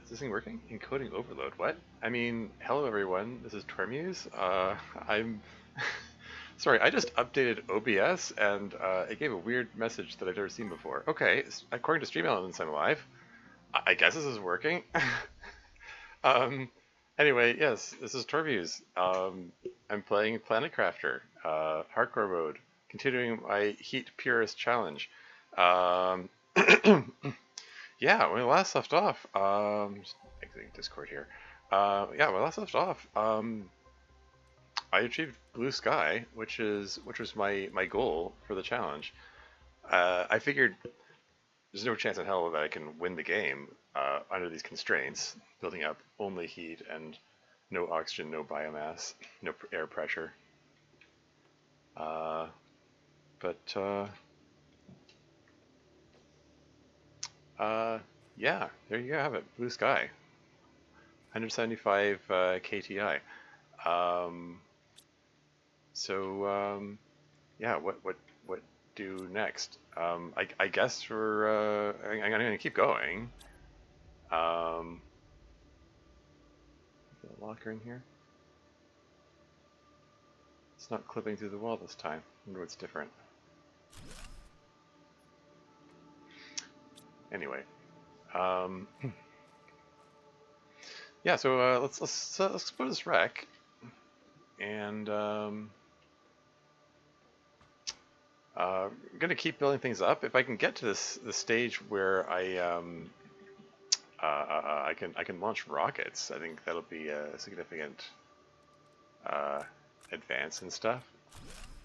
Is this thing working? Encoding overload. What? I mean, hello everyone. This is Tormuse. I'm sorry. I just updated OBS and it gave a weird message that I've never seen before. Okay, according to Stream Elements, I'm live. I guess this is working. um, anyway, yes, this is Tormuse. I'm playing Planet Crafter, hardcore mode, continuing my Heat Purist challenge. Um, Yeah, when we last left off, just exiting Discord here. Yeah, when we last left off, I achieved blue sky, which was my goal for the challenge. I figured there's no chance in hell that I can win the game under these constraints, building up only heat and no oxygen, no biomass, no air pressure. Uh, but uh, yeah, there you have it, blue sky, 175 KTI. Um, so yeah, what do next? I guess I'm gonna keep going. Um, the locker in here. It's not clipping through the wall this time. I wonder what's different. Anyway, um, yeah. So let's explore this wreck, and I'm gonna keep building things up. If I can get to the stage where I can launch rockets, I think that'll be a significant advance and stuff.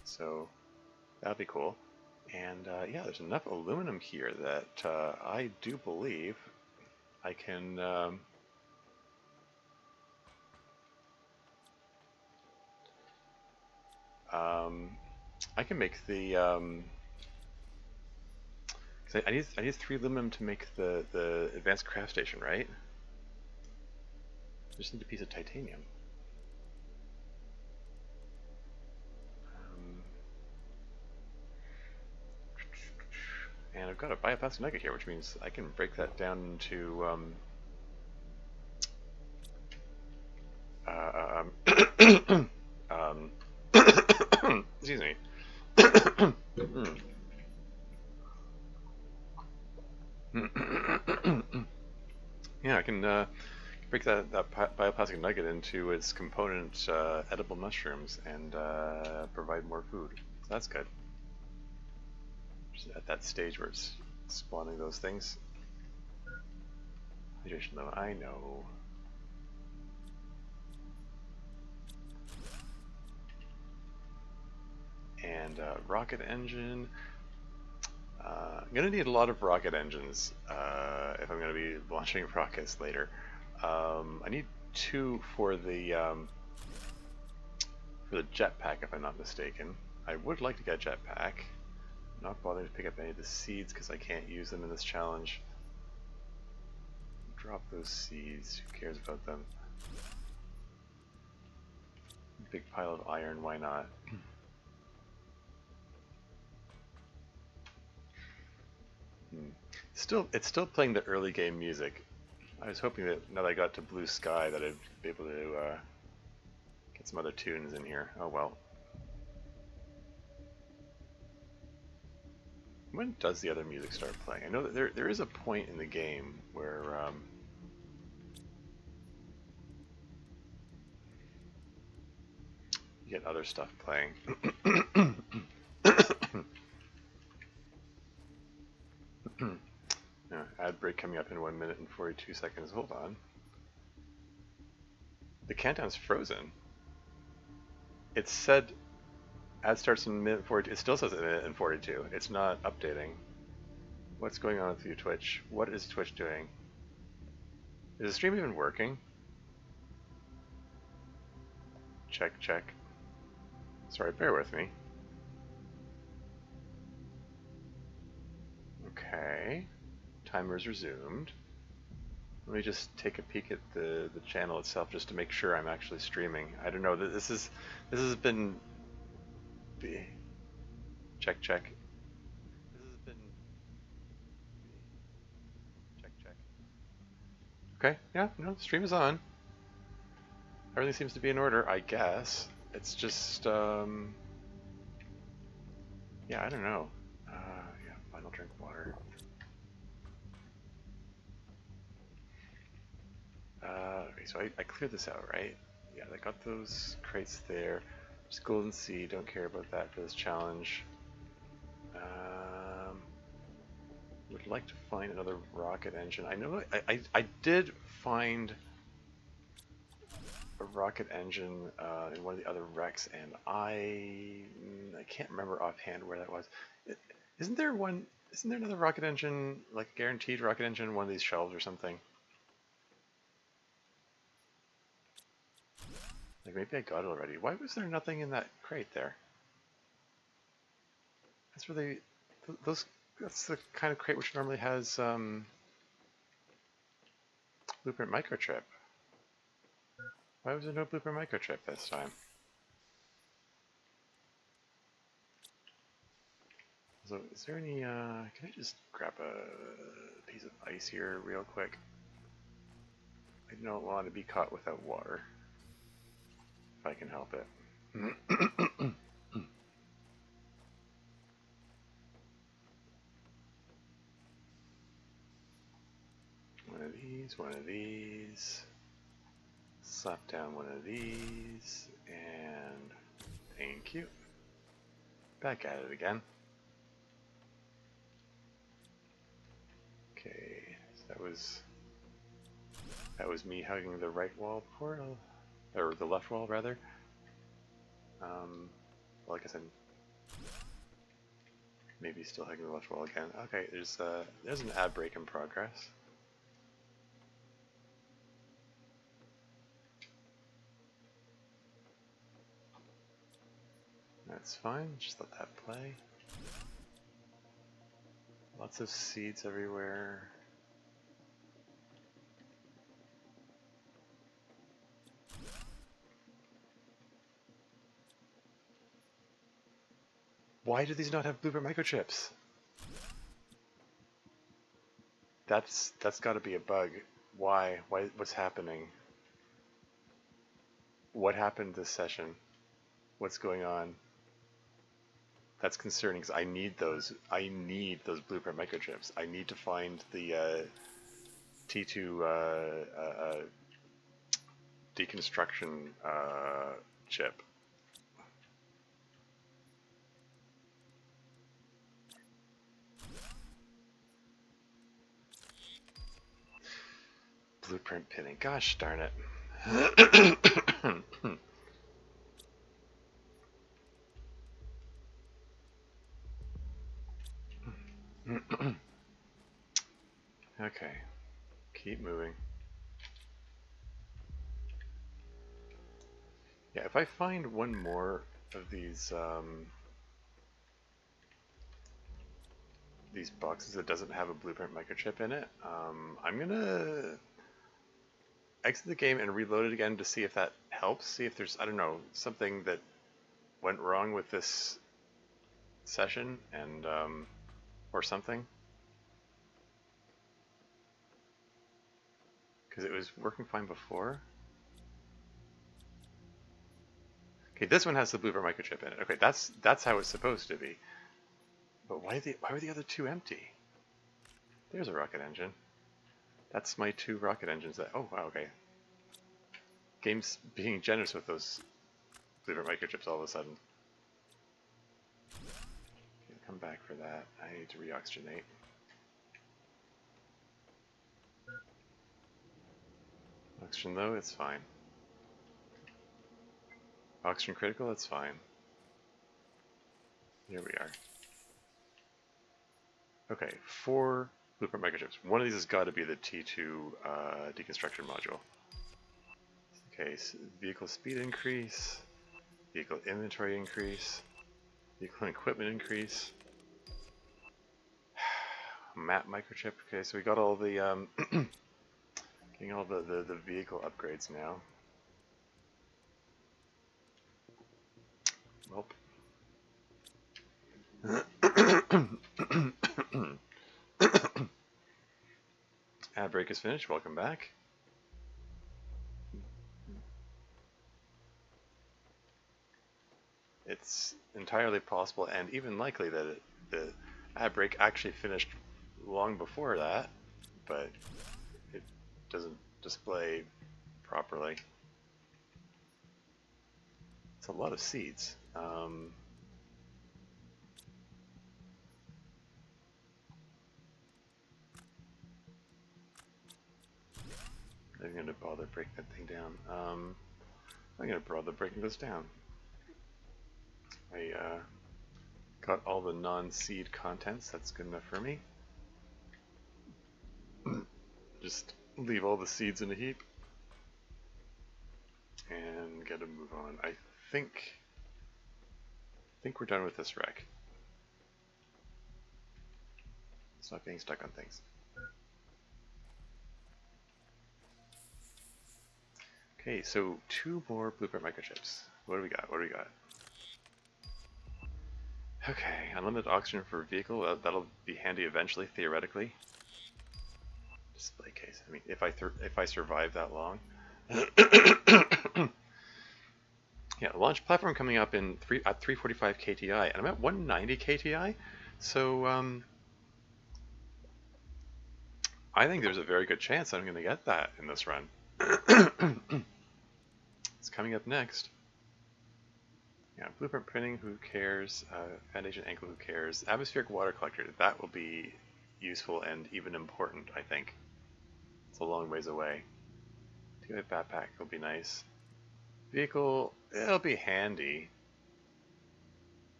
So that'll be cool. And yeah, there's enough aluminum here that I do believe I can. I can make the. 'Cause I need 3 aluminum to make the advanced craft station, right? I just need a piece of titanium. And I've got a bioplastic nugget here, which means I can break that down into um, excuse me. Yeah, I can break that bioplastic nugget into its component edible mushrooms and provide more food. So that's good. Just at that stage where it's spawning those things. Hydration though, I know. And rocket engine. I'm going to need a lot of rocket engines if I'm going to be launching rockets later. I need 2 for the jetpack, if I'm not mistaken. I would like to get a jetpack. I'm not bothering to pick up any of the seeds because I can't use them in this challenge. Drop those seeds. Who cares about them? Big pile of iron. Why not? It's still playing the early game music. I was hoping that now that I got to Blue Sky that I'd be able to get some other tunes in here. Oh well. When does the other music start playing? I know that there is a point in the game where you get other stuff playing. Ad break coming up in 1 minute and 42 seconds. Hold on. The countdown's frozen. It said ad starts in minute 42. It still says a minute and 42. It's not updating. What's going on with you, Twitch? What is Twitch doing? Is the stream even working? Check, check. Sorry, bear with me. Okay. Timer's resumed. Let me just take a peek at the channel itself just to make sure I'm actually streaming. I don't know. This has been check check. This has been check check. Okay, yeah, no, the stream is on. Everything seems to be in order, I guess. It's just, yeah, I don't know. Yeah, final drink water. Okay, so I cleared this out, right? Yeah, I got those crates there. Just golden seed, don't care about that for this challenge. Would like to find another rocket engine. I know I did find a rocket engine in one of the other wrecks, and I can't remember offhand where that was. Isn't there one? Isn't there another rocket engine, like a guaranteed rocket engine, in one of these shelves or something? Like maybe I got it already. Why was there nothing in that crate there? That's really those. That's the kind of crate which normally has blueprint microchip. Why was there no blueprint microchip this time? So is there any, can I just grab a piece of ice here real quick? I don't want to be caught without water, if I can help it. One of these, slap down one of these, and thank you. Back at it again. Okay, so that was me hugging the right wall portal, or the left wall rather. Well, I guess I'm maybe still hugging the left wall again. Okay, there's an ad break in progress. That's fine, just let that play. Lots of seeds everywhere. Why do these not have blueprint microchips? That's got to be a bug. Why? What's happening? What happened this session? What's going on? That's concerning because I need those. I need those blueprint microchips. I need to find the T2 deconstruction chip. Blueprint pinning. Gosh darn it. Okay. Keep moving. Yeah, if I find one more of these boxes that doesn't have a blueprint microchip in it, I'm gonna exit the game and reload it again to see if that helps. See if there's, I don't know, something that went wrong with this session and or something. Because it was working fine before. Okay, this one has the blueprint microchip in it. Okay, that's how it's supposed to be. But why were the other two empty? There's a rocket engine. That's my two rocket engines that, oh wow, okay. Game's being generous with those blueprint microchips all of a sudden. Okay, come back for that. I need to reoxygenate. Oxygen low, it's fine. Oxygen critical, it's fine. Here we are. Okay, 4 blueprint microchips. One of these has got to be the T2 deconstruction module. Okay, so vehicle speed increase, vehicle inventory increase, vehicle equipment increase, map microchip. Okay, so we got all the getting all the vehicle upgrades now. Welp. Ad break is finished. Welcome back. it's entirely possible and even likely that the ad break actually finished long before that, but it doesn't display properly. It's a lot of seeds. I'm going to bother breaking that thing down. I'm going to bother breaking this down. I got all the non-seed contents. That's good enough for me. Just leave all the seeds in a heap and get a move on. I think we're done with this wreck. Stop getting stuck on things. Okay, so 2 more blueprint microchips. What do we got? What do we got? Okay, unlimited oxygen for a vehicle. That'll be handy eventually, theoretically. Display case. I mean, if I survive that long. Yeah, launch platform coming up at 345 KTI, and I'm at 190 KTI. So I think there's a very good chance I'm going to get that in this run. It's coming up next. Yeah, blueprint printing, who cares? Foundation ankle, who cares? Atmospheric water collector, that will be useful and even important, I think. It's a long ways away. Two-hit backpack will be nice. Vehicle, it'll be handy.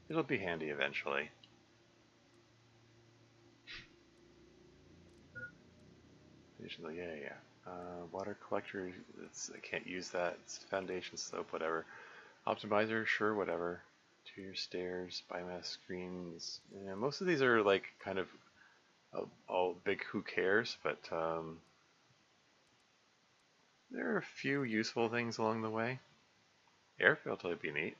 It'll be handy eventually. Yeah. Water collector, I can't use that. It's foundation slope, whatever. Optimizer, sure, whatever. 2-year stairs, biomass screens. Yeah, most of these are like kind of all big who cares, but there are a few useful things along the way. Air filter would be neat.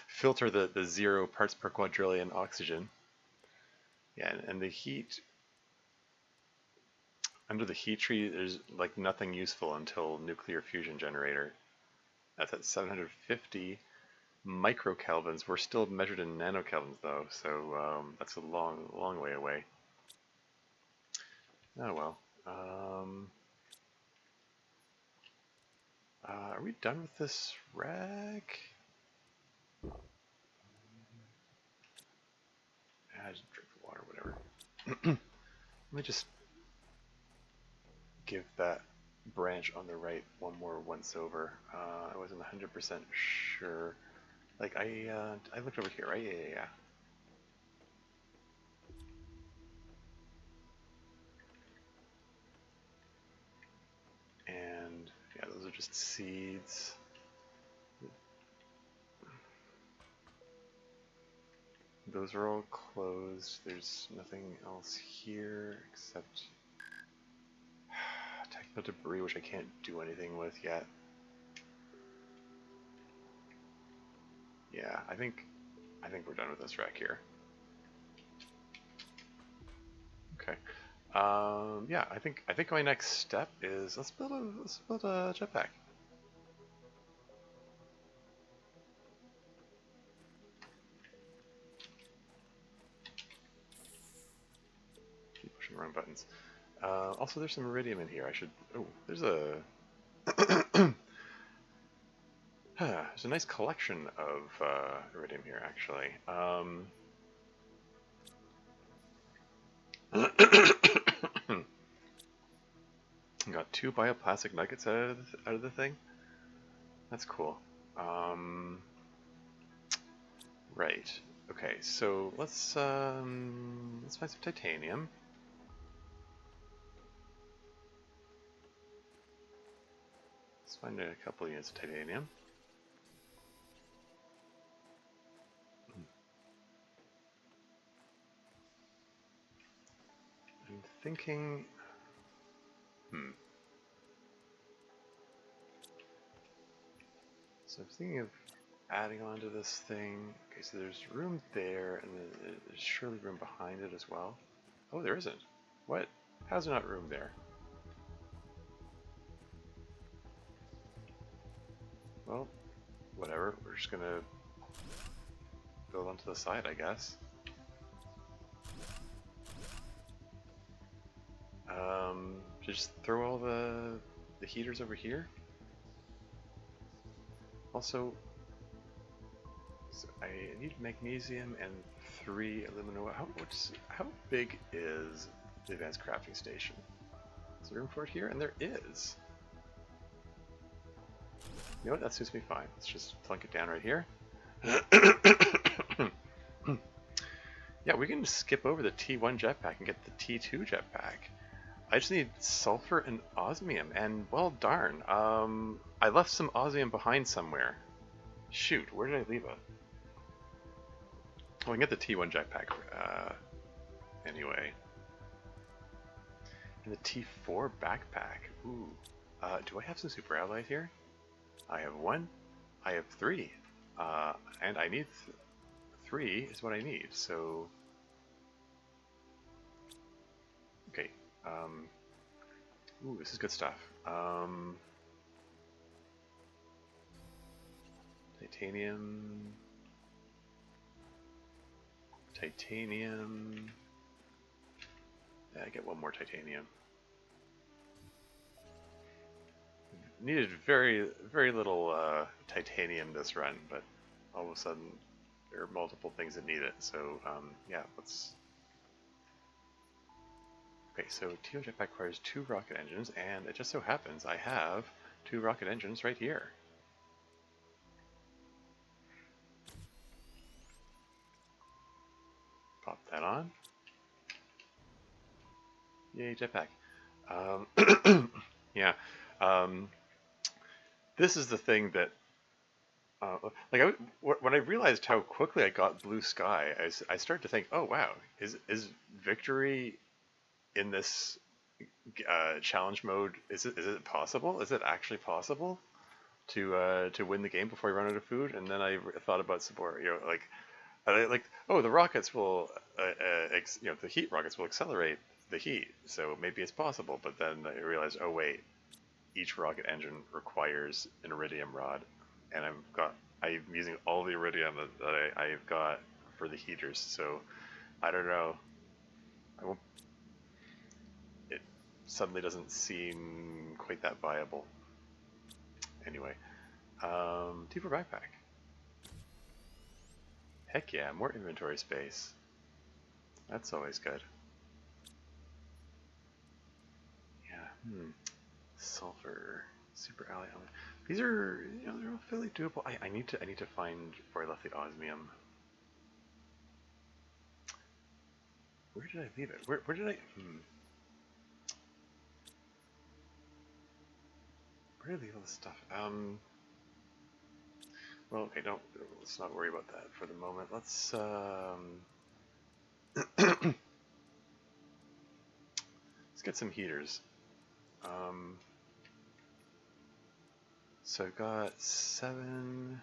Filter the 0 parts per quadrillion oxygen. Yeah, and the heat, under the heat tree, there's like nothing useful until nuclear fusion generator. That's at 750 microkelvins. We're still measured in nanokelvins though, so that's a long way away. Oh well. Are we done with this wreck? Just drink the water, whatever. Let me just give that branch on the right one more once over. I wasn't 100% sure. Like I looked over here, right? Yeah. And yeah, those are just seeds. Those are all closed. There's nothing else here except technical debris, which I can't do anything with yet. Yeah, I think we're done with this wreck here. Okay. Yeah, I think my next step is let's build a jetpack. Keep pushing the wrong buttons. Also, there's some iridium in here. I should. Oh, there's a. There's a nice collection of iridium here, actually. Got 2 bioplastic nuggets out of the thing. That's cool. Right. Okay. So let's find some titanium. Let's find a couple units of titanium. I'm thinking. So I'm thinking of adding on to this thing. Okay, so there's room there, and then there's surely room behind it as well. Oh, there isn't. What? How's there not room there? Well, whatever. We're just gonna build onto the side, I guess. Just throw all the heaters over here. Also, so I need magnesium and 3 aluminum. How big is the advanced crafting station? Is there room for it here? And there is. You know what? That suits me fine. Let's just plunk it down right here. Yeah, we can skip over the T1 jetpack and get the T2 jetpack. I just need sulfur and osmium, and well darn, I left some osmium behind somewhere. Shoot, where did I leave it? Oh, I can get the T1 jetpack anyway. And the T4 backpack. Ooh. Do I have some super allies here? I have 1. I have 3. And I need 3 is what I need, so... Okay. Ooh, this is good stuff. Titanium... Titanium... Yeah, I get 1 more titanium. Needed very little titanium this run, but all of a sudden there are multiple things that need it. So yeah, let's. Okay, so TO jetpack requires 2 rocket engines, and it just so happens I have 2 rocket engines right here. Pop that on. Yay, jetpack. Yeah. This is the thing that, like, when I realized how quickly I got blue sky, I started to think, oh wow, is victory in this challenge mode? Is it possible? Is it actually possible to win the game before you run out of food? And then I thought about support, like oh, the rockets will, the heat rockets will accelerate the heat, so maybe it's possible. But then I realized, oh wait, each rocket engine requires an iridium rod, and I'm using all the iridium that I've got for the heaters. So I don't know. It suddenly doesn't seem quite that viable. Anyway, T4 backpack. Heck yeah, more inventory space. That's always good. Yeah. Sulfur, super alloy element. These are, they're all fairly doable. I need to find where I left the osmium. Where did I leave it? Where did I? Where did I leave all this stuff? Well, okay, let's not worry about that for the moment. Let's let's get some heaters. So I've got 7,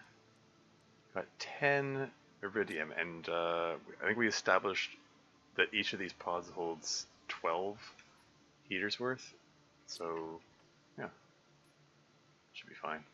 got 10 iridium, and I think we established that each of these pods holds 12 heaters worth. So yeah, should be fine.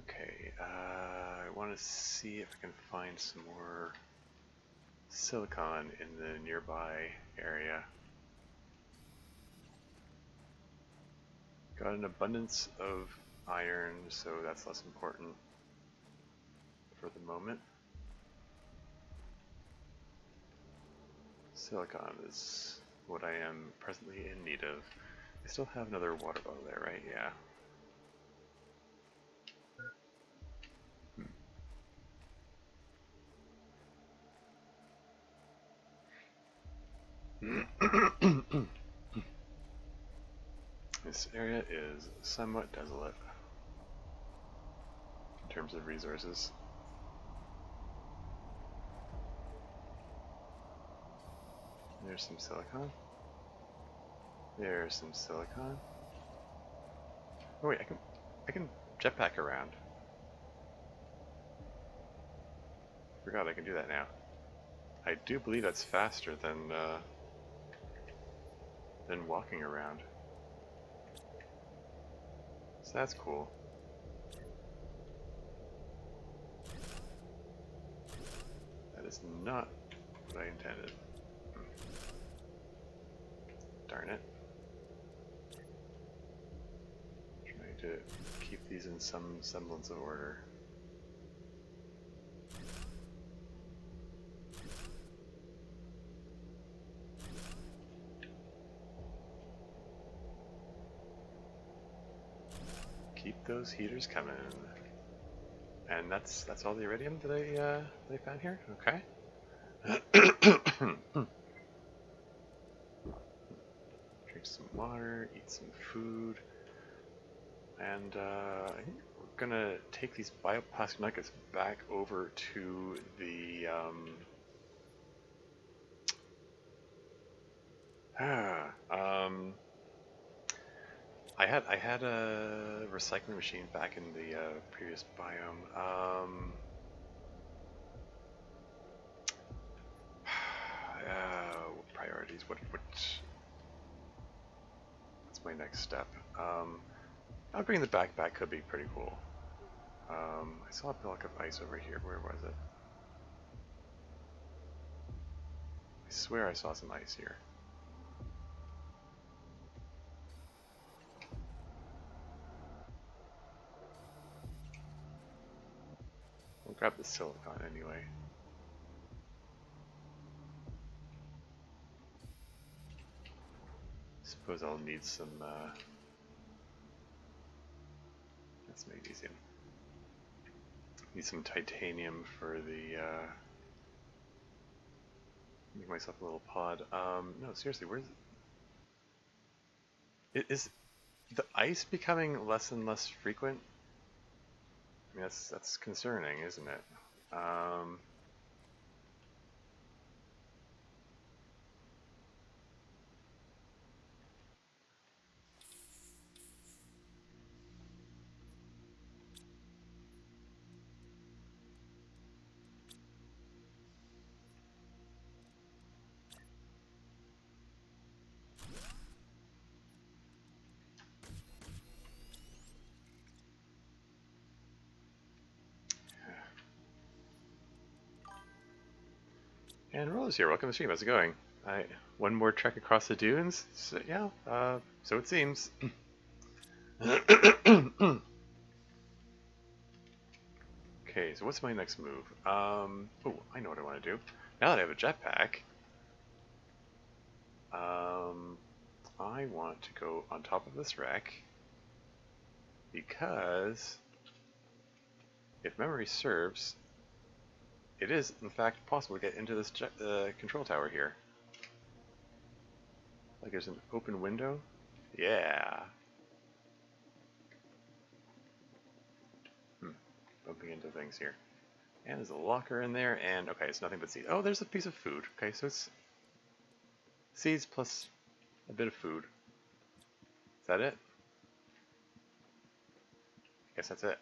Okay, I want to see if I can find some more silicon in the nearby area. Got an abundance of iron, so that's less important for the moment. Silicon is what I am presently in need of. I still have another water bottle there, right? Yeah. This area is somewhat desolate in terms of resources. There's some silicon. There's some silicon. Oh wait, I can jetpack around. Forgot I can do that now. I do believe that's faster than walking around. So that's cool. That is not what I intended. Darn it. Trying to keep these in some semblance of order. Keep those heaters coming. And that's all the iridium that I found here? Okay. Drink some water, eat some food, and I think we're gonna take these bioplastic nuggets back over to the I had a recycling machine back in the previous biome. Priorities. What's my next step? Upgrading the backpack could be pretty cool. I saw a block of ice over here. Where was it? I swear I saw some ice here. I'll grab the silicon anyway. Suppose I'll need some, that's magnesium. Need some titanium for the, make myself a little pod. No, seriously, where's it? Is the ice becoming less and less frequent? I mean, that's concerning, isn't it? And Roller's here. Welcome to the stream. How's it going? One more trek across the dunes. So, yeah. So it seems. Okay. So what's my next move? Oh, I know what I want to do. Now that I have a jetpack, I want to go on top of this wreck because, if memory serves, it is in fact possible to get into this control tower here. Like there's an open window. Yeah. Bumping into things here. And there's a locker in there, and okay, it's nothing but seeds. Oh, there's a piece of food. Okay, so it's seeds plus a bit of food. Is that it? Guess that's it.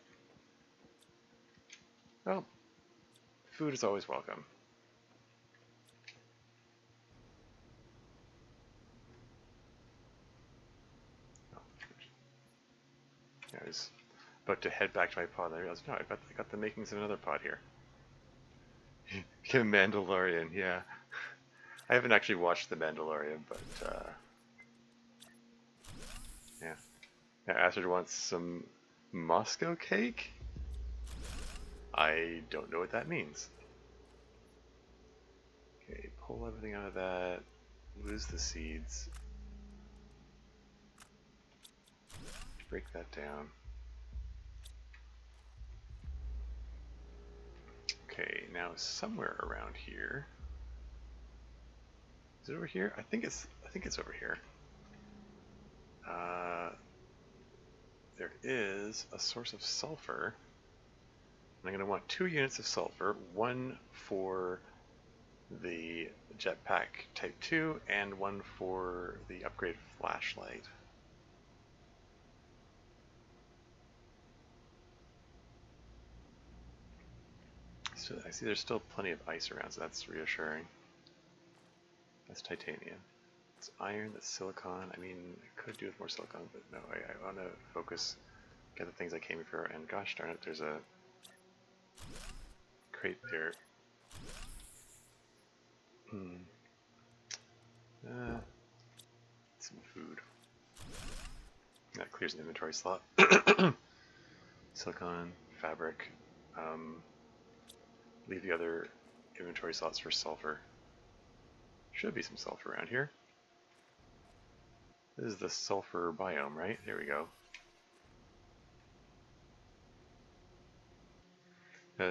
Well, food is always welcome. Oh, yeah, I was about to head back to my pod, and I realized, no, I got the makings of another pod here. Mandalorian, yeah. I haven't actually watched The Mandalorian, but yeah. Now, Astrid wants some Moscow cake? I don't know what that means. Okay, pull everything out of that. Lose the seeds. Break that down. Okay, now somewhere around here. Is it over here? I think it's over here. There is a source of sulfur. And I'm going to want 2 units of sulfur, one for the jetpack type 2 and one for the upgraded flashlight. So I see there's still plenty of ice around, so that's reassuring. That's titanium. It's iron, that's silicon. I mean, I could do with more silicon, but no, I want to focus, get the things I came for, and gosh darn it, there's a crate there. Some food. That clears an inventory slot. Silicon, fabric. Leave the other inventory slots for sulfur. Should be some sulfur around here. This is the sulfur biome, right? There we go.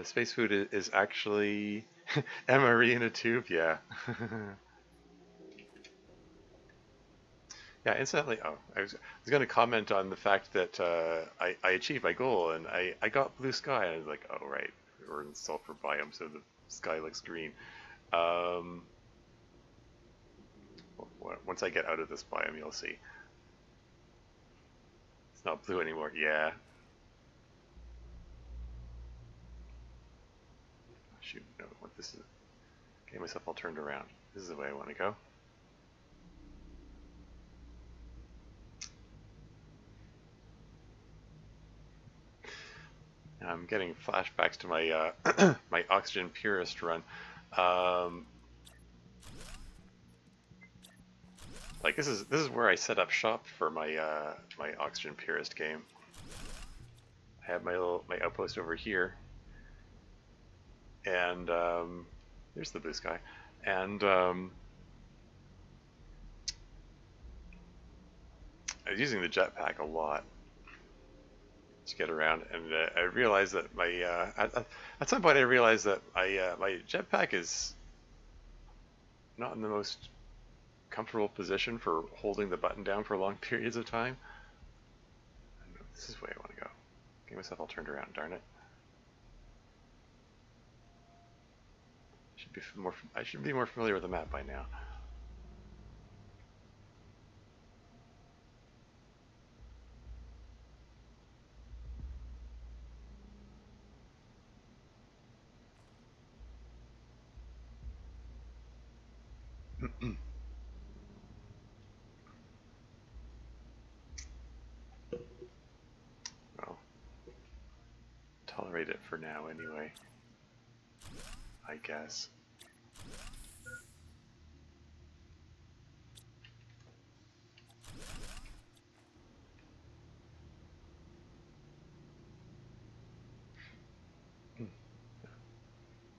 Space food is actually MRE in a tube, yeah. Yeah, incidentally, I was going to comment on the fact that I achieved my goal and I got blue sky. And I was like, oh, right, we're in the sulfur biome, so the sky looks green. Once I get out of this biome, you'll see. It's not blue anymore, yeah. Shoot, no, what this is. Get myself all turned around. This is the way I want to go. I'm getting flashbacks to my my oxygen purist run. Like this is where I set up shop for my my oxygen purist game. I have my outpost over here, and there's the blue sky, and I was using the jetpack a lot to get around, and I realized that my at some point I realized that my jetpack is not in the most comfortable position for holding the button down for long periods of time. This is the way I want to go. Get myself all turned around, darn it. I should be more familiar with the map by now. Well, tolerate it for now anyway, I guess.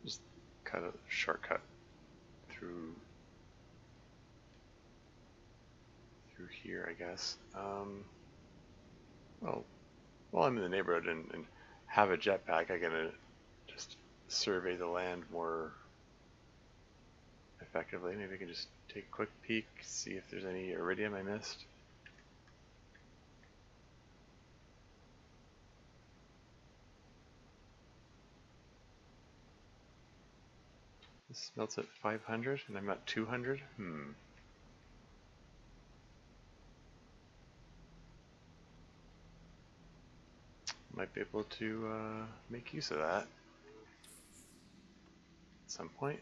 Just cut a shortcut through here, I guess. Well, while I'm in the neighborhood and have a jetpack, I'm gonna just survey the land more effectively. Maybe I can just take a quick peek, see if there's any iridium I missed. This smelts at 500 and I'm at 200? Might be able to make use of that at some point.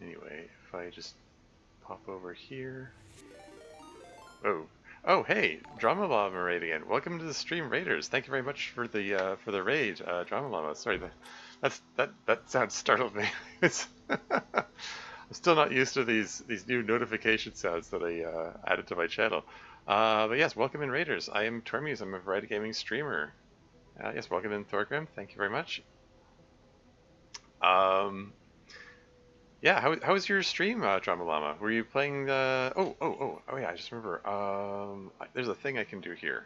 Anyway, if I just pop over here. Oh, hey, Drama Llama raid again. Welcome to the stream, Raiders. Thank you very much for the raid, Drama Llama. Sorry, that sound startled me. I'm still not used to these new notification sounds that I added to my channel. But yes, welcome in, Raiders. I am Tormuse. I'm a variety gaming streamer. Yes, welcome in, Thorgrim. Thank you very much. Yeah, how was your stream, Drama Llama? Were you playing the? Oh yeah, I just remember. There's a thing I can do here.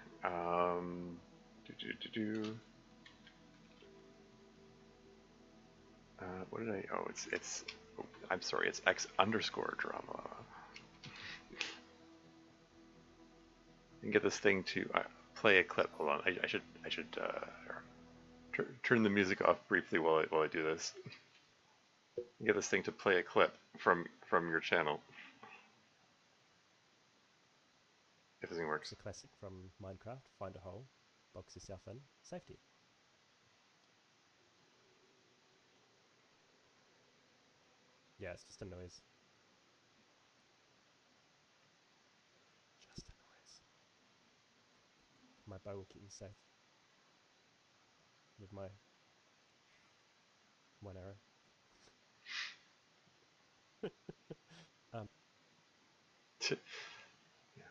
What did I? Oh, it's Oh, I'm sorry, it's X underscore drama. And get this thing to play a clip. Hold on, I should turn the music off briefly while I do this. Get this thing to play a clip from your channel. If this thing works. It's a classic from Minecraft. Find a hole, box yourself in, safety. Yeah, it's just a noise. Just a noise. My bow will keep me safe. With my one arrow. um,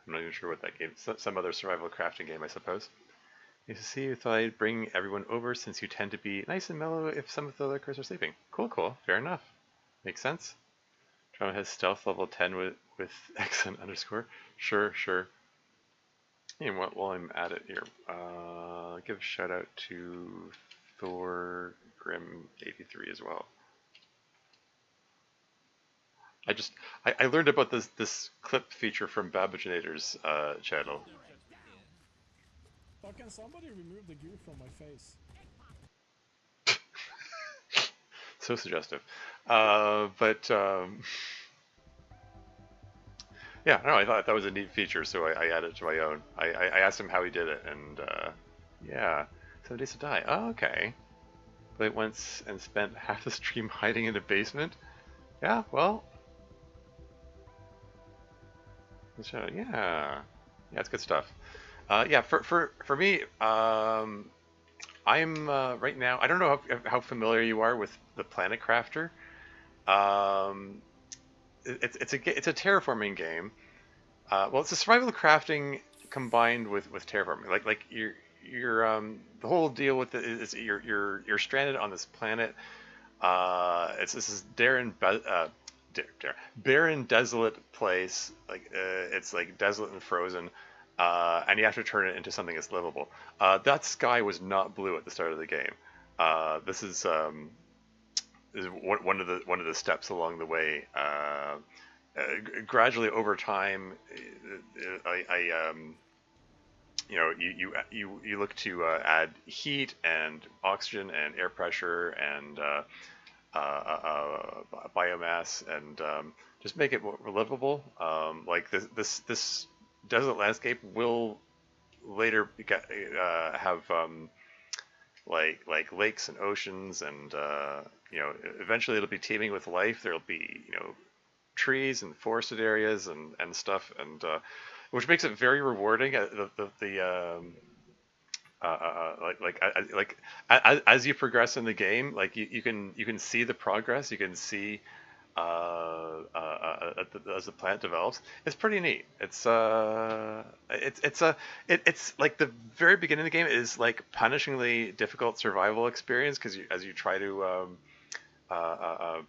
I'm not even sure what that game is. Some other survival crafting game, I suppose. You see, you thought I'd bring everyone over since you tend to be nice and mellow if some of the lurkers are sleeping. Cool, cool. Fair enough. Makes sense. Drama has stealth level 10 with accent underscore. Sure, sure. And while I'm at it here, give a shout out to Thor Grim 83 as well. I learned about this clip feature from Babaginator's channel. Oh, can somebody remove the goo from my face? So suggestive. But yeah, no, I thought that was a neat feature, so I added it to my own. I asked him how he did it, and yeah, 7 days to die. Oh, okay. Played once and spent half the stream hiding in the basement. Yeah, well, yeah, it's good stuff. Yeah, for me, I'm right now. I don't know how familiar you are with the Planet Crafter. Um, it's a terraforming game. Well, it's a survival crafting combined with terraforming. Like you're the whole deal with it is you're stranded on this planet. It's this is barren, desolate place. Like it's like desolate and frozen, and you have to turn it into something that's livable. That sky was not blue at the start of the game. This is one of the steps along the way. Gradually over time, you know, you look to add heat and oxygen and air pressure and biomass and just make it more livable. Like this desert landscape will later have like lakes and oceans and you know, eventually it'll be teeming with life. There'll be, you know, trees and forested areas and stuff, and which makes it very rewarding. As you progress in the game, like you can see the progress. You can see as the plant develops. It's pretty neat. It's like the very beginning of the game is like punishingly difficult survival experience because as you try to uh, uh, uh,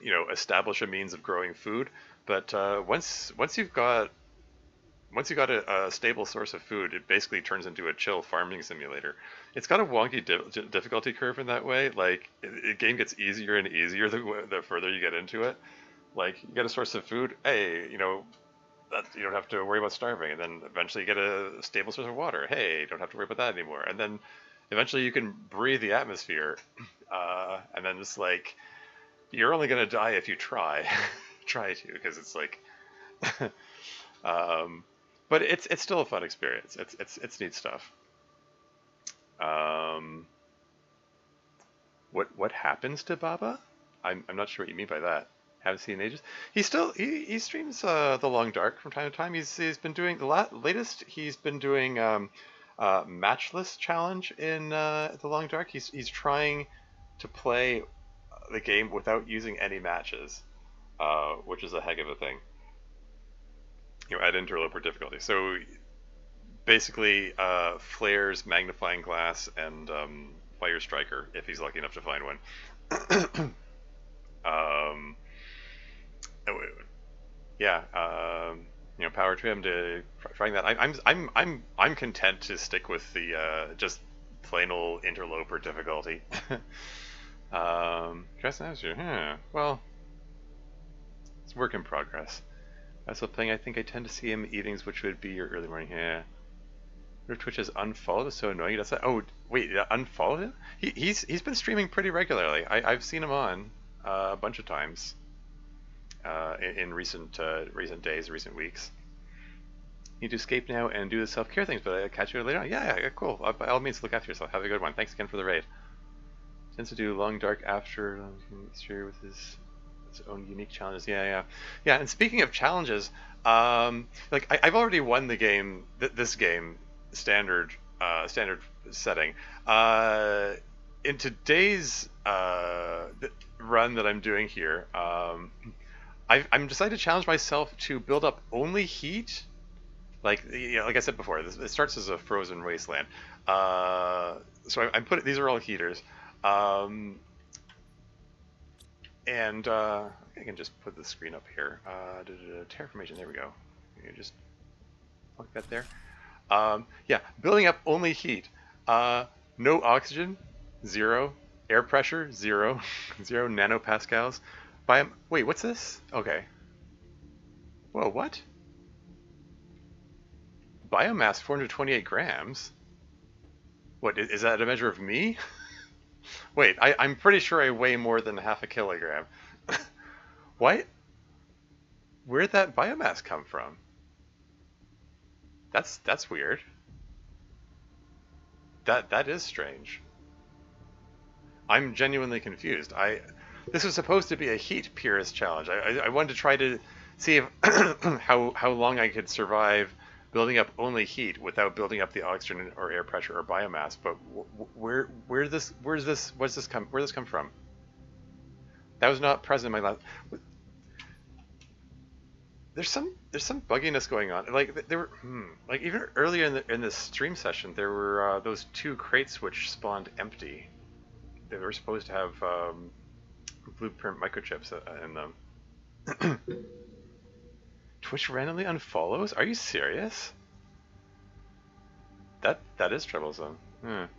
you know, establish a means of growing food. But once you've got a stable source of food, it basically turns into a chill farming simulator. It's got a wonky difficulty curve in that way. Like the game gets easier and easier the further you get into it. Like you get a source of food, hey, you know, that you don't have to worry about starving, and then eventually you get a stable source of water. Hey, you don't have to worry about that anymore. And then eventually you can breathe the atmosphere, and then it's like you're only gonna die if you try, try to, because it's like, um, but it's still a fun experience. It's neat stuff. Um, what happens to Baba? I'm not sure what you mean by that. Haven't seen in ages. He streams the Long Dark from time to time. He's been doing latest. He's been doing matchless challenge in the Long Dark. He's trying to play the game without using any matches, which is a heck of a thing. You know, at interloper difficulty. So basically, flares, magnifying glass, and fire striker if he's lucky enough to find one. um, yeah, you know, power to him to trying that. I'm content to stick with the just plain old interloper difficulty. Dress as you, well, It's work in progress. Also playing, I think I tend to see him evenings, which would be your early morning. Yeah. Your Twitch has unfollowed. It's so annoying. That's like, oh wait, unfollowed him? He's been streaming pretty regularly. I've seen him on a bunch of times in recent days, recent weeks. Need to escape now and do the self-care things, but I'll catch you later on. Yeah, cool. By all means, look after yourself. Have a good one. Thanks again for the raid. Tends to do long dark after with his own unique challenges. Yeah. And speaking of challenges, like I've already won the game. This game standard setting. In today's run that I'm doing here, I'm decided to challenge myself to build up only heat. Like like I said before, it starts as a frozen wasteland. So I'm putting these are all heaters. And I can just put the screen up here. Terraformation, there we go. You just plug that there. Yeah, building up only heat. No oxygen, 0. Air pressure, 0. 0 nanopascals. Wait, what's this? Okay. Whoa, what? Biomass 428 grams? What, is that a measure of me? Wait, I'm pretty sure I weigh more than half a kilogram. What? Where'd that biomass come from? That's weird. That is strange. I'm genuinely confused. This was supposed to be a heat purist challenge. I wanted to try to see if how long I could survive building up only heat without building up the oxygen or air pressure or biomass. But where's this come from? That was not present in my last. There's some bugginess going on. Like there were like even earlier in this stream session, there were those 2 crates which spawned empty. They were supposed to have blueprint microchips in them. Twitch randomly unfollows? Are you serious? That is troublesome. Is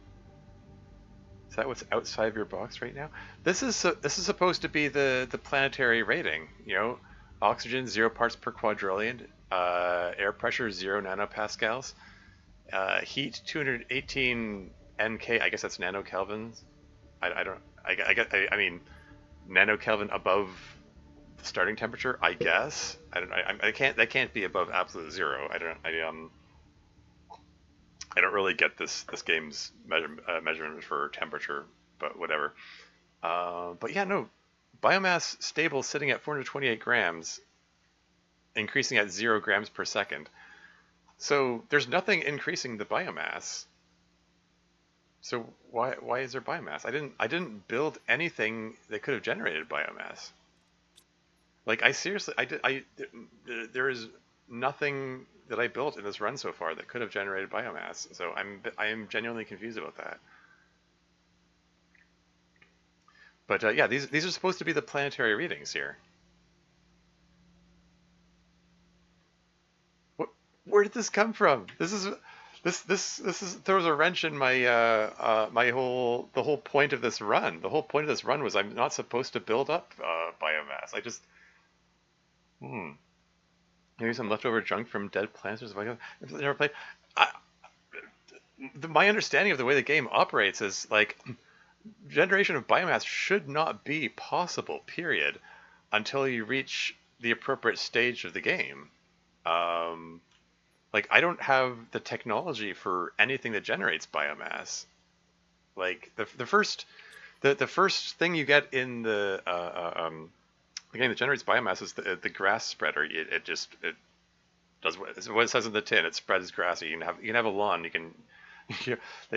that what's outside of your box right now? This is supposed to be the planetary rating. You know, oxygen 0 parts per quadrillion, air pressure 0 nanopascals, heat 218 nk. I guess that's nanokelvins. I mean, nanokelvin above the starting temperature. I guess. I don't. That can't be above absolute 0. I don't really get this game's measurement for temperature, but whatever. But yeah, no, biomass stable sitting at 428 grams, increasing at 0 grams per second. So there's nothing increasing the biomass. So why is there biomass? I didn't build anything that could have generated biomass. Like there is nothing that I built in this run so far that could have generated biomass. So I am genuinely confused about that. But yeah, these are supposed to be the planetary readings here. Where did this come from? This throws a wrench in my the whole point of this run. The whole point of this run was I'm not supposed to build up biomass. Maybe some leftover junk from dead planets or something. I've never played. My understanding of the way the game operates is like generation of biomass should not be possible, period, until you reach the appropriate stage of the game. Like I don't have the technology for anything that generates biomass. Like the first thing you get in the game that generates biomass is the grass spreader. It does what it says in the tin. It spreads grass. You can have a lawn. They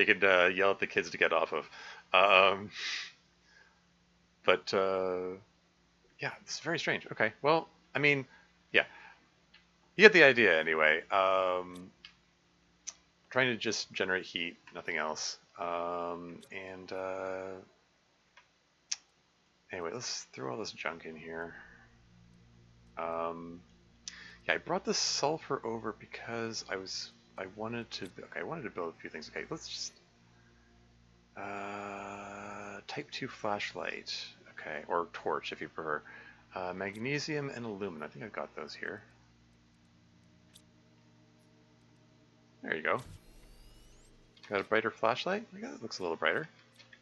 could yell at the kids to get off of. But yeah, it's very strange. Okay, well, I mean, yeah, you get the idea anyway. Trying to just generate heat, nothing else. Anyway, let's throw all this junk in here. Yeah, I brought the sulfur over because I wanted to build a few things. Okay, let's just type 2 flashlight. Okay, or torch if you prefer. Magnesium and aluminum. I think I've got those here. There you go. Got a brighter flashlight? It looks a little brighter.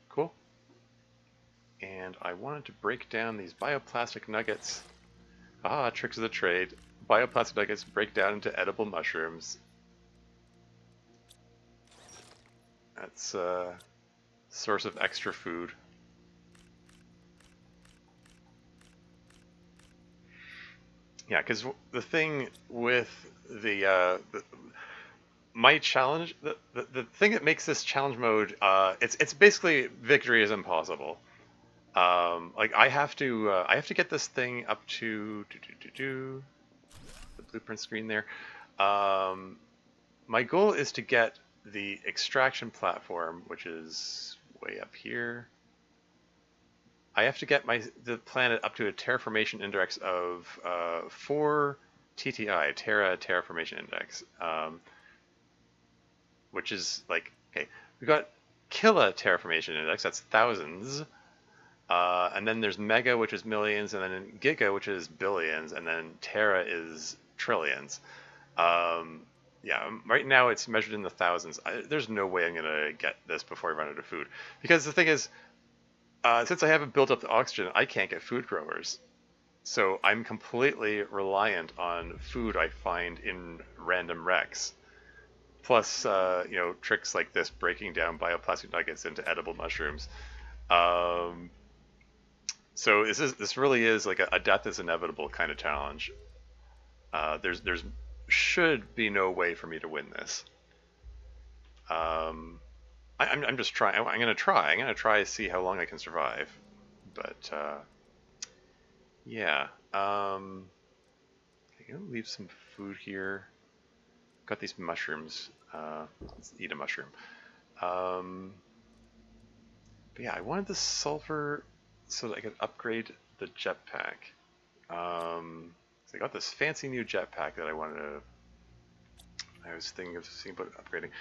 Cool. And I wanted to break down these bioplastic nuggets. Ah, tricks of the trade. Bioplastic nuggets break down into edible mushrooms. That's a source of extra food. Yeah, because the thing with my challenge, the thing that makes this challenge mode, it's basically victory is impossible. Like I have to get this thing up to the blueprint screen there. My goal is to get the extraction platform, which is way up here. I have to get the planet up to a terraformation index of 4 TTI, terraformation index, which is like, okay, we got killa terraformation index, that's thousands, and then there's mega, which is millions, and then giga, which is billions, and then terra is trillions. Yeah, right now it's measured in the thousands. There's no way I'm gonna get this before I run out of food, because the thing is, since I haven't built up the oxygen, I can't get food growers. So I'm completely reliant on food I find in random wrecks. Plus, tricks like this, breaking down bioplastic nuggets into edible mushrooms. So this really is like a death is inevitable kind of challenge. There's should be no way for me to win this. I'm just trying. I'm gonna try. I'm gonna try to see how long I can survive. But yeah. I'm gonna leave some food here. Got these mushrooms. Let's eat a mushroom. But yeah, I wanted the sulfur so that I could upgrade the jetpack. So I got this fancy new jetpack that I wanted to. I was thinking about upgrading.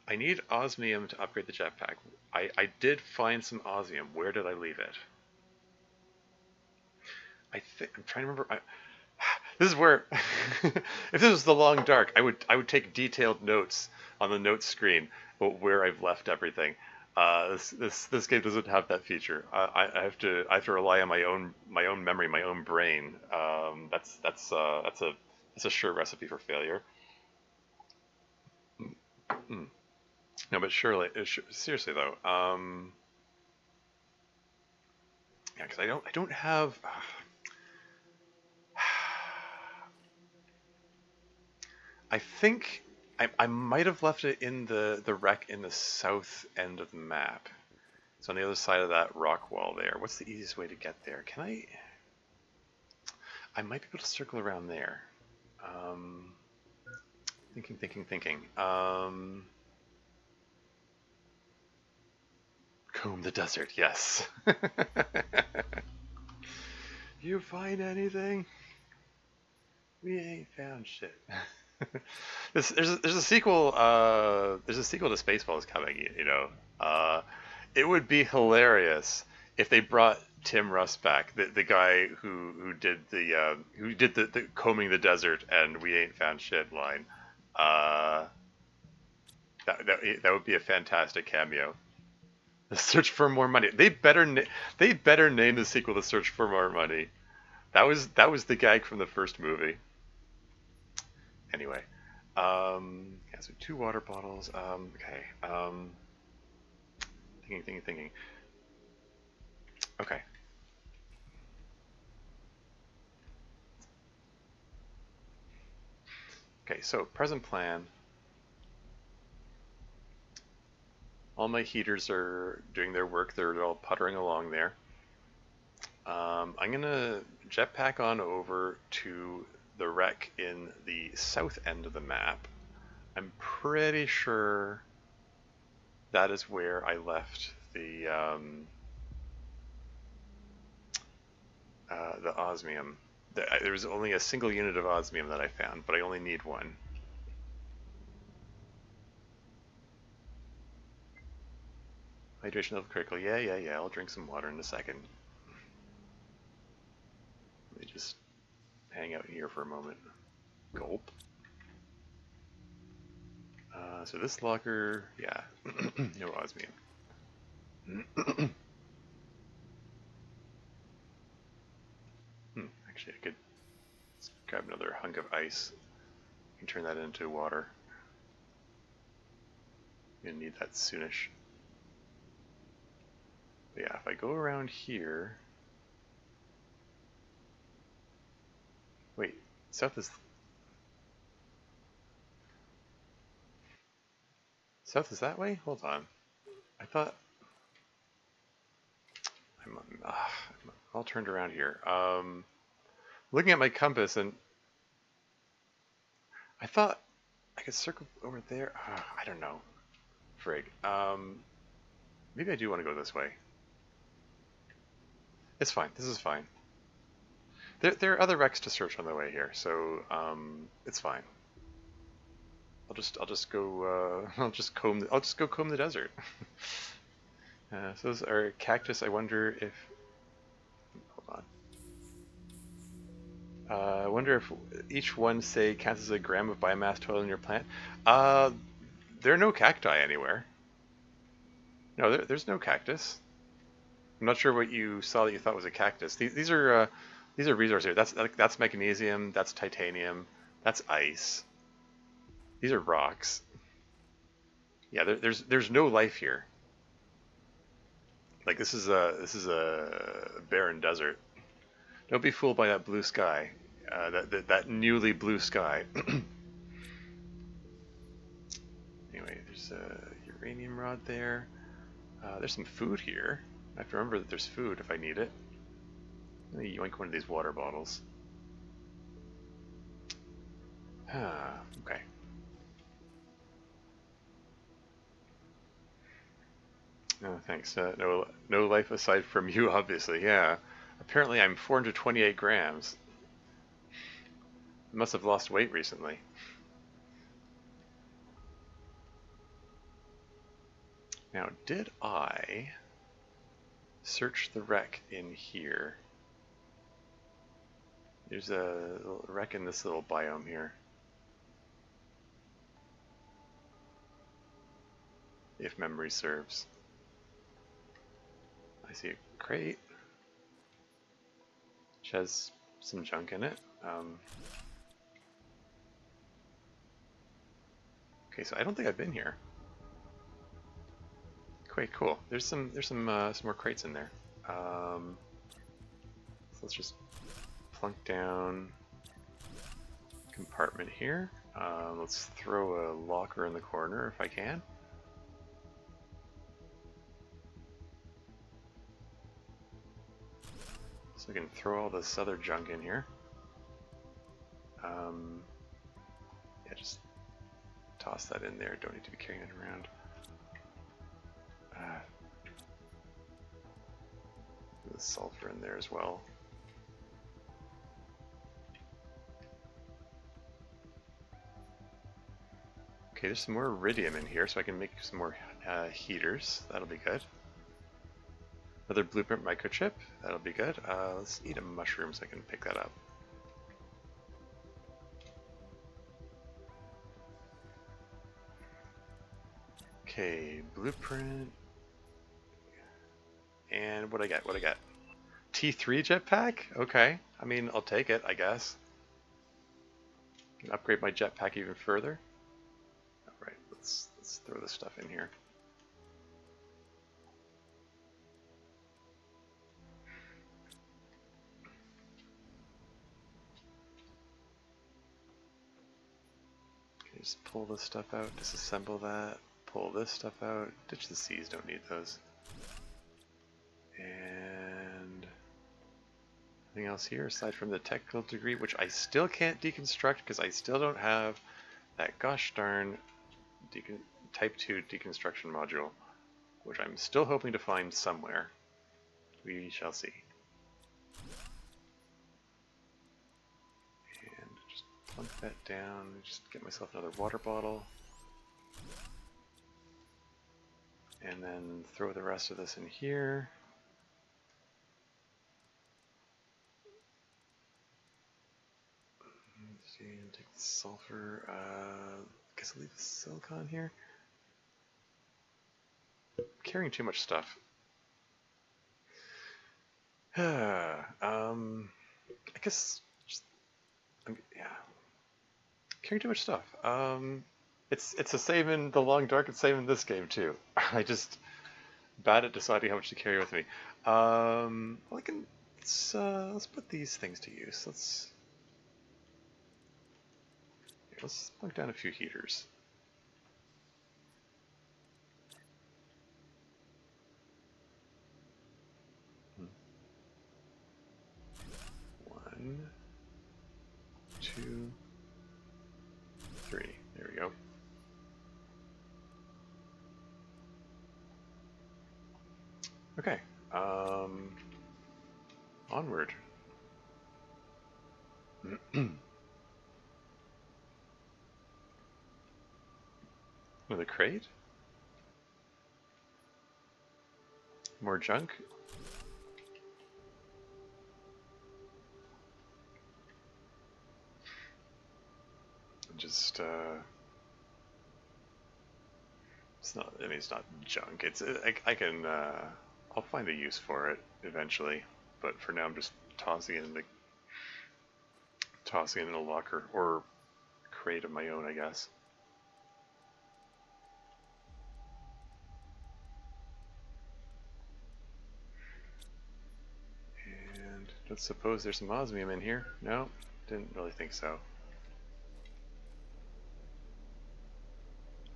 I need osmium to upgrade the jetpack. I did find some osmium. Where did I leave it? I'm trying to remember. This is where, if this was the long dark, I would take detailed notes on the notes screen about where I've left everything. This game doesn't have that feature. I have to rely on my own memory, my own brain. That's a sure recipe for failure. No, but surely, seriously though, yeah, because I don't have. I think I might have left it in the wreck in the south end of the map. So on the other side of that rock wall there. What's the easiest way to get there? Can I? I might be able to circle around there. Thinking. Comb the desert, yes. You find anything? We ain't found shit. There's a sequel. There's a sequel to Spaceballs coming. It would be hilarious if they brought Tim Russ back, the guy who did the combing the desert and we ain't found shit line. That would be a fantastic cameo. The Search for More Money. They better name the sequel The Search for More Money. That was the gag from the first movie. Anyway, yeah, so 2 water bottles. Okay. Thinking. Okay. Okay, so present plan. All my heaters are doing their work. They're all puttering along there. I'm gonna jetpack on over to the wreck in the south end of the map. I'm pretty sure that is where I left the osmium. There was only a single unit of osmium that I found, but I only need one. Hydration level critical. Yeah. I'll drink some water in a second. Let me just hang out here for a moment. Gulp. So this locker, yeah, no osmium. Actually, I could grab another hunk of ice and turn that into water. Gonna need that soonish. But yeah, if I go around here, wait, south is that way? Hold on, I thought I'm all turned around here. Looking at my compass, and I thought I could circle over there. I don't know. Frig. Maybe I do want to go this way. It's fine. This is fine. There are other wrecks to search on the way here, so it's fine. I'll just go comb the desert. So those are cactus. I wonder if. Hold on. I wonder if each one, say, counts as a gram of biomass total in your plant. There are no cacti anywhere. No, there's no cactus. I'm not sure what you saw that you thought was a cactus. These are resources here. That's magnesium. That's titanium. That's ice. These are rocks. Yeah, there's no life here. Like this is a barren desert. Don't be fooled by that blue sky. That newly blue sky. Anyway, there's a uranium rod there. There's some food here. I have to remember that there's food if I need it. Let me yoink one of these water bottles. Okay. No, thanks. No life aside from you, obviously. Yeah. Apparently, I'm 428 grams. I must have lost weight recently. Now, did I search the wreck in here? There's a wreck in this little biome here. If memory serves. I see a crate, which has some junk in it. Okay, so I don't think I've been here. Quite cool. There's some more crates in there. So let's just plunk down compartment here. Let's throw a locker in the corner if I can. So we can throw all this other junk in here. Yeah, just toss that in there. Don't need to be carrying it around. The sulfur in there as well. Okay, there's some more iridium in here, so I can make some more heaters. That'll be good. Another blueprint microchip. That'll be good. Let's eat a mushroom so I can pick that up. Okay, blueprint. And what I got? What I got? T3 jetpack? Okay. I mean, I'll take it, I guess. Can upgrade my jetpack even further. Alright, let's throw this stuff in here. Okay, just pull this stuff out, disassemble that, pull this stuff out, ditch the C's, don't need those. And anything else here aside from the technical degree, which I still can't deconstruct because I still don't have that gosh darn Type 2 deconstruction module, which I'm still hoping to find somewhere. We shall see. And just plunk that down, just get myself another water bottle. And then throw the rest of this in here. Let's see, take the sulfur. Guess I'll leave the silicon here. Carrying too much stuff. I guess, yeah, carrying too much stuff. It's a same in the long dark. It's same in this game too. I just bad at deciding how much to carry with me. Well, I can let's put these things to use. Let's plug down a few heaters. One, two, three. There we go. Okay. Onward. Another crate? More junk? Just, it's not, I mean, it's not junk. It's, I can, I'll find a use for it eventually. But for now, I'm just tossing it in a locker or crate of my own, I guess. And let's suppose there's some osmium in here. No, didn't really think so.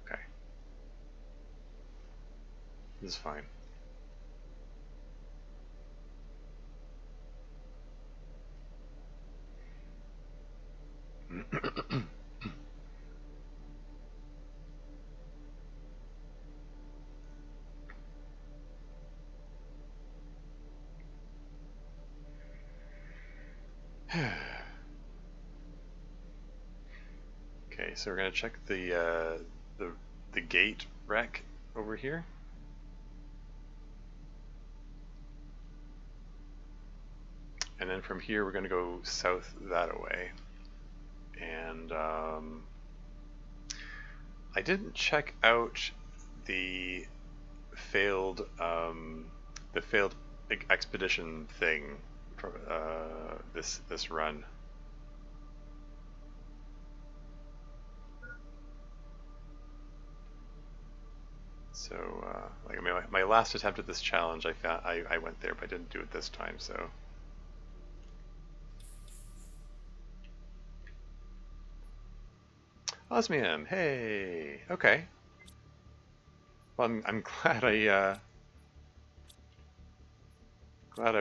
Okay, this is fine. Okay, so we're gonna check the gate wreck over here. And then from here we're gonna go south that way. And I didn't check out the failed expedition thing for this run. So like, I mean, my last attempt at this challenge, I went there, but I didn't do it this time. So osmium, hey, okay. Well, I'm glad I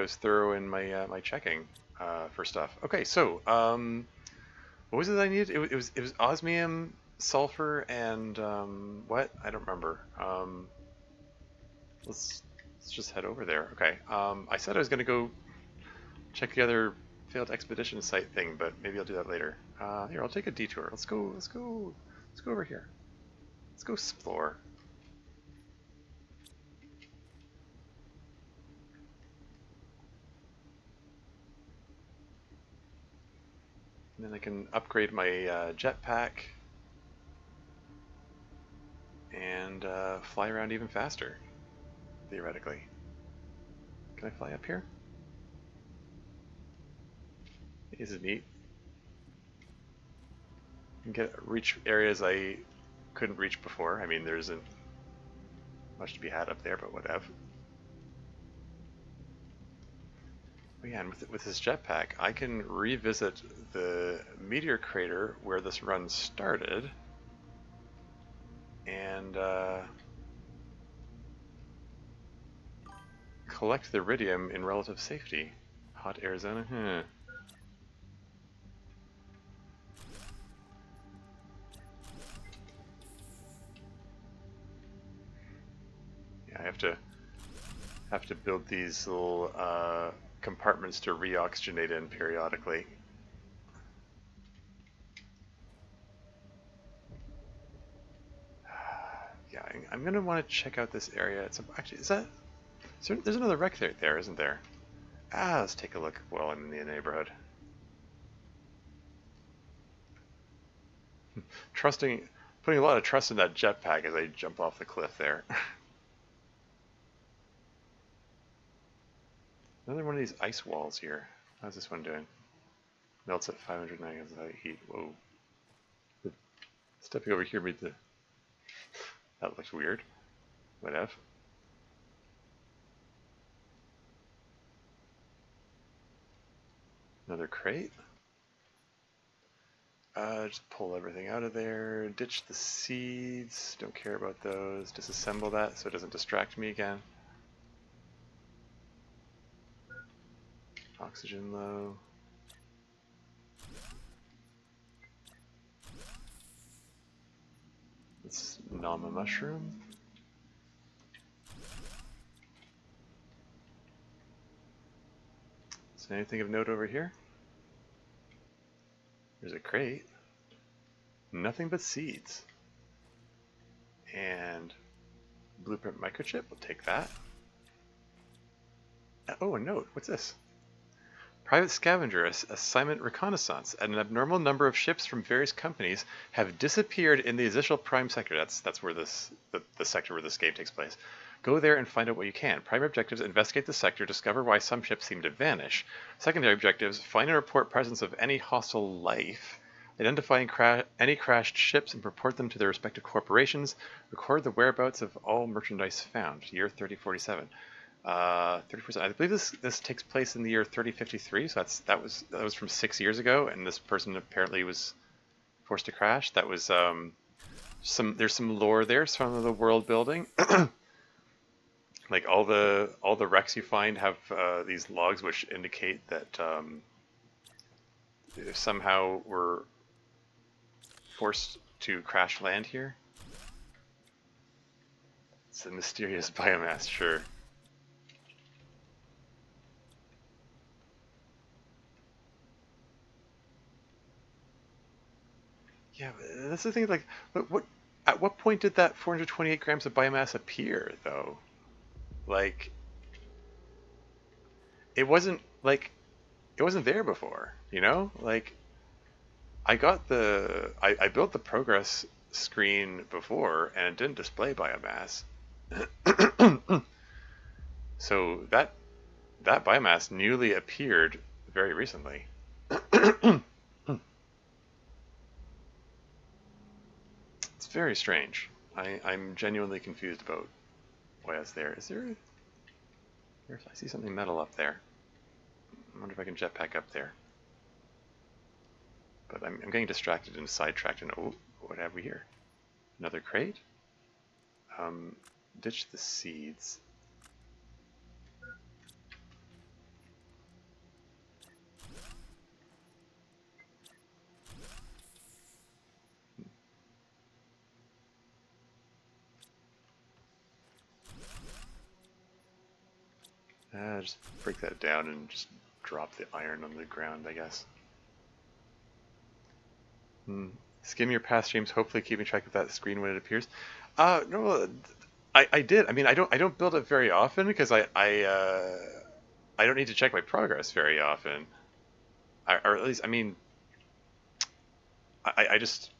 was thorough in my my checking for stuff. Okay, so what was it I needed? It was osmium, sulfur, and what? I don't remember. Let's just head over there. Okay. I said I was gonna go check the other failed expedition site thing, but maybe I'll do that later. Here, I'll take a detour. Let's go over here. Let's go explore. And then I can upgrade my jetpack and fly around even faster, theoretically. Can I fly up here? This is neat. You can reach areas I couldn't reach before. I mean, there isn't much to be had up there, but whatever. Oh yeah, and with this jetpack, I can revisit the meteor crater where this run started, and collect the iridium in relative safety. Hot Arizona, Yeah, I have to build these little compartments to reoxygenate in periodically. Yeah, I'm gonna want to check out this area. It's actually, there's another wreck there, isn't there? Ah, let's take a look while I'm in the neighborhood. Putting a lot of trust in that jetpack as I jump off the cliff there. Another one of these ice walls here. How's this one doing? Melts at 509 heat. Whoa. Stepping over here made the... That looks weird. Whatever. Another crate. Just pull everything out of there. Ditch the seeds. Don't care about those. Disassemble that so it doesn't distract me again. Oxygen low. Let's nom a mushroom. Is there anything of note over here? There's a crate. Nothing but seeds. And blueprint microchip, we'll take that. Oh, a note. What's this? Private scavenger assignment reconnaissance. An abnormal number of ships from various companies have disappeared in the initial prime sector. That's where the sector where this game takes place. Go there and find out what you can. Primary objectives: investigate the sector, discover why some ships seem to vanish. Secondary objectives: find and report presence of any hostile life. Identify any crashed ships and report them to their respective corporations. Record the whereabouts of all merchandise found. Year 3047. 30%. I believe this takes place in the year 3053, so that was from 6 years ago, and this person apparently was forced to crash. That was there's some lore there, some of the world building. Like all the wrecks you find have these logs which indicate that somehow were forced to crash land here. It's a mysterious biomass, sure. Yeah, that's the thing. Like, at what point did that 428 grams of biomass appear, though? Like, it wasn't there before, you know? Like, I built the progress screen before, and it didn't display biomass. So that biomass newly appeared very recently. It's very strange. I'm genuinely confused about why that's there. Is there? I see something metal up there. I wonder if I can jetpack up there. But I'm getting distracted and sidetracked. And oh, what have we here? Another crate. Ditch the seeds. Just break that down and just drop the iron on the ground, I guess. Skim your past streams, hopefully keeping track of that screen when it appears. No, I did. I mean, I don't build it very often because I don't need to check my progress very often. Or at least, I mean, I just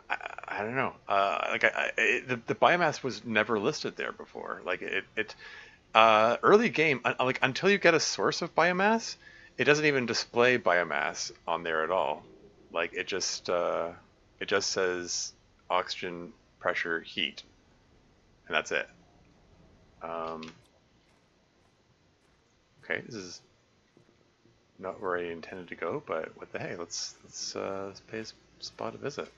I don't know. The biomass was never listed there before. Like early game, like until you get a source of biomass, it doesn't even display biomass on there at all. Like it just says oxygen, pressure, heat, and that's it. Okay, this is not where I intended to go, but what the hey? Let's pay a spot a visit.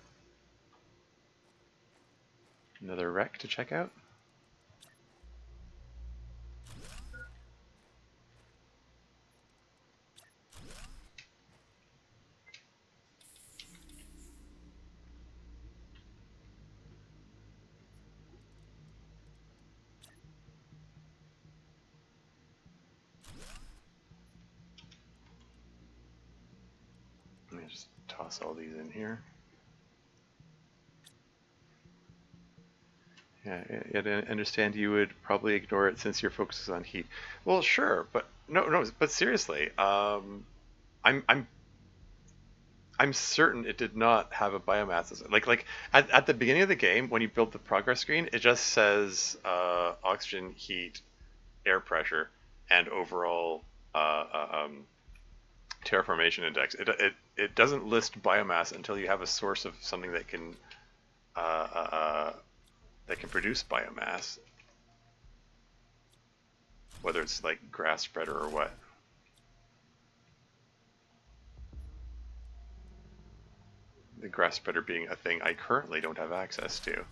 Another wreck to check out. Let me just toss all these in here. Yeah, I understand you would probably ignore it since your focus is on heat. Well, sure, but no, but seriously, I'm I'm I'm certain it did not have a biomass. Like at the beginning of the game when you build the progress screen, it just says oxygen, heat, air pressure, and overall terraformation index. It doesn't list biomass until you have a source of something uh, uh, uh, that can produce biomass, whether it's like grass spreader or what. The grass spreader being a thing I currently don't have access to.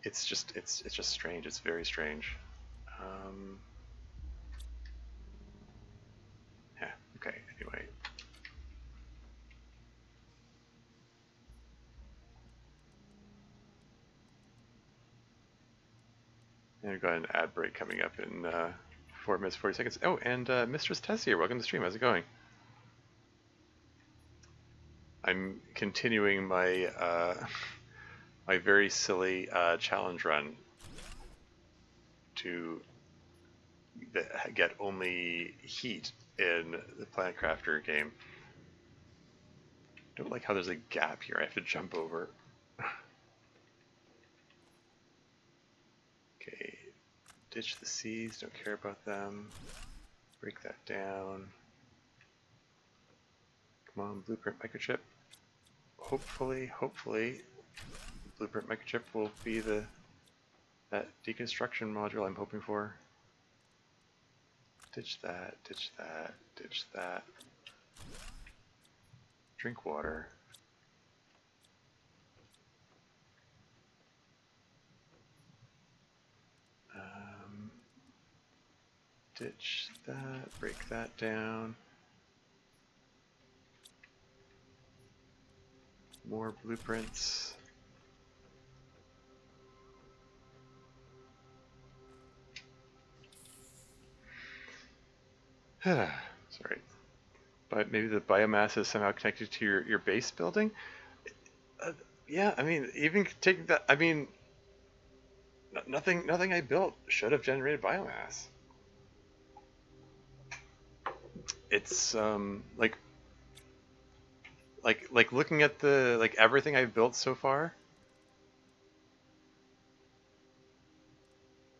It's just strange. It's very strange. Um, yeah. Okay. Anyway. And we've got an ad break coming up in 4 minutes 40 seconds. Oh, and Mistress Tess here. Welcome to the stream. How's it going? I'm continuing my my very silly challenge run to get only heat in the Planet Crafter game. Don't like how there's a gap here. I have to jump over. Okay, ditch the seeds. Don't care about them. Break that down. Come on, blueprint microchip. Hopefully, blueprint microchip will be that deconstruction module I'm hoping for. Ditch that, ditch that, ditch that. Drink water. Ditch that, break that down. More blueprints. Sorry. But maybe the biomass is somehow connected to your base building? Yeah, I mean, even taking that, I mean, nothing I built should have generated biomass. It's like looking at the everything I've built so far.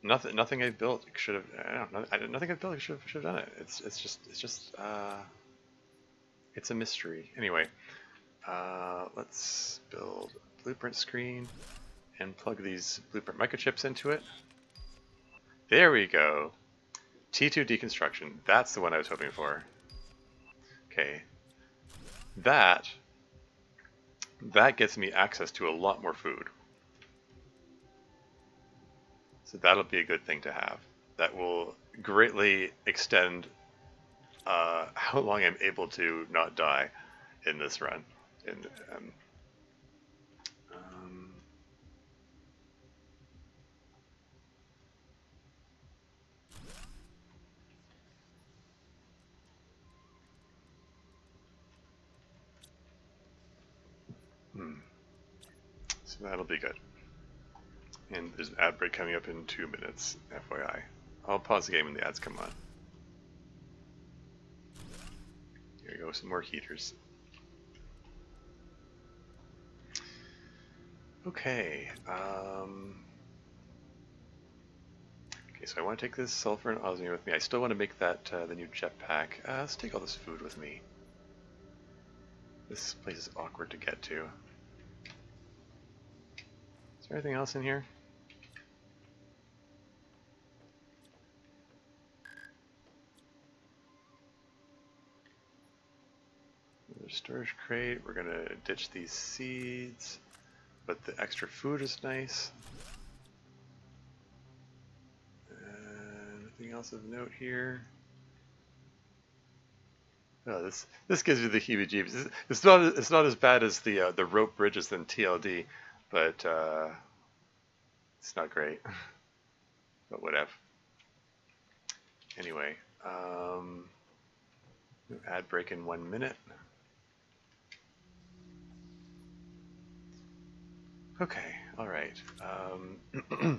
Nothing I've built should have. I don't know. Nothing I've built should have done it. It's just it's a mystery. Anyway, let's build blueprint screen and plug these blueprint microchips into it. There we go. T2 deconstruction. That's the one I was hoping for. Okay. That gets me access to a lot more food. So that'll be a good thing to have. That will greatly extend how long I'm able to not die in this run. And so that'll be good. And there's an ad break coming up in 2 minutes, FYI. I'll pause the game when the ads come on. Here we go, some more heaters. Okay, okay, so I want to take this sulfur and osmium with me. I still want to make that the new jetpack. Let's take all this food with me. This place is awkward to get to. Is there anything else in here? Another storage crate. We're gonna ditch these seeds, but the extra food is nice. Anything else of note here? Oh, this gives you the heebie-jeebies. It's not as bad as the rope bridges than TLD, but it's not great. But whatever. Anyway, ad break in 1 minute. Okay, alright. Okay,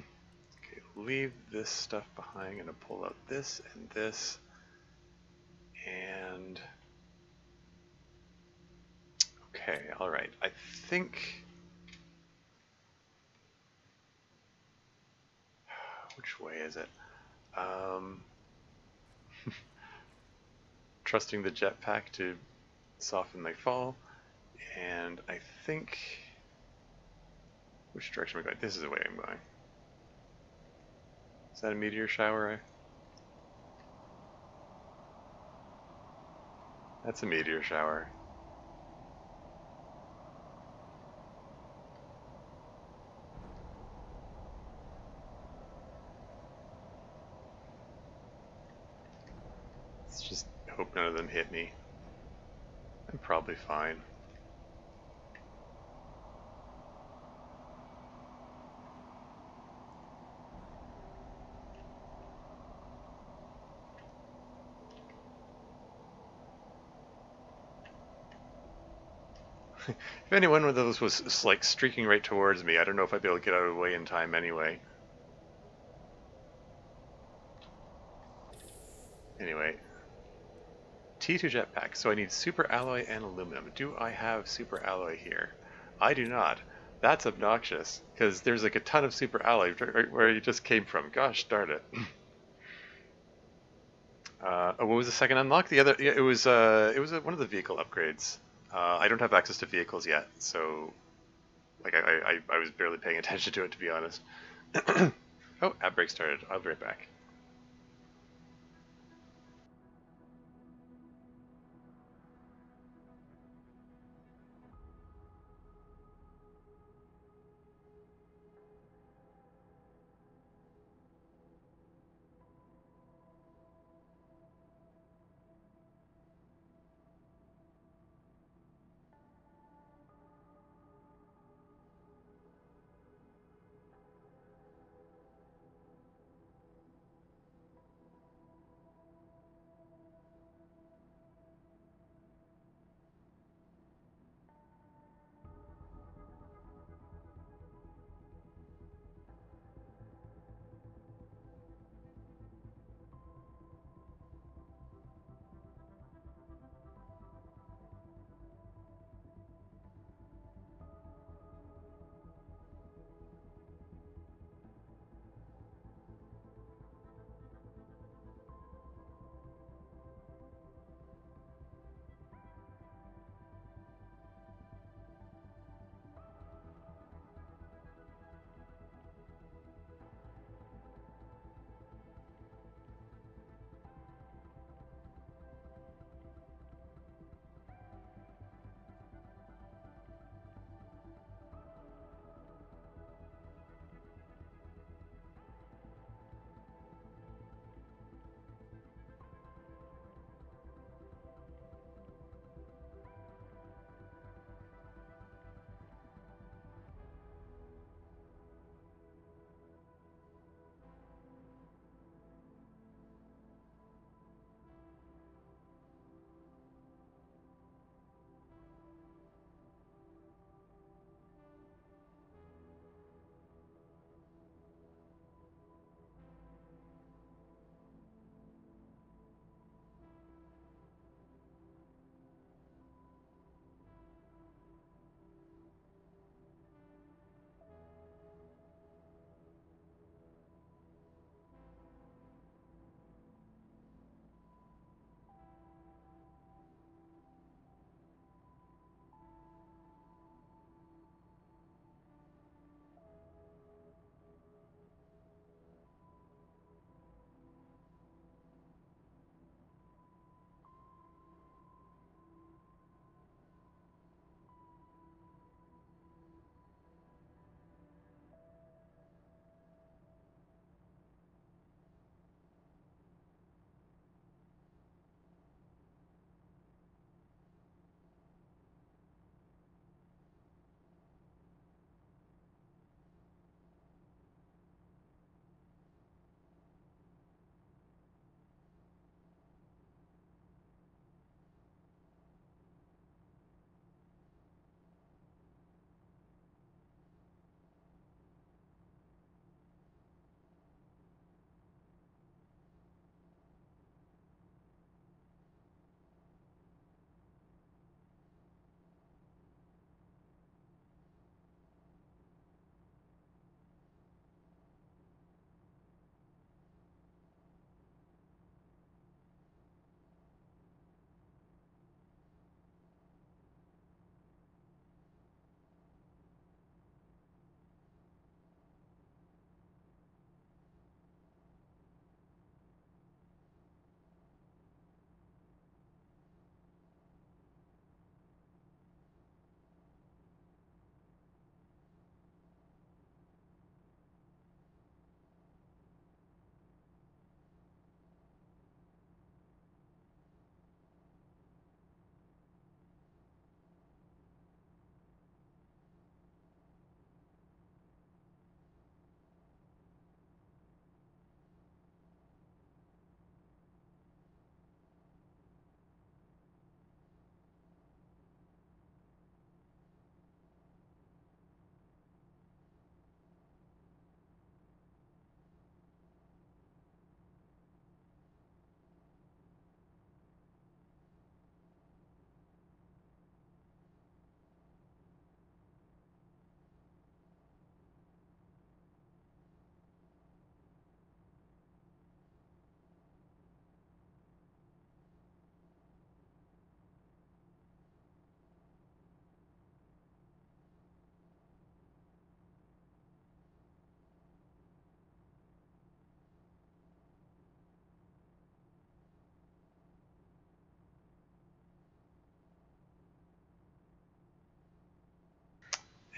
leave this stuff behind. I'm gonna pull out this and this. And... Okay, alright. I think... Which way is it? Trusting the jetpack to soften my fall. And I think... Which direction am I going? This is the way I'm going. Is that a meteor shower? That's a meteor shower. Let's just hope none of them hit me. I'm probably fine. If any one of those was like streaking right towards me, I don't know if I'd be able to get out of the way in time anyway. Anyway, T2 jetpack. So I need super alloy and aluminum. Do I have super alloy here? I do not. That's obnoxious because there's like a ton of super alloy right where you just came from. Gosh darn it. What was the second unlock? The other, yeah, it was one of the vehicle upgrades. I don't have access to vehicles yet, so like I was barely paying attention to it, to be honest. Oh, app break started. I'll be right back.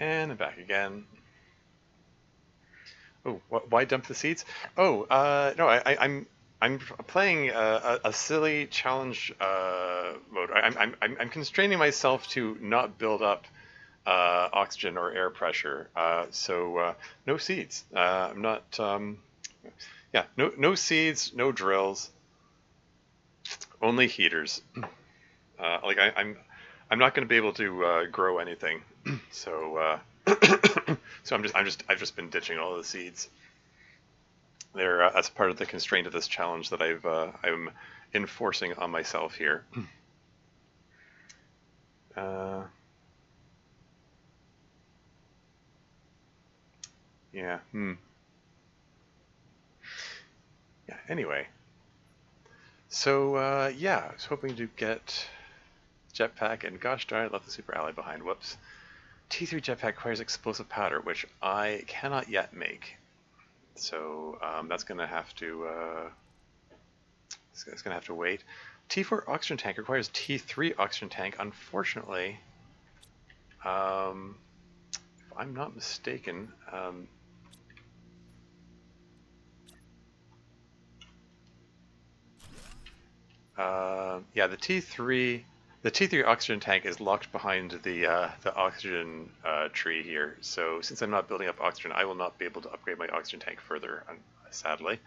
And I'm back again. Oh, why dump the seeds? Oh, no, I'm playing a silly challenge mode. I'm constraining myself to not build up oxygen or air pressure. So no seeds. I'm not. Yeah, no seeds, no drills, only heaters. Like I'm not going to be able to grow anything. So so I've just been ditching all the seeds. They're as part of the constraint of this challenge that I'm enforcing on myself here. Uh, yeah. Yeah. Anyway, so yeah, I was hoping to get jetpack, and gosh darn it, left the super ally behind. Whoops. T3 jetpack requires explosive powder, which I cannot yet make. So that's gonna have to it's gonna have to wait. T4 oxygen tank requires T3 oxygen tank. Unfortunately, if I'm not mistaken, yeah, the T3 oxygen tank is locked behind the oxygen tree here. So since I'm not building up oxygen, I will not be able to upgrade my oxygen tank further, sadly.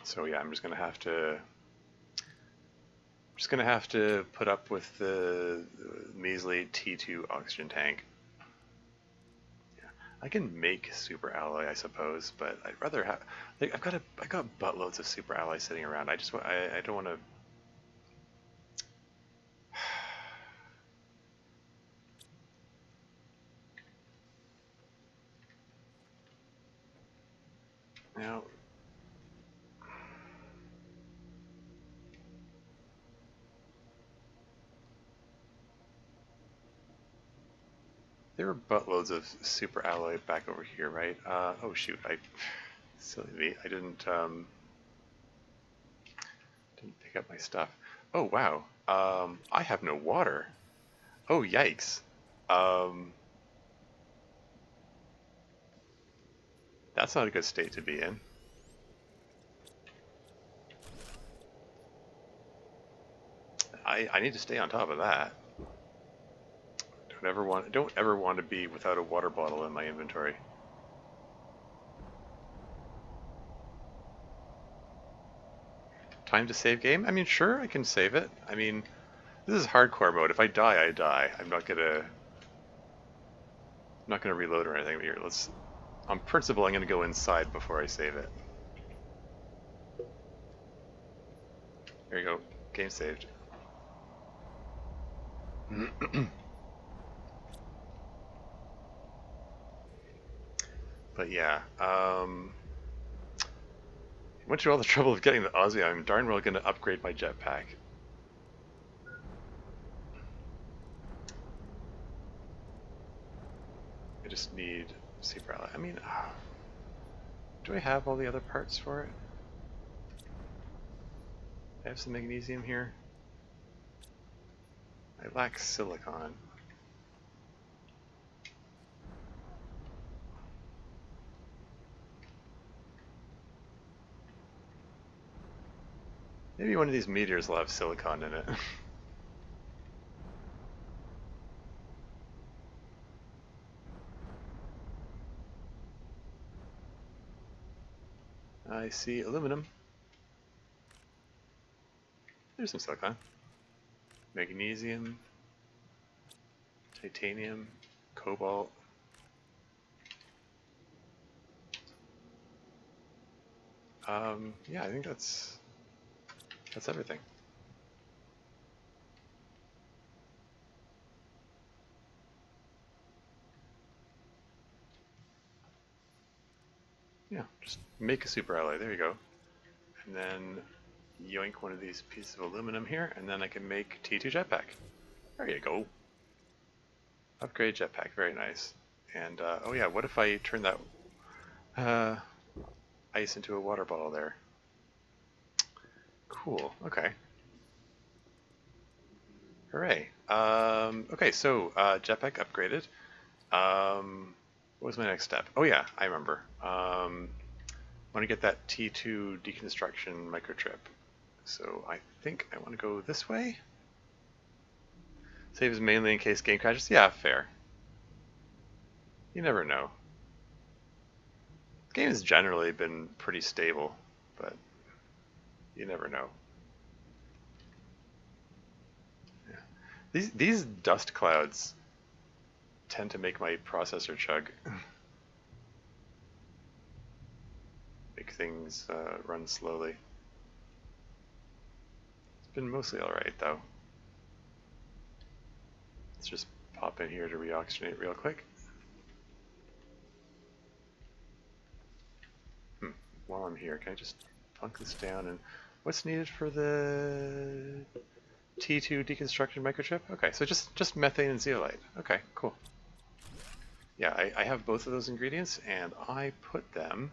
So yeah, I'm just gonna have to put up with the measly T2 oxygen tank. Yeah, I can make super alloy, I suppose, but I'd rather have. Like, I got buttloads of super alloy sitting around. I don't want to. Now, there are buttloads of super alloy back over here, right? Oh shoot, silly me, I didn't pick up my stuff. Oh wow, I have no water. Oh yikes. Um, that's not a good state to be in. I need to stay on top of that. Don't ever want to be without a water bottle in my inventory. Time to save game? I mean, sure, I can save it. I mean, this is hardcore mode. If I die, I die. I'm not gonna reload or anything. But here, on principle, I'm gonna go inside before I save it. There you go. Game saved. But yeah, went through all the trouble of getting the Aussie. I'm darn well gonna upgrade my jetpack. I just need super alloy. I mean, do I have all the other parts for it? I have some magnesium here. I lack silicon. Maybe one of these meteors will have silicon in it. I see aluminum. There's some silicon. Magnesium. Titanium. Cobalt. Yeah, I think that's everything. Yeah, just make a super alloy. There you go. And then yoink one of these pieces of aluminum here, and then I can make T2 jetpack. There you go. Upgrade jetpack, very nice. And oh yeah, what if I turn that ice into a water bottle there? Cool. Okay. Hooray. Okay, so jetpack upgraded. What was my next step? Oh yeah, I remember. I want to get that T2 deconstruction microchip. So I think I want to go this way. Saves mainly in case game crashes. Yeah, fair. You never know. The game has generally been pretty stable, but you never know. Yeah. These dust clouds tend to make my processor chug. Make things run slowly. It's been mostly alright though. Let's just pop in here to reoxygenate real quick. While I'm here, can I just plunk this down? And what's needed for the T2 deconstruction microchip? Okay, so just methane and zeolite. Okay, cool. Yeah, I have both of those ingredients, and I put them.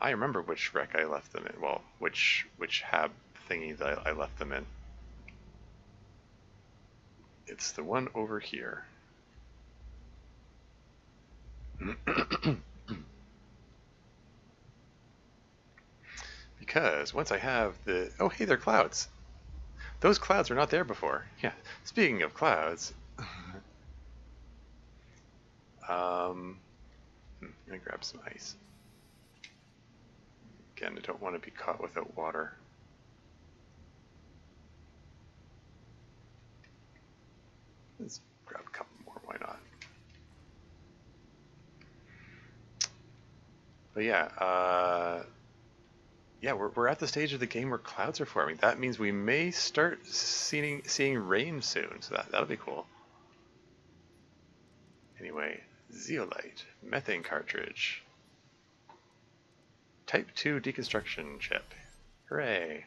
I remember which wreck I left them in. Well, which hab thingy that I left them in. It's the one over here. Because once I have the... Oh, hey, they're clouds. Those clouds were not there before. Yeah, speaking of clouds... I'm gonna grab some ice. Again, I don't want to be caught without water. Let's grab a couple more, why not? But yeah, we're at the stage of the game where clouds are forming. That means we may start seeing rain soon, so that'll be cool. Anyway, zeolite, methane cartridge, type 2 deconstruction chip. Hooray!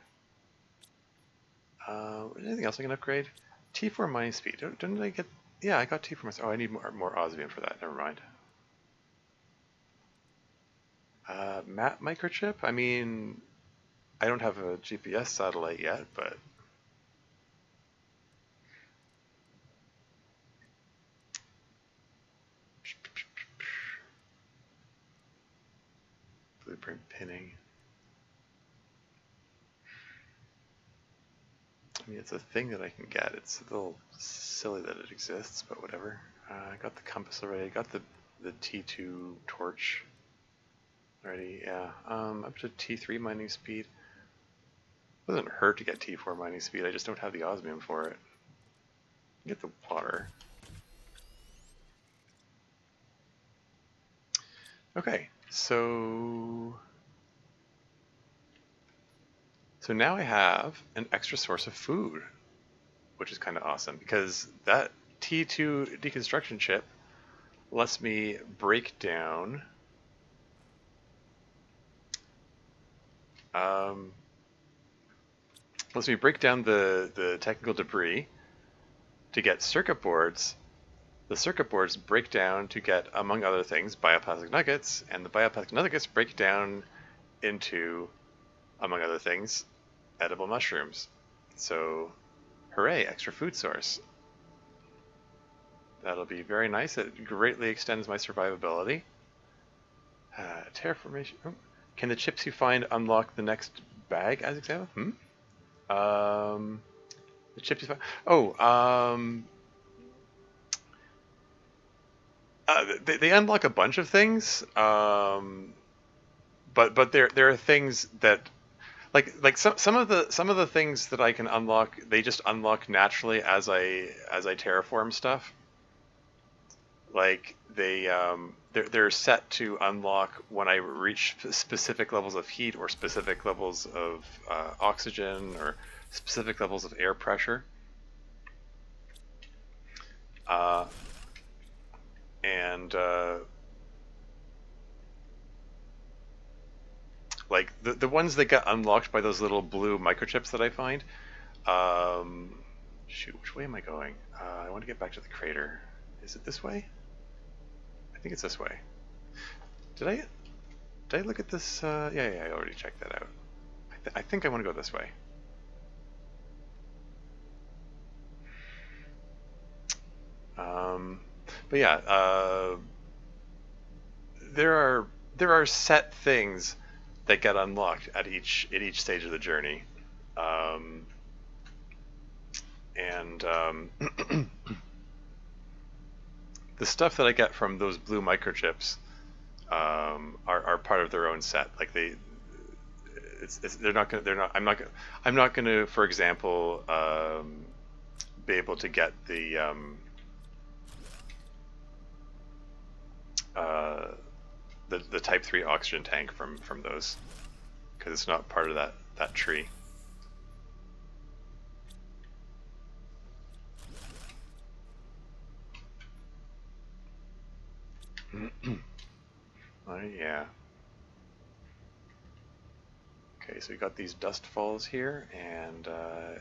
Anything else I can upgrade? T4 mining speed. Didn't I get? Yeah, I got T4 mining. Oh, I need more osmium for that. Never mind. Map microchip. I mean, I don't have a GPS satellite yet, but blueprint pinning. I mean, it's a thing that I can get. It's a little silly that it exists, but whatever. I got the compass already. I got the T2 torch already. Yeah. Up to T3 mining speed. Doesn't hurt to get T4 mining speed. I just don't have the osmium for it. Get the water. Okay, so now I have an extra source of food, which is kind of awesome because that T2 deconstruction chip lets me break down the technical debris to get circuit boards. The circuit boards break down to get, among other things, bioplastic nuggets, and the bioplastic nuggets break down into, among other things, edible mushrooms. So, hooray, extra food source. That'll be very nice. It greatly extends my survivability. Terraformation. Oh. Can the chips you find unlock the next bag as example? The chips you find. Oh, they unlock a bunch of things, but there are things that like some of the things that I can unlock, they just unlock naturally as I terraform stuff. Like they're set to unlock when I reach specific levels of heat or specific levels of oxygen or specific levels of air pressure. And like the ones that get unlocked by those little blue microchips that I find. Shoot, which way am I going? I want to get back to the crater. Is it this way? I think it's this way. Did I look at this? Yeah, I already checked that out. I think I want to go this way. But yeah, there are set things that get unlocked at each stage of the journey, and the stuff that I get from those blue microchips are part of their own set. Like they're not gonna, they're not. I'm not gonna, for example, be able to get uh, the Type 3 oxygen tank from those, because it's not part of that tree. Oh yeah. Okay, so we got these dust falls here, and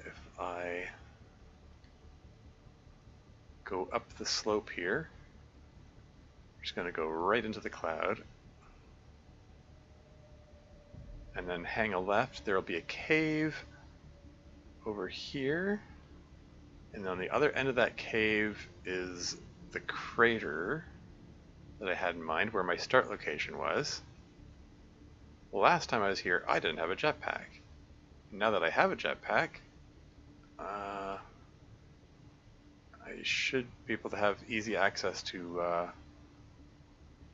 if I go up the slope here, I'm just going to go right into the cloud, and then hang a left. There will be a cave over here, and on the other end of that cave is the crater that I had in mind, where my start location was. Well, last time I was here, I didn't have a jetpack. Now that I have a jetpack, I should be able to have easy access to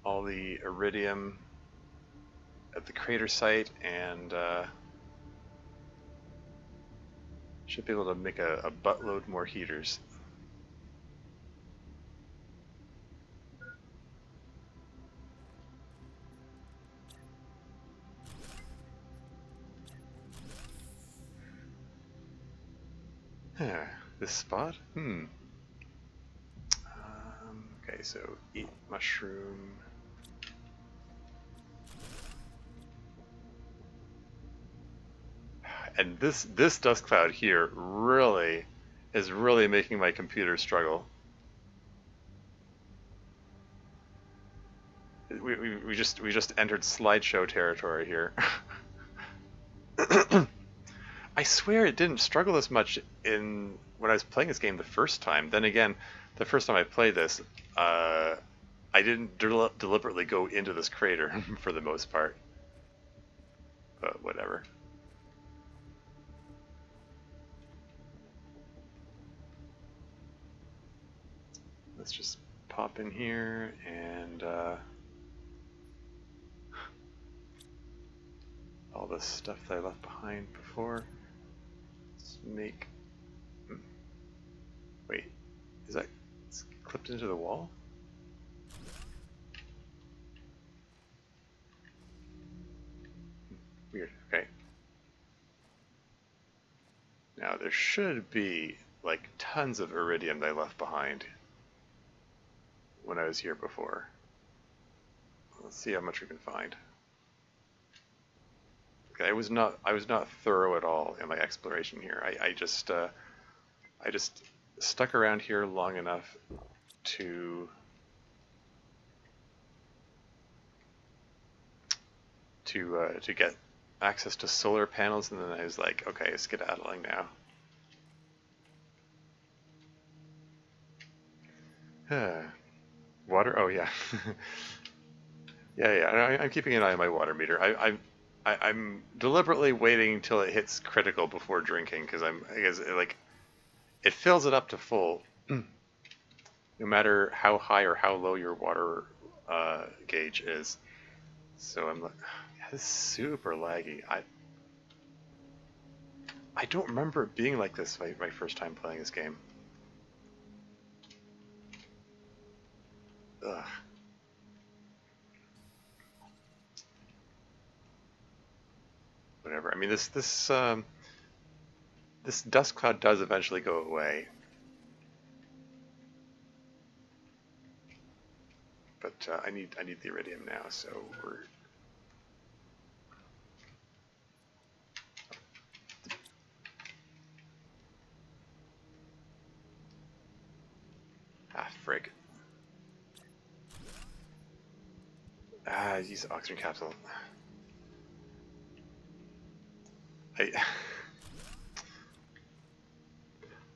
all the iridium at the crater site, and should be able to make a buttload more heaters. This spot? Okay, so eat mushroom. And this dust cloud here really is really making my computer struggle. We just entered slideshow territory here. I swear it didn't struggle as much when I was playing this game the first time. Then again, the first time I played this, I didn't deliberately go into this crater for the most part. But whatever. Let's just pop in here and all the stuff that I left behind before. Let's make. Wait, is that clipped into the wall? Weird. Okay. Now there should be like tons of iridium that I left behind when I was here before. Let's see how much we can find. Okay, I was not thorough at all in my exploration here. I just stuck around here long enough to get access to solar panels, and then I was like, okay, skedaddling now. Water? Oh yeah, yeah. I'm keeping an eye on my water meter. I'm deliberately waiting until it hits critical before drinking, because I guess like it fills it up to full, no matter how high or how low your water gauge is. So I'm like, yeah, this is super laggy. I don't remember it being like this my first time playing this game. Ugh. Whatever. I mean, this dust cloud does eventually go away, but I need the iridium now, so we're. Ah, frig. Use the oxygen capsule.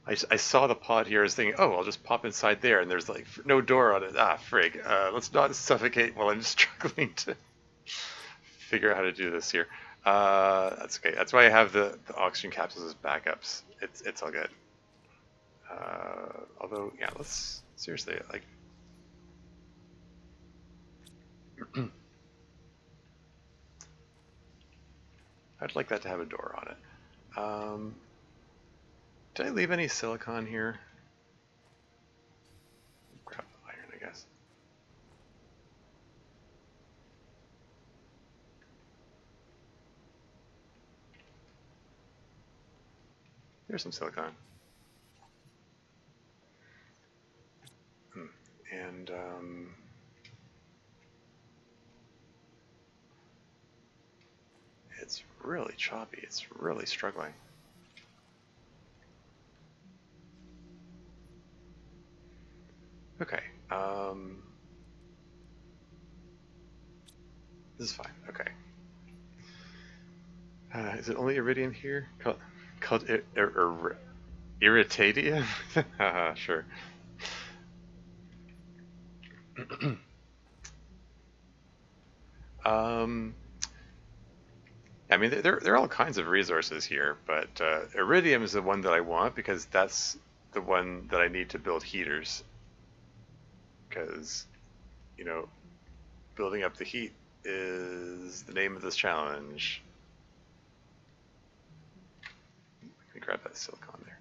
I saw the pod here. I was thinking, oh, I'll just pop inside there, and there's like no door on it. Ah, frig. Let's not suffocate while I'm struggling to figure out how to do this here. That's okay. That's why I have the oxygen capsules as backups. It's all good. Although, yeah, let's seriously like. I'd like that to have a door on it. Did I leave any silicon here? Grab the iron, I guess. There's some silicon. And it's really choppy. It's really struggling. Okay. This is fine. Okay. Is it only iridium here? Called irritadium? Sure. um, I mean, there are all kinds of resources here, but iridium is the one that I want because that's the one that I need to build heaters. Because, you know, building up the heat is the name of this challenge. Let me grab that silicon there.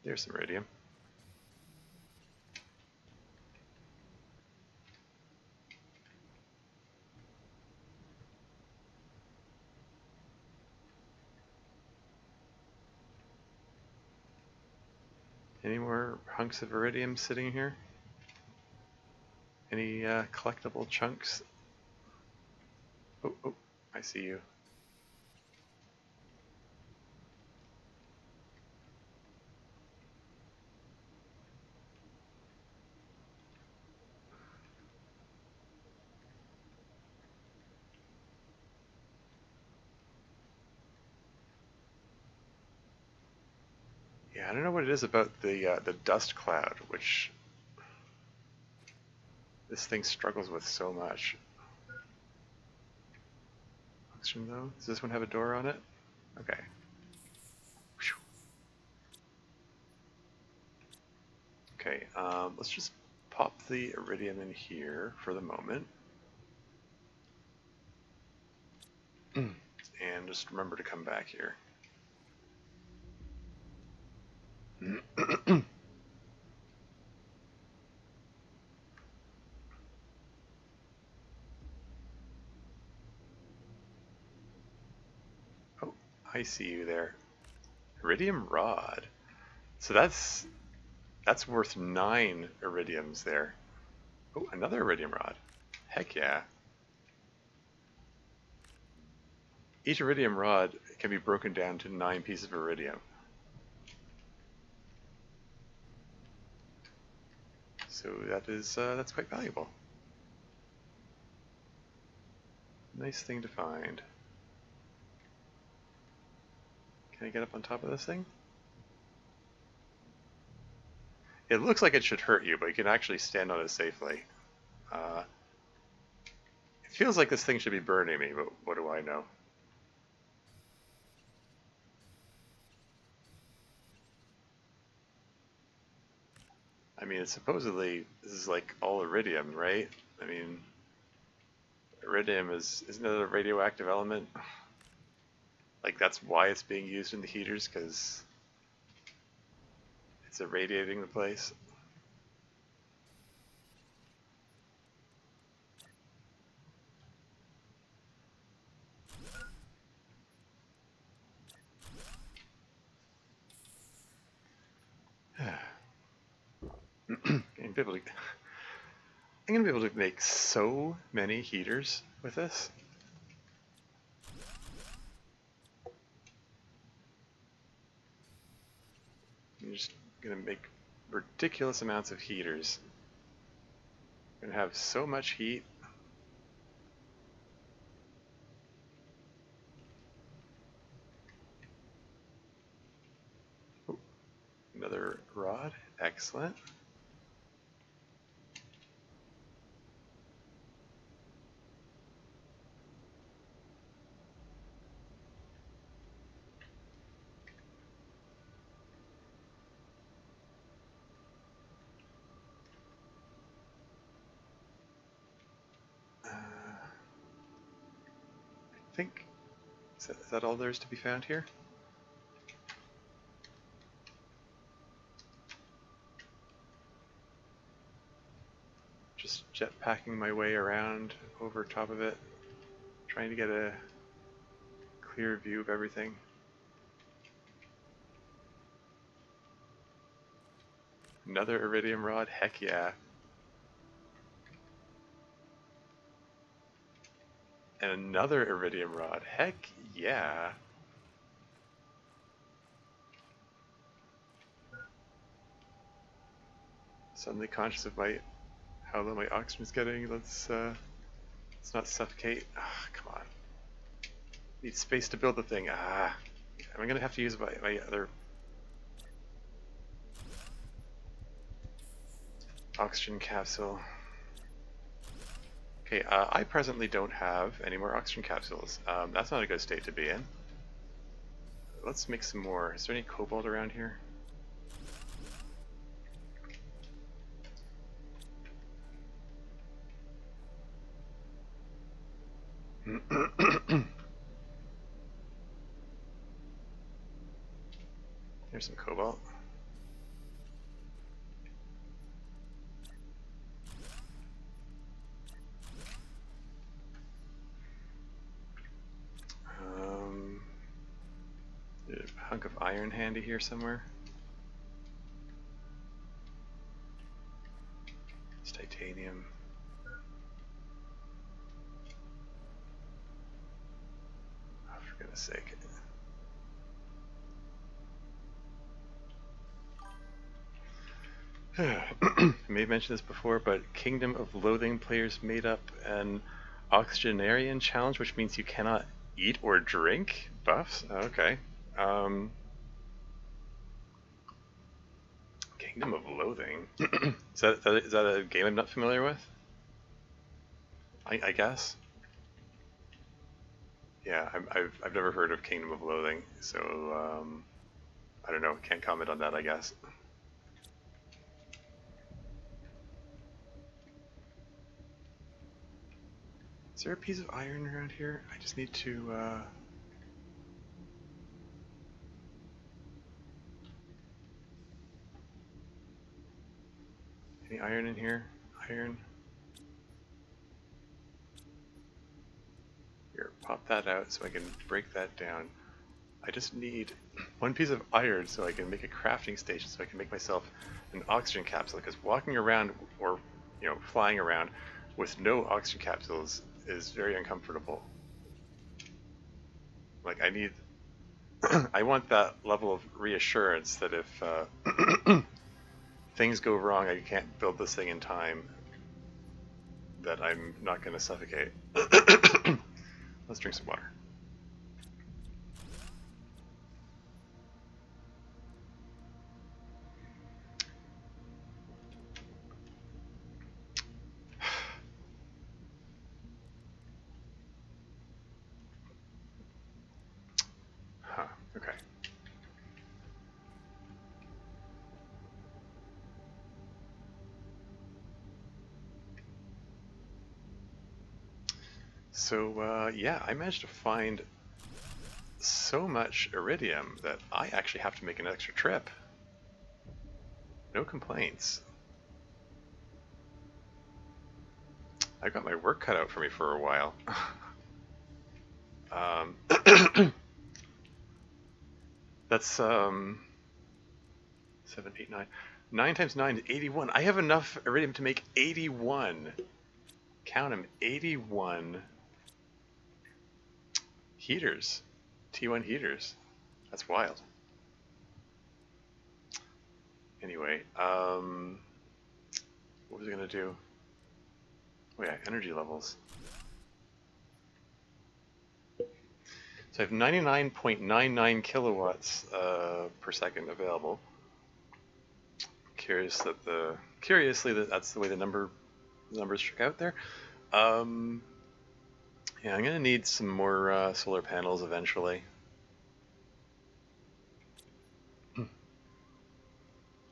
There's some iridium. Any more hunks of iridium sitting here? Any collectible chunks? Oh, oh, I see you. Yeah, I don't know what it is about the dust cloud, which this thing struggles with so much. Oxygen though? Does this one have a door on it? Okay. Okay, let's just pop the iridium in here for the moment. And just remember to come back here. Oh, I see you there. Iridium rod. So that's worth 9 iridiums there. Oh, another iridium rod. Heck yeah. Each iridium rod can be broken down to 9 pieces of iridium. So that's quite valuable. Nice thing to find. Can I get up on top of this thing? It looks like it should hurt you, but you can actually stand on it safely. It feels like this thing should be burning me, but what do I know? I mean, it's supposedly, this is like all iridium, right? I mean, iridium isn't it a radioactive element? Like, that's why it's being used in the heaters, because it's irradiating the place. I'm going to be able to make so many heaters with this. I'm just going to make ridiculous amounts of heaters. We're gonna have so much heat. Ooh, another rod, excellent. I think, is that all there is to be found here? Just jetpacking my way around over top of it, trying to get a clear view of everything. Another iridium rod, heck yeah. And another iridium rod, heck yeah. Suddenly conscious of how low my oxygen's getting. Let's not suffocate. Ah, come on. Need space to build the thing. Ah, am I gonna have to use my other oxygen capsule? Okay, I presently don't have any more oxygen capsules. That's not a good state to be in. Let's make some more. Is there any cobalt around here? There's some cobalt. There's a hunk of iron handy here somewhere. It's titanium. Oh, for goodness sake. I may have mentioned this before, but Kingdom of Loathing players made up an Oxygenarian challenge, which means you cannot eat or drink buffs. Okay. Kingdom of Loathing. Is that a game I'm not familiar with? I guess. Yeah, I've never heard of Kingdom of Loathing, so I don't know. Can't comment on that, I guess. Is there a piece of iron around here? I just need to. Any iron in here? Iron. Here, pop that out so I can break that down. I just need one piece of iron so I can make a crafting station so I can make myself an oxygen capsule, because walking around or flying around with no oxygen capsules is very uncomfortable. Like I need I want that level of reassurance that if things go wrong, I can't build this thing in time, that I'm not going to suffocate. Let's drink some water. Huh, okay. So, yeah, I managed to find so much iridium that I actually have to make an extra trip. No complaints. I got my work cut out for me for a while. That's 7, 8, 9. 9 times 9 is 81. I have enough iridium to make 81. Count them, 81 heaters. T1 heaters. That's wild. Anyway, what was I gonna do? Oh yeah, energy levels. So I have 99.99 kilowatts per second available. Curiously that's the way the numbers shook out there. Yeah, I'm gonna need some more solar panels eventually.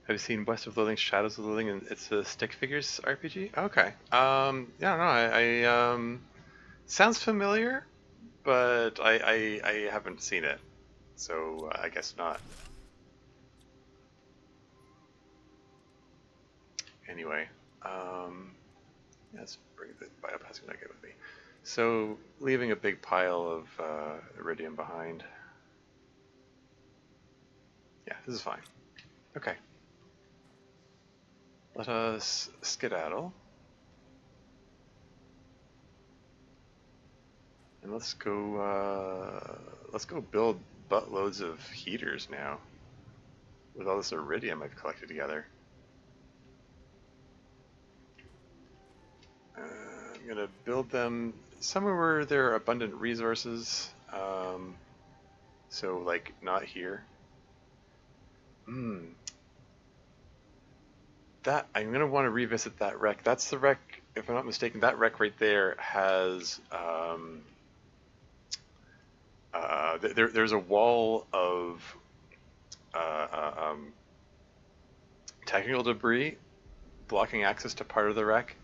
Have you seen West of Loathing, Shadows of Loathing? And it's a stick figures RPG. Okay. Yeah, no, I sounds familiar, but I haven't seen it, so I guess not. Anyway, yeah, let's bring the biopassing nugget with me. So, leaving a big pile of iridium behind. Yeah, this is fine. Okay. Let us skedaddle. And let's go build buttloads of heaters now. With all this iridium I've collected together. I'm gonna build them somewhere where there are abundant resources. So like not here. That I'm gonna want to revisit that wreck. That's the wreck, if I'm not mistaken. That wreck right there has there's a wall of uh, uh, um, technical debris blocking access to part of the wreck.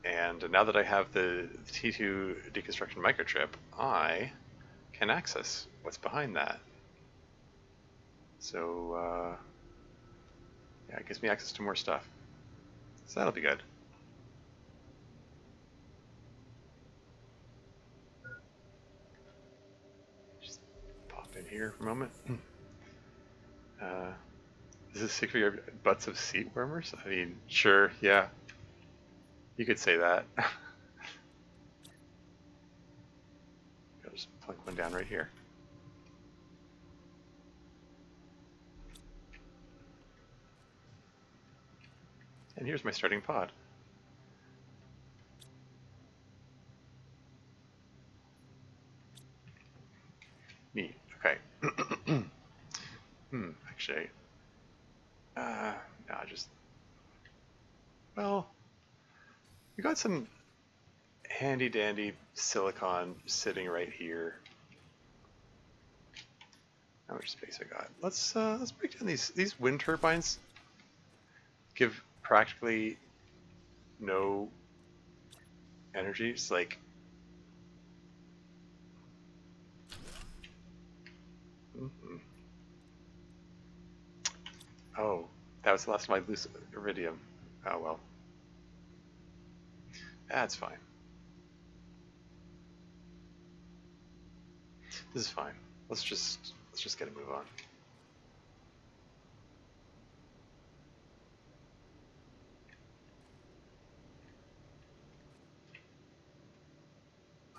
And now that I have the T2 deconstruction microchip, I can access what's behind that. So, yeah, it gives me access to more stuff. So that'll be good. Just pop in here for a moment. Is this sick for your butts of seat warmers? I mean, sure, yeah. You could say that. I'll just plunk one down right here. And here's my starting pod. Neat. Okay. Actually, no, just, well, we got some handy dandy silicon sitting right here. How much space I got? Let's break down these wind turbines. Give practically no energy. It's like, oh, that was the last of my loose iridium. Oh well, that's fine. This is fine. Let's just get a move on.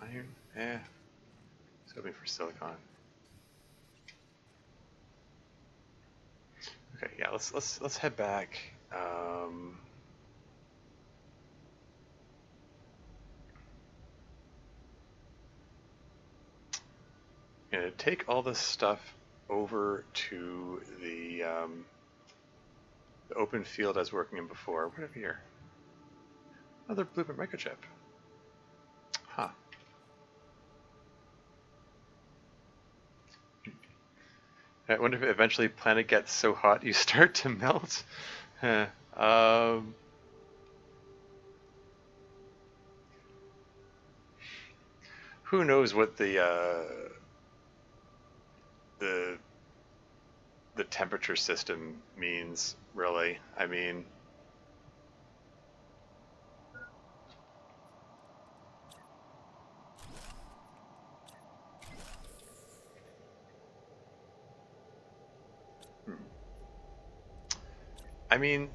Iron, just hoping for silicon. Okay, yeah, let's head back. Gonna take all this stuff over to the open field I was working in before. What have here? Another blueprint microchip. Huh. I wonder if eventually planet gets so hot you start to melt. Who knows what the temperature system means, really. I mean,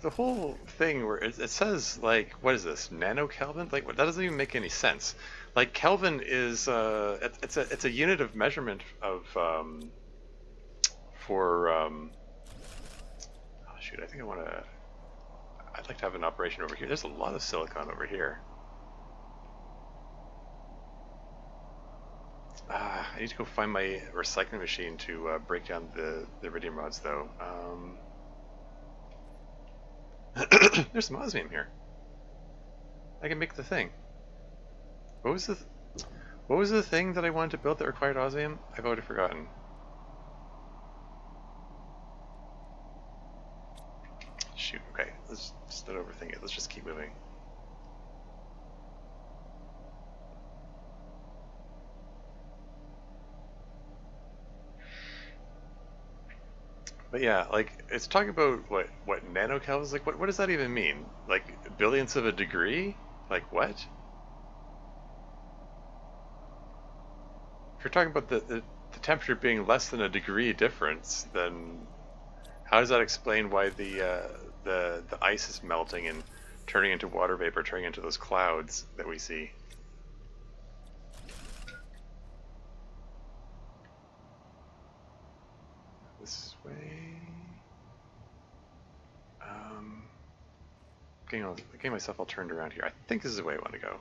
the whole thing where it says, like, what is this, nanokelvin? Like, that doesn't even make any sense. Like, Kelvin is it's a unit of measurement of for oh shoot, I'd like to have an operation over here. There's a lot of silicon over here. I need to go find my recycling machine to break down the iridium rods, though. There's some osmium here. I can make the thing. What was the what was the thing that I wanted to build that required osmium? I've already forgotten. Shoot. Okay, let's just not overthink it. Let's just keep moving. But yeah, like it's talking about what nanokelvins. Like what does that even mean? Like billionths of a degree? Like what? If you're talking about the temperature being less than a degree difference, then how does that explain why the ice is melting and turning into water vapor, turning into those clouds that we see? This way. Getting myself all turned around here. I think this is the way I want to go.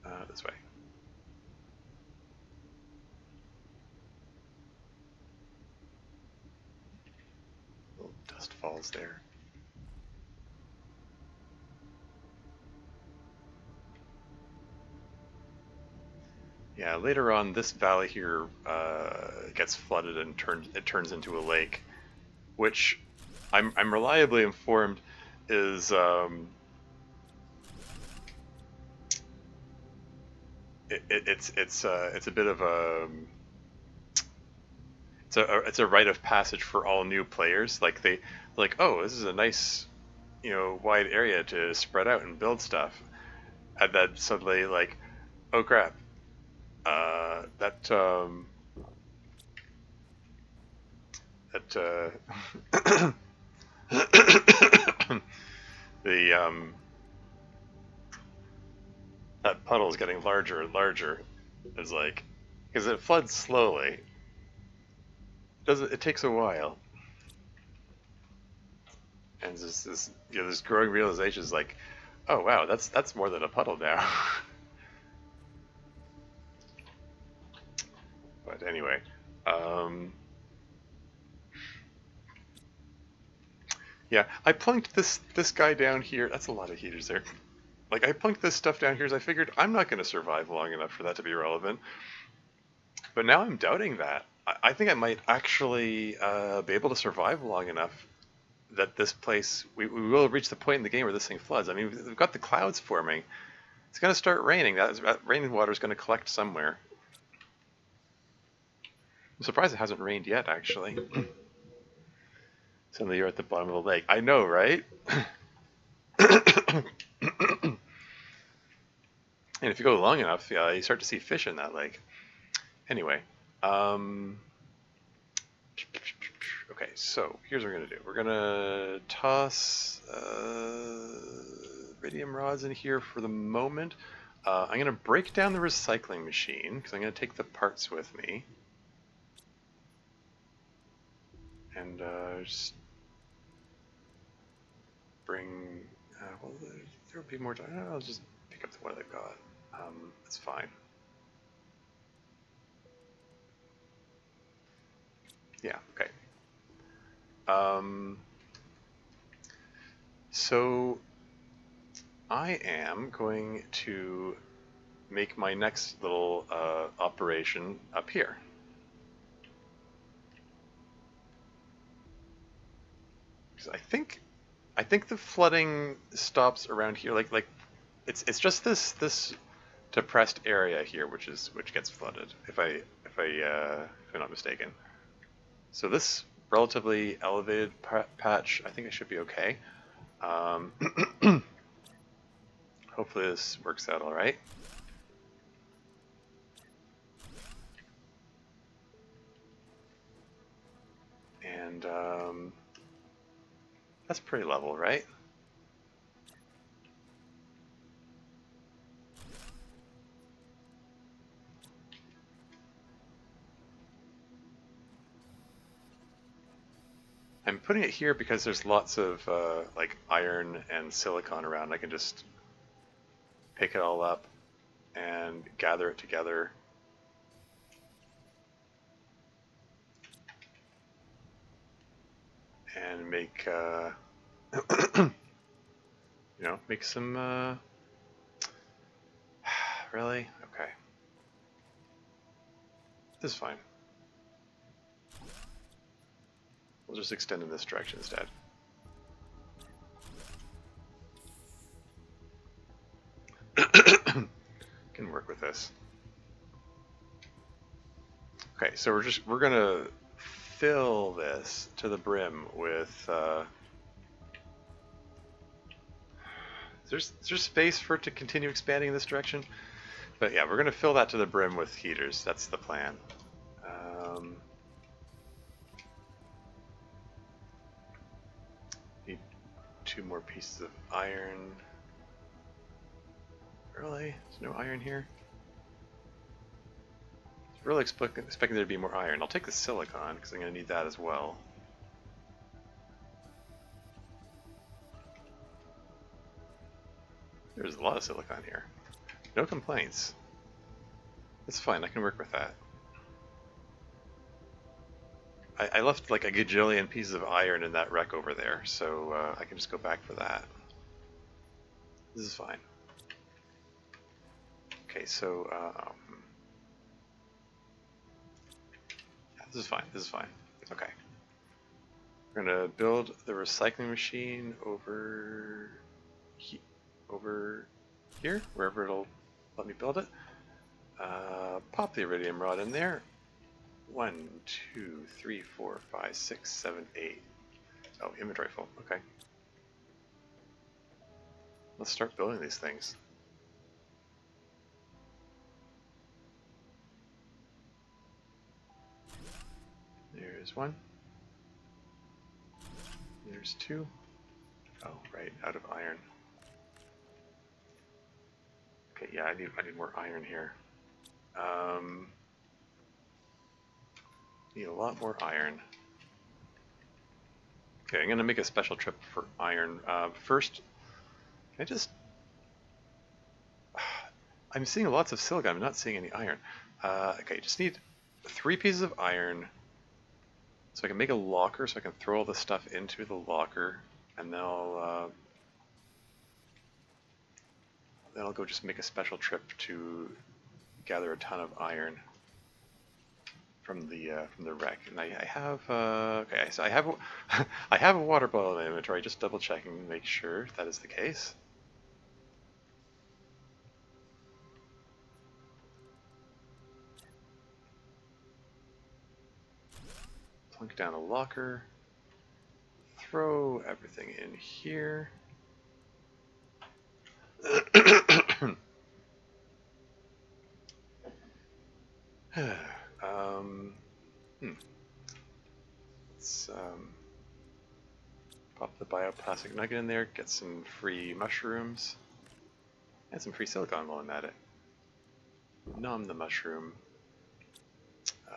Oh, this way. Little dust falls there. Yeah, later on, this valley here gets flooded and turns into a lake, which I'm reliably informed is it's a bit of a it's a rite of passage for all new players. Like like, oh, this is a nice, wide area to spread out and build stuff, and then suddenly like, oh crap, that the that puddle is getting larger and larger. It's like, because it floods slowly. It takes a while, and this growing realization is like, oh wow, that's more than a puddle now. But anyway, yeah, I plunked this guy down here. That's a lot of heaters there. Like I plunked this stuff down here as I figured I'm not going to survive long enough for that to be relevant. But now I'm doubting that. I think I might actually be able to survive long enough that this place, we will reach the point in the game where this thing floods. I mean, we've got the clouds forming. It's going to start raining. That raining water is going to collect somewhere. I'm surprised it hasn't rained yet, actually. Suddenly you're at the bottom of the lake. I know, right? And if you go long enough, you start to see fish in that lake. Anyway, okay, so here's what we're going to do. We're going to toss iridium rods in here for the moment. I'm going to break down the recycling machine because I'm going to take the parts with me. And just bring, well, there will be more time. I'll just pick up the one I've got. It's fine. Yeah, okay. So I am going to make my next little operation up here. Because I think the flooding stops around here. Like it's just this depressed area here which gets flooded, if I'm not mistaken. So this relatively elevated patch, I think I should be okay. Hopefully this works out all right. And That's pretty level, right? I'm putting it here because there's lots of like iron and silicon around. I can just pick it all up and gather it together. And make, make some, really? Okay. This is fine. We'll just extend in this direction instead. Can work with this. Okay, so we're gonna fill this to the brim with. Is there space for it to continue expanding in this direction? But yeah, we're gonna fill that to the brim with heaters. That's the plan. Need 2 more pieces of iron. Really? There's no iron here? I was really expecting there to be more iron. I'll take the silicon, because I'm going to need that as well. There's a lot of silicon here. No complaints. That's fine, I can work with that. I left like a gajillion pieces of iron in that wreck over there, so I can just go back for that. This is fine. Okay, so yeah, this is fine. This is fine. Okay, we're gonna build the recycling machine over here, wherever it'll let me build it. Pop the iridium rod in there. 1, 2, 3, 4, 5, 6, 7, 8. Oh, inventory full. Okay. Let's start building these things. There's 1. There's 2. Oh, right, out of iron. Okay, yeah, I need more iron here. Need a lot more iron. Okay, I'm gonna make a special trip for iron. First, can I just... I'm seeing lots of silicon, I'm not seeing any iron. Okay, just need 3 pieces of iron so I can make a locker so I can throw all the stuff into the locker, and then I'll go just make a special trip to gather a ton of iron from the wreck. And I have okay, so I have I have a water bottle in my inventory. Just double checking to make sure that is the case. Plunk down a locker. Throw everything in here. Let's pop the bioplastic nugget in there, get some free mushrooms, and some free silicon while I'm at it. Nom the mushroom.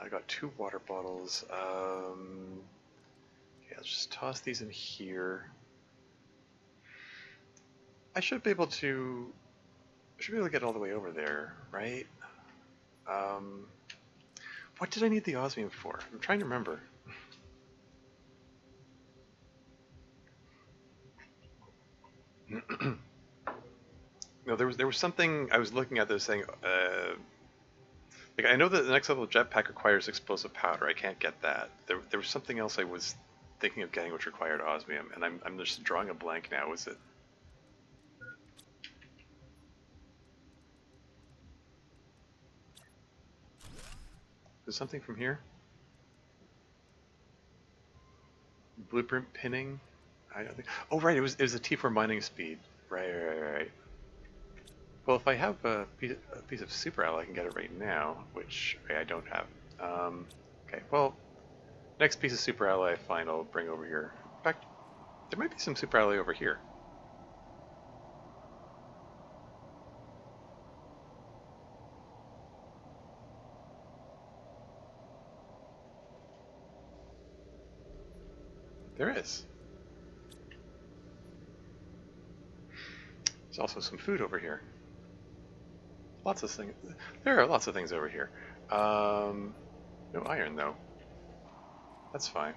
I got 2 water bottles. Okay, let's just toss these in here. I should be able to get all the way over there, right? What did I need the osmium for? I'm trying to remember. No, there was something I was looking at that was saying, like I know that the next level jetpack requires explosive powder. I can't get that. There was something else I was thinking of getting which required osmium, and I'm just drawing a blank now. Was it? Is something from here? Blueprint pinning? I don't think. Oh right, it was a T4 mining speed. Right. Well, if I have a piece of super alloy, I can get it right now, which I don't have. Okay, well, next piece of super alloy I find I'll bring over here. In fact, There might be some super alloy over here. There is. There's also some food over here. Lots of things. There are lots of things over here. No iron though. That's fine.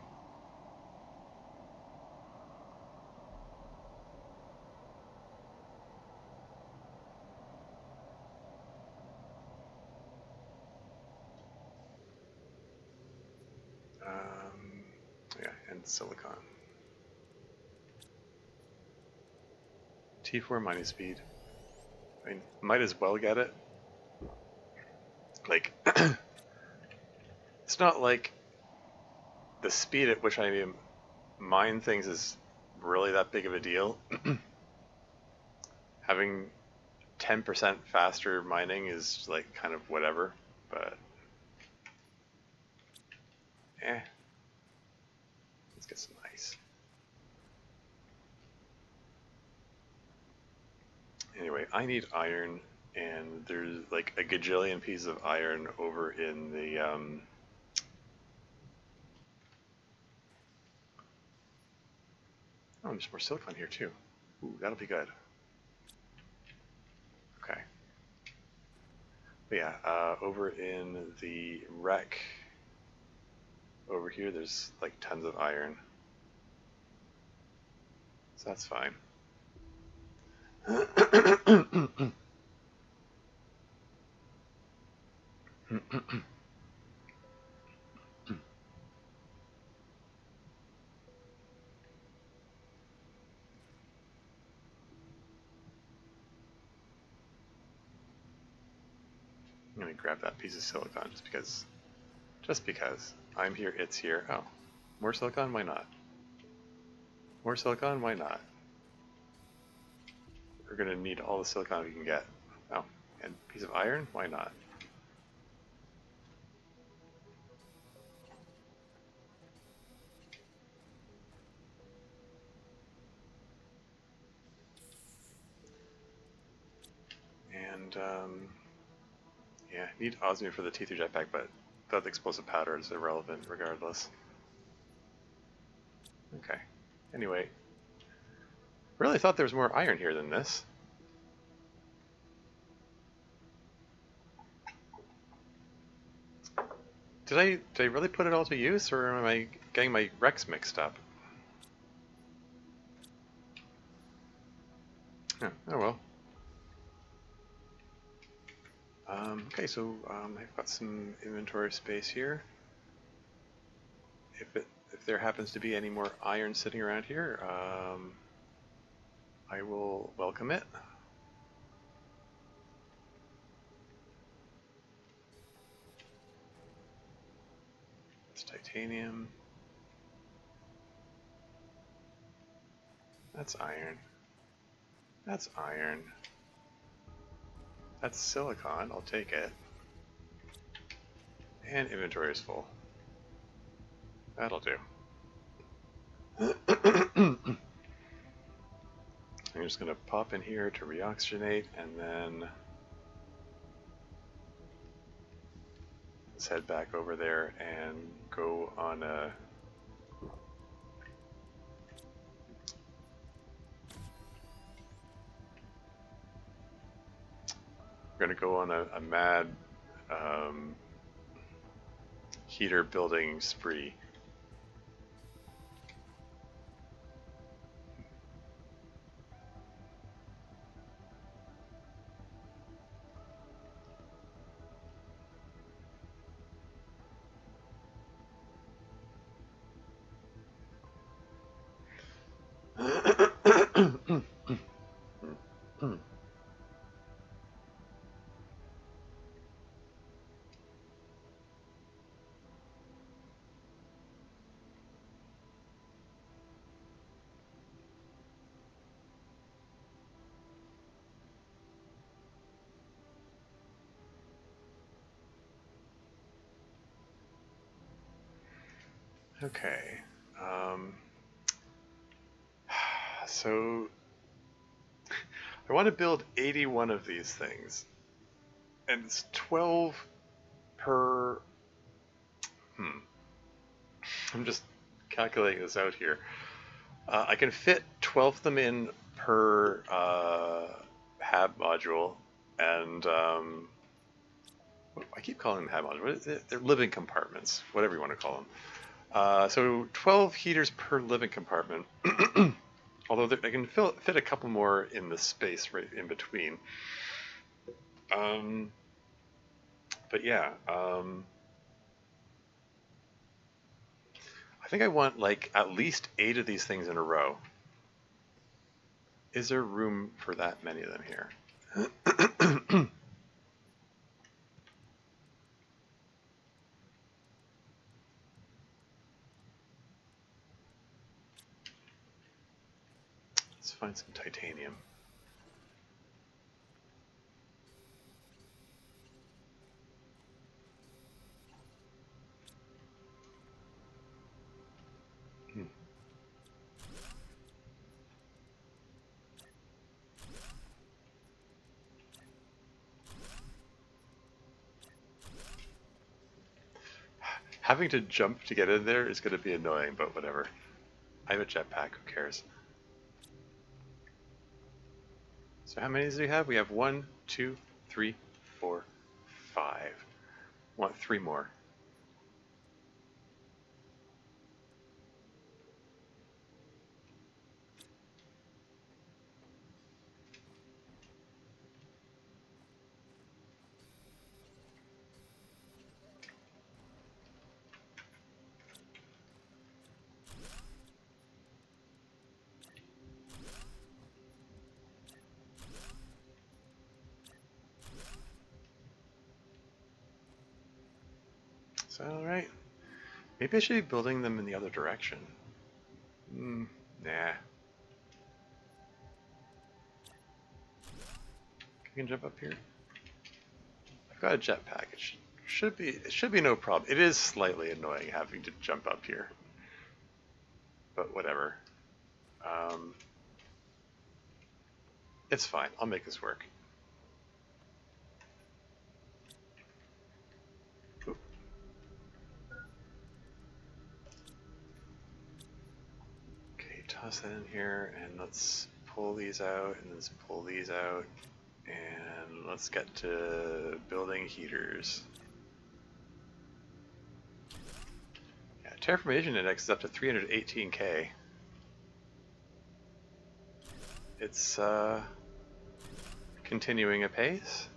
Yeah, and silicon. T4 mining speed. I mean, might as well get it. Like, it's not like the speed at which I mine things is really that big of a deal. Having 10% faster mining is like kind of whatever, but let's get some ice. Anyway, I need iron, and there's like a gajillion pieces of iron over in the oh, there's more silicon here too. Ooh, that'll be good. Okay. But yeah, over in the wreck over here, there's like tons of iron. So that's fine. I'm gonna grab that piece of silicon just because. Just because. I'm here, it's here. Oh. More silicon? Why not? More silicon? Why not? We're gonna need all the silicon we can get. Oh. And a piece of iron? Why not? And, yeah, need osmium for the T3 jetpack, but that explosive powder is irrelevant regardless. Okay. Anyway, really thought there was more iron here than this. Did I really put it all to use, or am I getting my Rex mixed up? Oh, oh well. Okay, so I've got some inventory space here. If there happens to be any more iron sitting around here, I will welcome it. It's titanium. That's iron. That's iron. That's silicon. I'll take it. And inventory is full. That'll do. I'm just going to pop in here to reoxygenate, and then let's head back over there and go on a we're going to go on a mad heater building spree. Okay. So I want to build 81 of these things, and it's 12 per. I'm just calculating this out here. I can fit 12 of them in per HAB module, and I keep calling them HAB modules. What is it? They're living compartments, whatever you want to call them. So 12 heaters per living compartment. Although I can fit a couple more in the space right in between. But yeah, I think I want like at least 8 of these things in a row. Is there room for that many of them here? Let's find some titanium. Having to jump to get in there is going to be annoying, but whatever. I have a jetpack, who cares? So how many do we have? We have 1, 2, 3, 4, 5. Want 3 more. Is that alright? Maybe I should be building them in the other direction. Nah. I can jump up here. I've got a jetpack. It should be no problem. It is slightly annoying having to jump up here, but whatever. It's fine. I'll make this work. Oop. Okay, toss that in here, and let's pull these out, and let's pull these out, and let's get to building heaters. Yeah, Terraformation Index is up to 318k. It's continuing apace.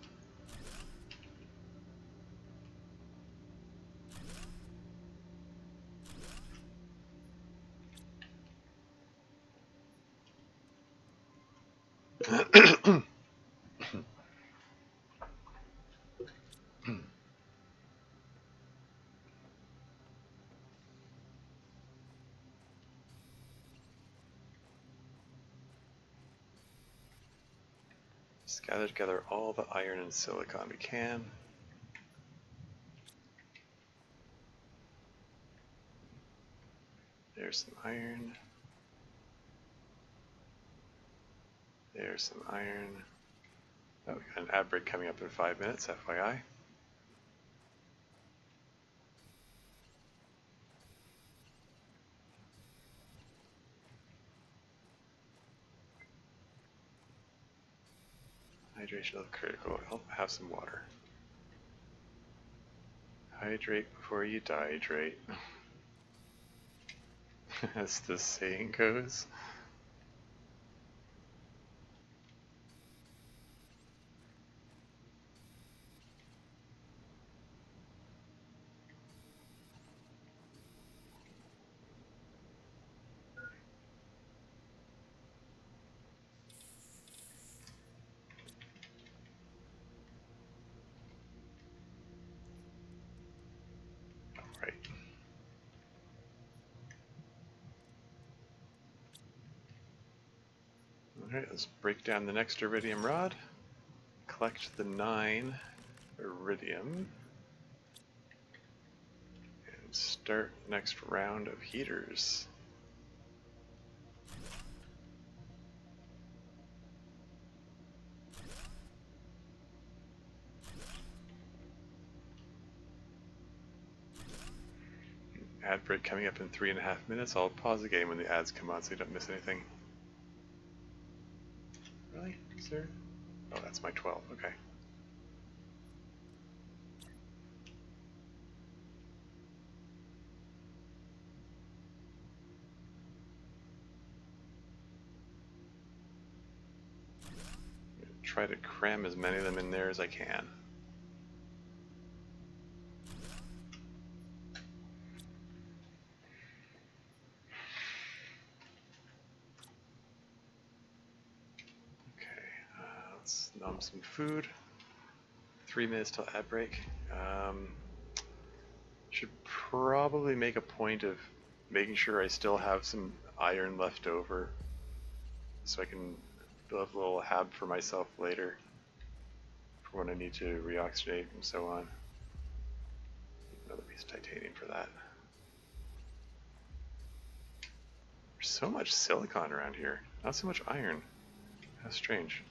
Just gather together all the iron and silicon we can. There's some iron. There's some iron. Oh, we got an ad break coming up in 5 minutes, FYI. Hydration is critical. I'll have some water. Hydrate before you dihydrate. As the saying goes. Right. Alright, let's break down the next iridium rod. Collect the 9 iridium. And start next round of heaters. Ad break coming up in 3.5 minutes. I'll pause the game when the ads come on so you don't miss anything. Really? Is there? Oh, that's my 12. Okay. Try to cram as many of them in there as I can. Okay, let's nom some food. 3 minutes till ad break. Should probably make a point of making sure I still have some iron left over so I can build a little hab for myself later for when I need to reoxygenate and so on. Another piece of titanium for that. There's so much silicon around here, not so much iron. How strange.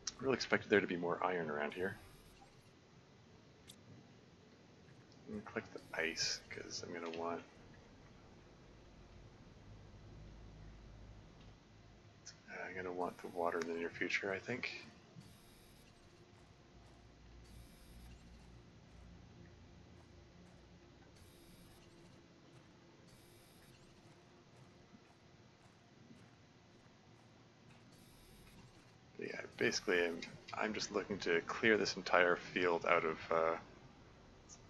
I really expected there to be more iron around here. I'm gonna collect the ice because I'm gonna want. I'm gonna want the water in the near future, I think. But yeah, basically, I'm just looking to clear this entire field out of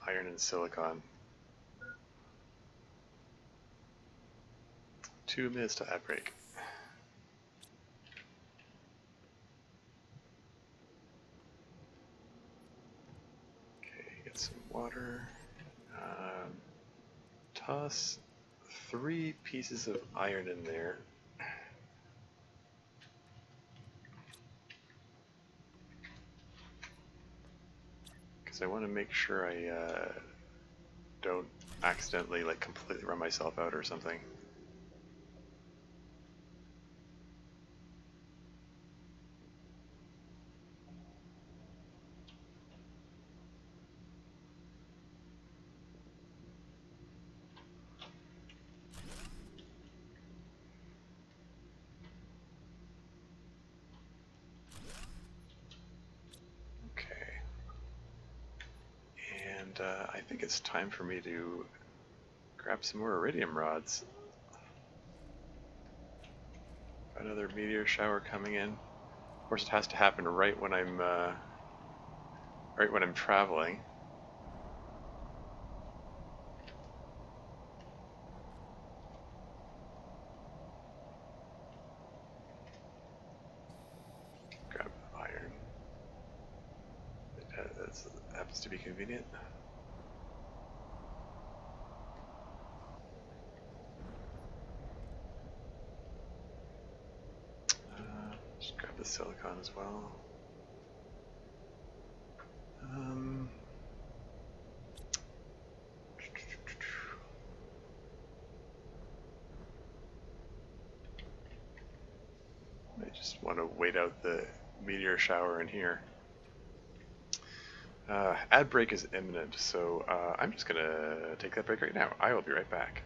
iron and silicon. 2 minutes to ad break. Okay, get some water. Toss 3 pieces of iron in there. Because I want to make sure I don't accidentally like completely run myself out or something. Okay. And I think it's time for me to grab some more iridium rods. Another meteor shower coming in. Of course, it has to happen right when I'm traveling. Grab iron. That happens to be convenient. Just grab the silicon as well. I just want to wait out the meteor shower in here. Ad break is imminent, so I'm just gonna take that break right now. I will be right back.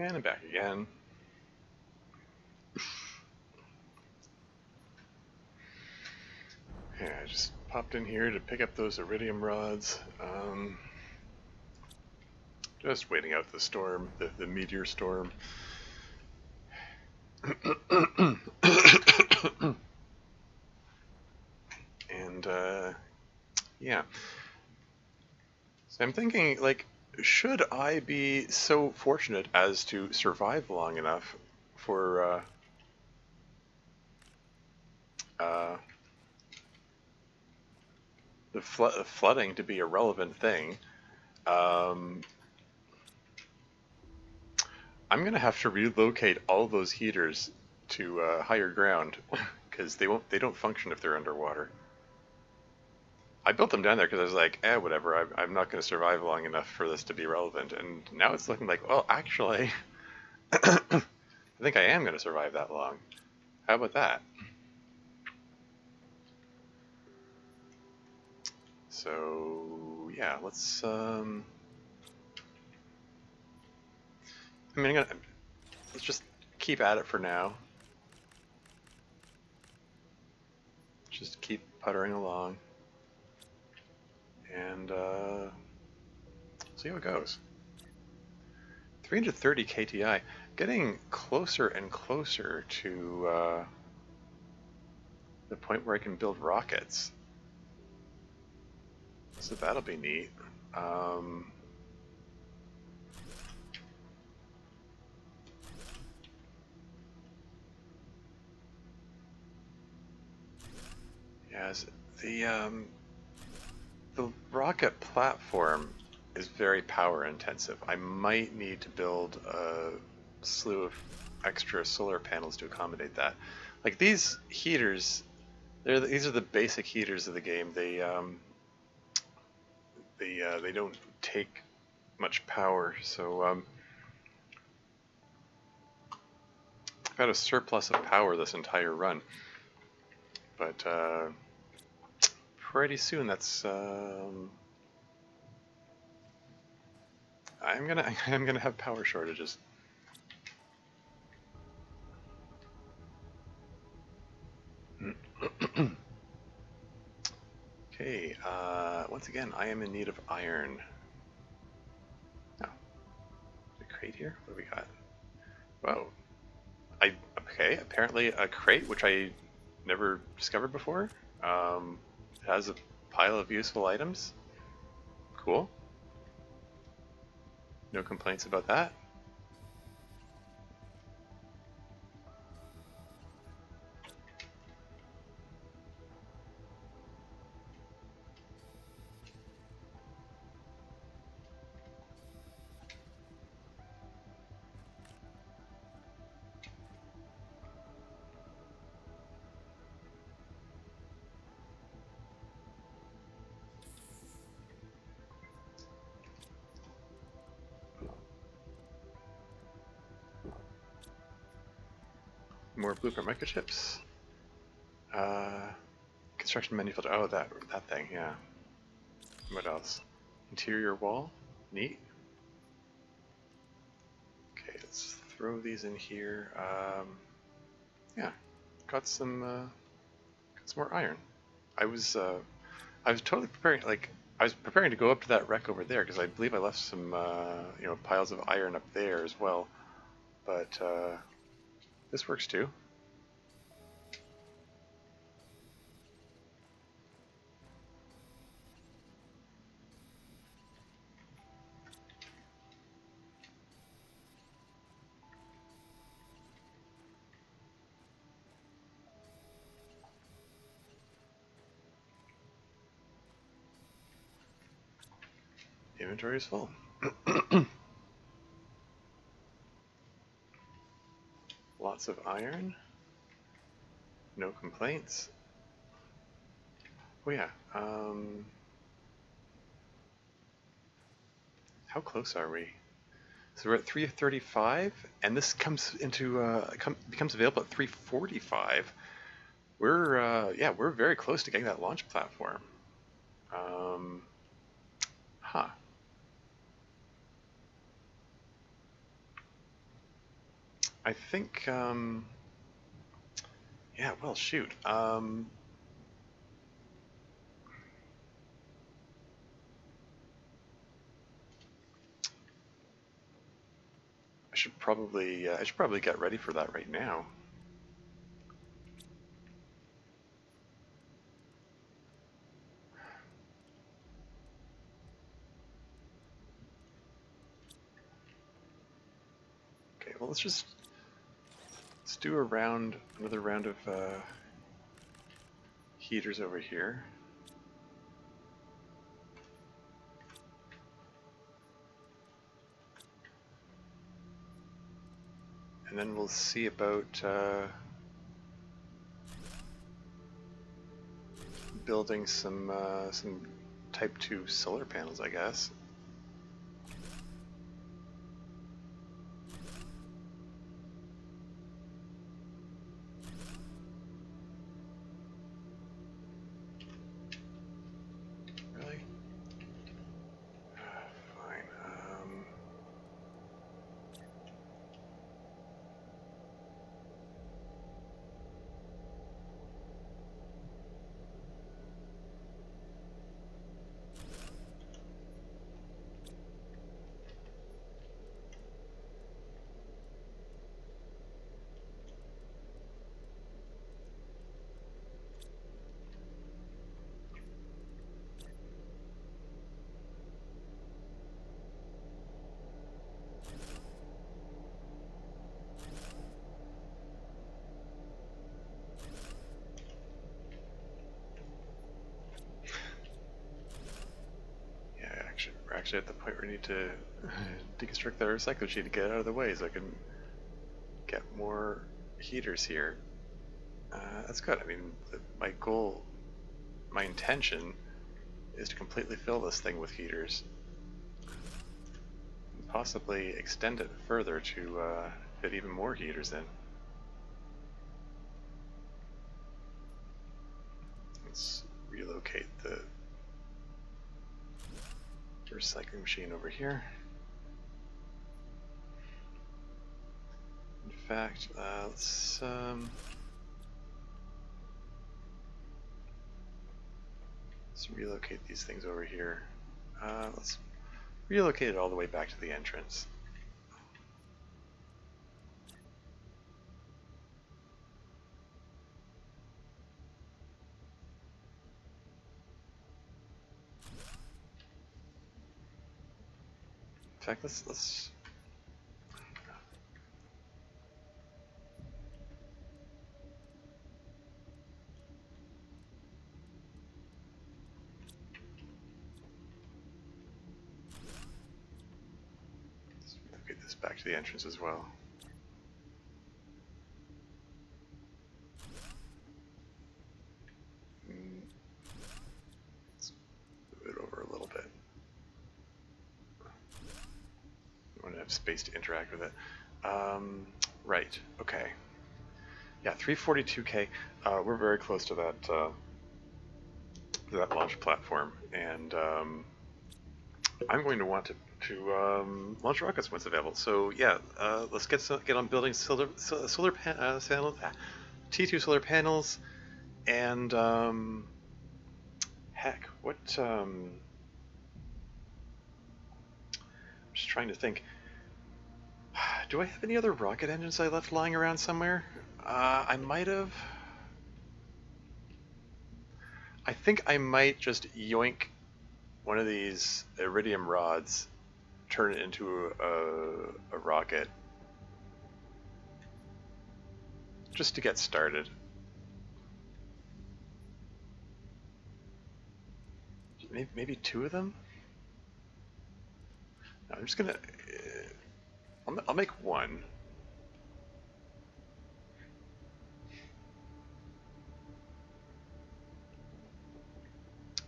And I'm back again. Yeah, I just popped in here to pick up those iridium rods. Just waiting out the storm, the meteor storm. And, yeah. So I'm thinking, like, should I be so fortunate as to survive long enough for, the flooding to be a relevant thing, I'm gonna have to relocate all those heaters to higher ground because they don't function if they're underwater. I built them down there because I was like, whatever. I'm not going to survive long enough for this to be relevant. And now it's looking like, well, actually, I think I am going to survive that long. How about that? So yeah, let's. I mean, let's just keep at it for now. Just keep puttering along, and see how it goes. 330 KTI, getting closer and closer to the point where I can build rockets. So that'll be neat. Yes, the rocket platform is very power intensive. I might need to build a slew of extra solar panels to accommodate that. Like these heaters, these are the basic heaters of the game. They don't take much power, so I've got a surplus of power this entire run. But pretty soon that's I'm gonna have power shortages. Okay, once again, I am in need of iron. Oh, a crate here? What do we got? Whoa. Okay, apparently a crate, which I never discovered before, has a pile of useful items. Cool. No complaints about that. More blueprint microchips. Construction menu filter. Oh, that thing. Yeah. What else? Interior wall. Neat. Okay, let's throw these in here. Yeah, got some more iron. I was totally preparing. Like I was preparing to go up to that wreck over there because I believe I left some piles of iron up there as well. But this works too. Inventory is full. Lots of iron. No complaints. Oh yeah. How close are we? So we're at 335, and this comes into becomes available at 345. We're very close to getting that launch platform. Huh. I think, yeah, well, shoot. I should probably get ready for that right now. Okay, well, let's do another round of heaters over here. And then we'll see about building some Type 2 solar panels, I guess. Really? Fine. We're actually at the point where we need to deconstruct the recycle sheet to get it out of the way so I can get more heaters here. That's good. I mean, my goal, my intention is to completely fill this thing with heaters. And possibly extend it further to fit even more heaters in. Let's relocate the recycling machine over here. In fact, let's relocate these things over here. Let's relocate it all the way back to the entrance. In fact, let's relocate this back to the entrance as well. Let's move it over a little bit. I want to have space to interact with it. Right, okay. Yeah, 342K. We're very close to that launch platform, and I'm going to want to launch rockets once available. So yeah, let's get on building solar panels, T2 solar panels, and heck, what? I'm just trying to think. Do I have any other rocket engines I left lying around somewhere? I might have. I think I might just yoink one of these iridium rods, turn it into a rocket, just to get started. Maybe two of them? No, I'm just gonna. I'll make one.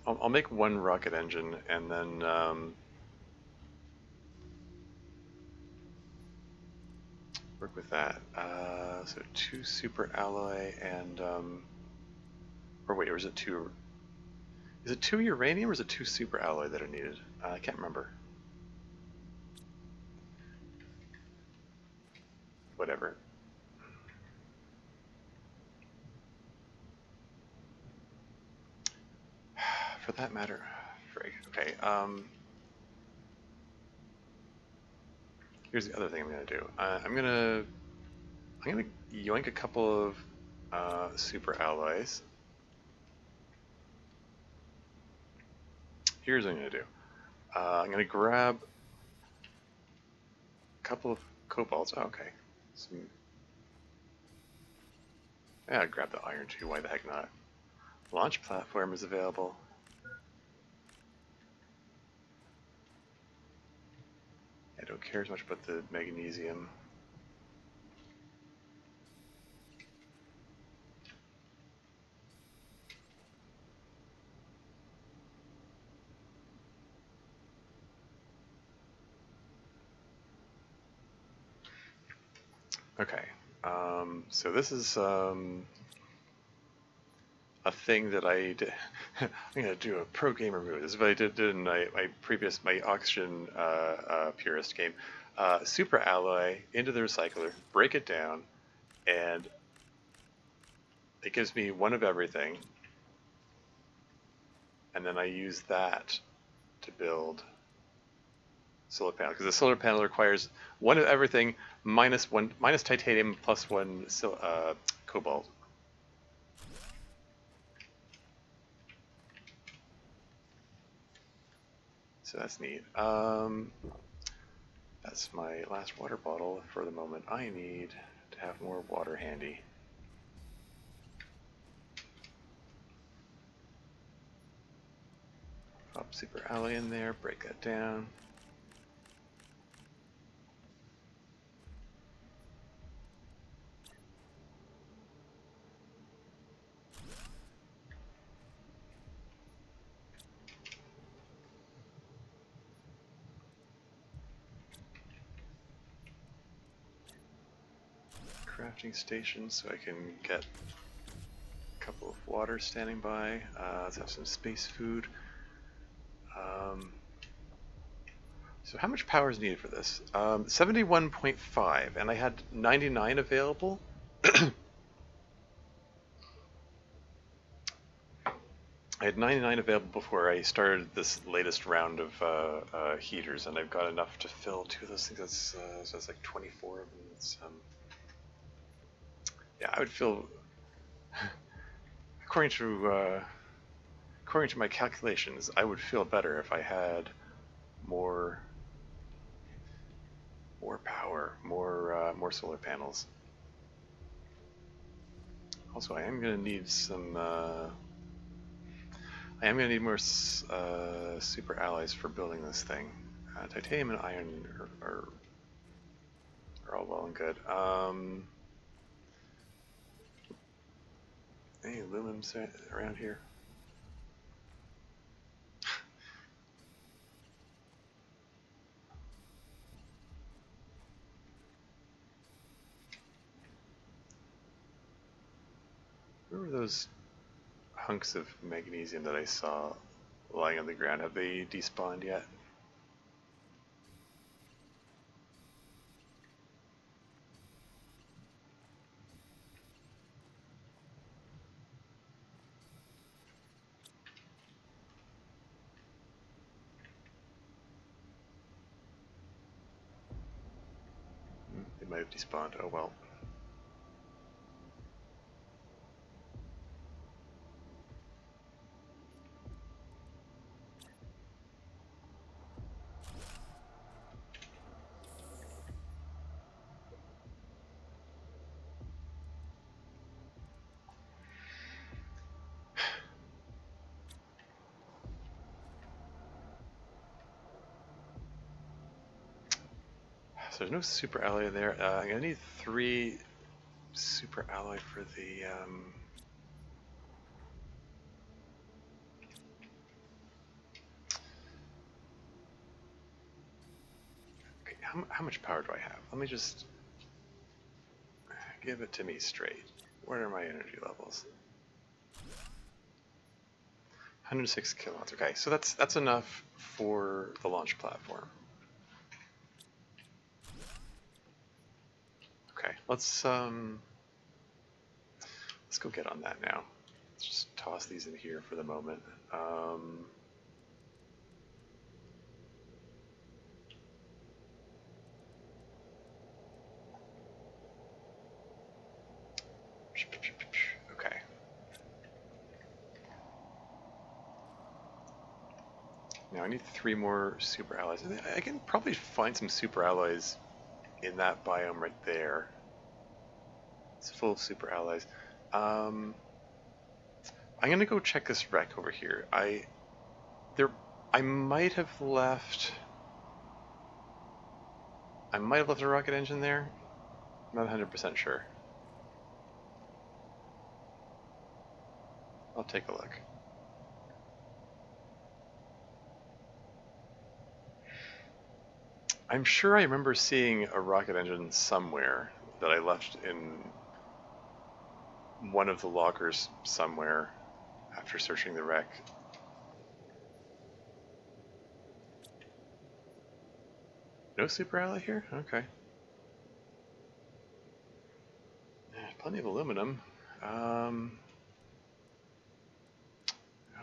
I'll make one rocket engine and then work with that. So 2 super alloy and or wait, or is it 2? Is it 2 uranium or is it 2 super alloy that are needed? I can't remember. whatever. For that matter, frig. Okay. Here's the other thing I'm gonna do. I'm gonna yoink a couple of super alloys. Here's what I'm gonna do. I'm gonna grab a couple of cobalts. Oh, okay. Yeah, I'd grab the iron too. Why the heck not? Launch platform is available. I don't care as much about the magnesium. Okay, so this is a thing that I did. I'm gonna do a pro gamer move. This is what I did in my auction purist game. Super alloy into the recycler, break it down, and it gives me one of everything. And then I use that to build solar panel, because the solar panel requires one of everything minus titanium plus one cobalt. So that's neat. That's my last water bottle for the moment. I need to have more water handy. Pop super alloy in there, break that down. Crafting station so I can get a couple of water standing by. Let's have some space food. So how much power is needed for this? 71.5, and I had 99 available. I had 99 available before I started this latest round of heaters, and I've got enough to fill two of those things. So that's like 24 of them. It's, yeah, I would feel, according to my calculations, I would feel better if I had more power, more solar panels. Also, I am going to need some. I am going to need more super alloys for building this thing. Titanium and iron are all well and good. Any aluminum around here? Where were those hunks of magnesium that I saw lying on the ground? Have they despawned yet? They might have despawned. Oh well. So there's no super alloy there. I'm gonna need 3 super alloy for the. Okay, how much power do I have? Let me just give it to me straight. What are my energy levels? 106 kilowatts. Okay, so that's enough for the launch platform. Okay. Let's go get on that now. Let's just toss these in here for the moment. Okay. Now I need 3 more super alloys. I can probably find some super alloys in that biome right there. It's full of super alloys. I'm gonna go check this wreck over here. I might have left. I might have left a rocket engine there. I'm not 100% sure. I'll take a look. I'm sure I remember seeing a rocket engine somewhere that I left in one of the lockers somewhere after searching the wreck. No super alloy here? Okay. Plenty of aluminum. Oh,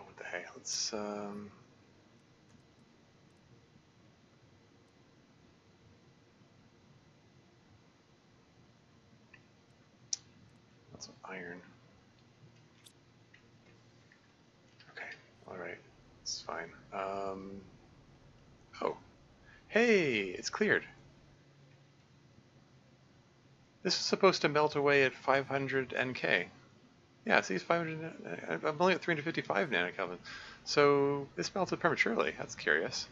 what the heck? Let's some iron. Okay, alright. It's fine. Oh. Hey, it's cleared. This is supposed to melt away at 500 NK. Yeah, see, it's 500. I'm only at 355 nanokelvin. So this melted prematurely. That's curious.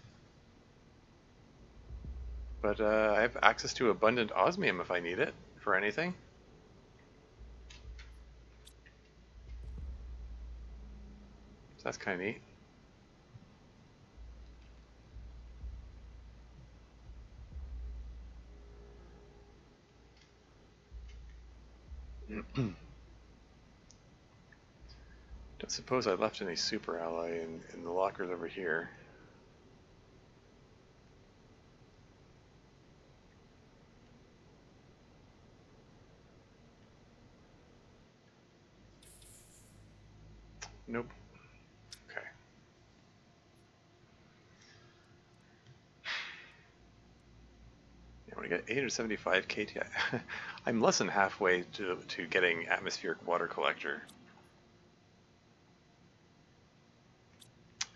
But I have access to abundant osmium if I need it for anything. So that's kind of neat. Don't suppose I left any super alloy in the lockers over here. Nope. Okay. Yeah, when I get 875 KT, I'm less than halfway to getting atmospheric water collector.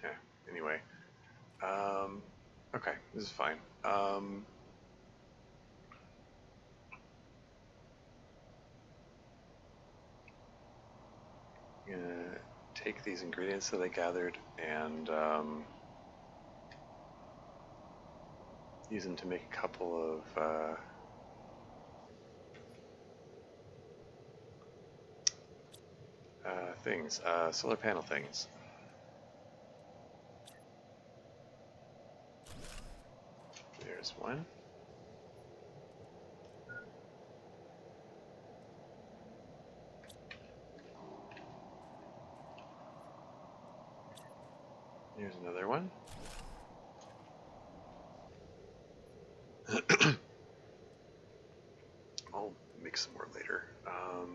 Yeah, anyway. Okay, this is fine. I'm gonna take these ingredients that I gathered and use them to make a couple of things, solar panel things. There's one. Here's another one. I'll make some more later. I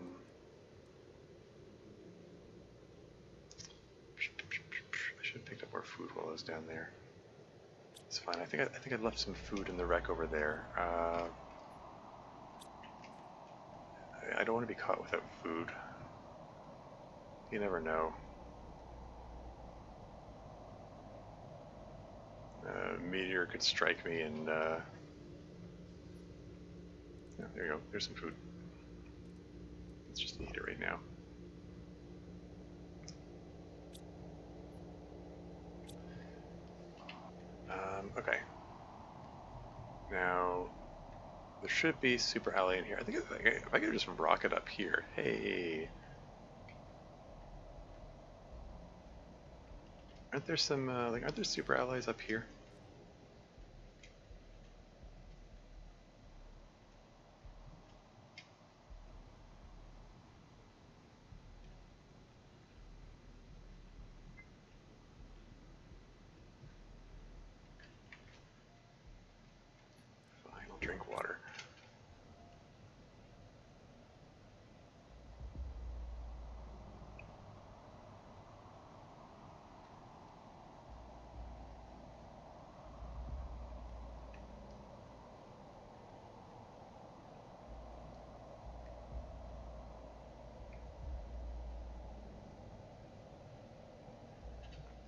should have picked up more food while I was down there. It's fine. I think I left some food in the wreck over there. I don't want to be caught without food. You never know. A meteor could strike me and yeah, there you go. There's some food. Let's just eat it right now. Okay. Now, there should be super alloy in here. I think if I could just rocket up here. Hey. Aren't there some, aren't there super alloys up here? Fine, I'll drink water.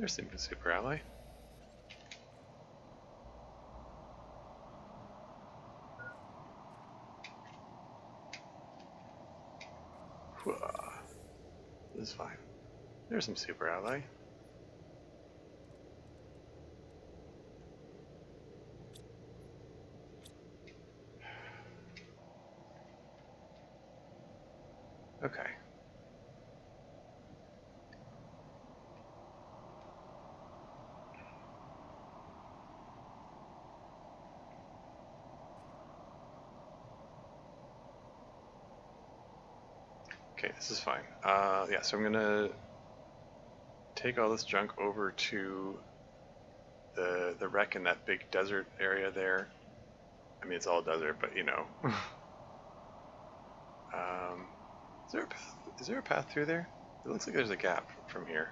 There's the super ally. This is fine. There's some super ally. Okay. Okay, this is fine. Yeah, so I'm gonna take all this junk over to the wreck in that big desert area there. I mean, it's all desert, but you know. Is there a path? Is there a path through there? It looks like there's a gap from here.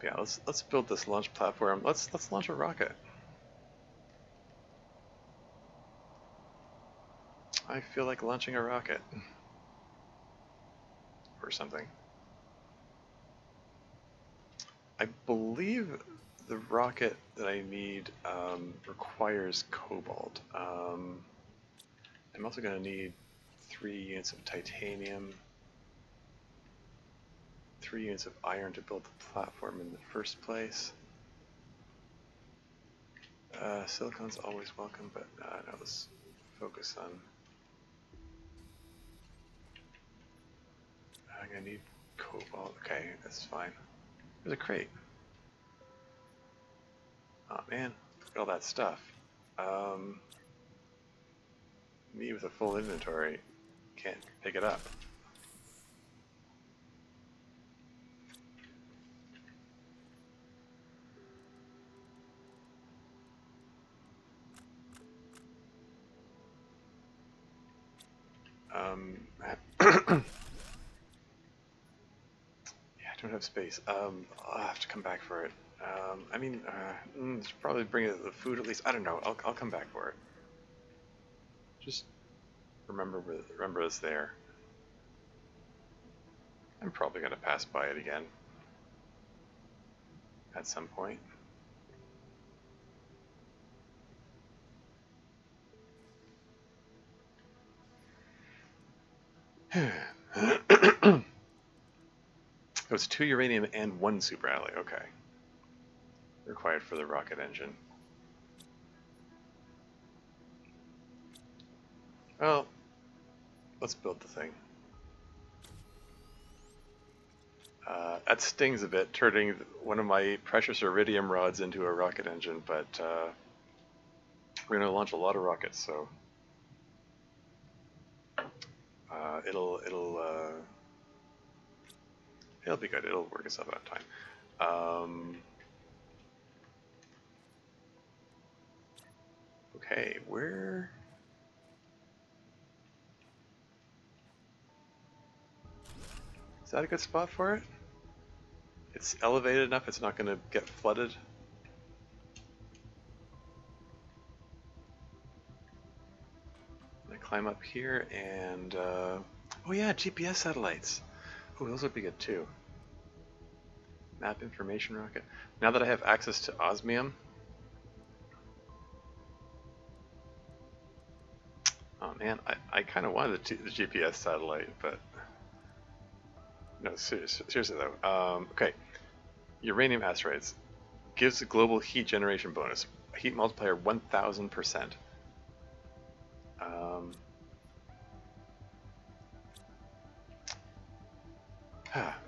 Yeah, let's build this launch platform. Let's launch a rocket. I feel like launching a rocket or something. I believe the rocket that I need requires cobalt. I'm also going to need 3 units of titanium, 3 units of iron to build the platform in the first place. Silicon's always welcome, but no, let's focus on... I'm going to need cobalt. Okay, that's fine. There's a crate. Oh man, look at all that stuff. Me with a full inventory can't pick it up. Yeah, I don't have space. I'll have to come back for it. I mean, should probably bring the food at least. I don't know. I'll come back for it. Just remember it's there. I'm probably gonna pass by it again at some point. It was 2 uranium and 1 super alloy. Okay. Required for the rocket engine. Well, let's build the thing. That stings a bit, turning one of my precious iridium rods into a rocket engine, but we're going to launch a lot of rockets, so it'll be good. It'll work itself out in time. Okay, where? Is that a good spot for it? It's elevated enough it's not going to get flooded. I climb up here and oh yeah, GPS satellites. Oh, those would be good too. Map information rocket. Now that I have access to osmium. Oh man, I kind of wanted the GPS satellite, but no, seriously though. Okay, uranium asteroids gives a global heat generation bonus. Heat multiplier 1000%.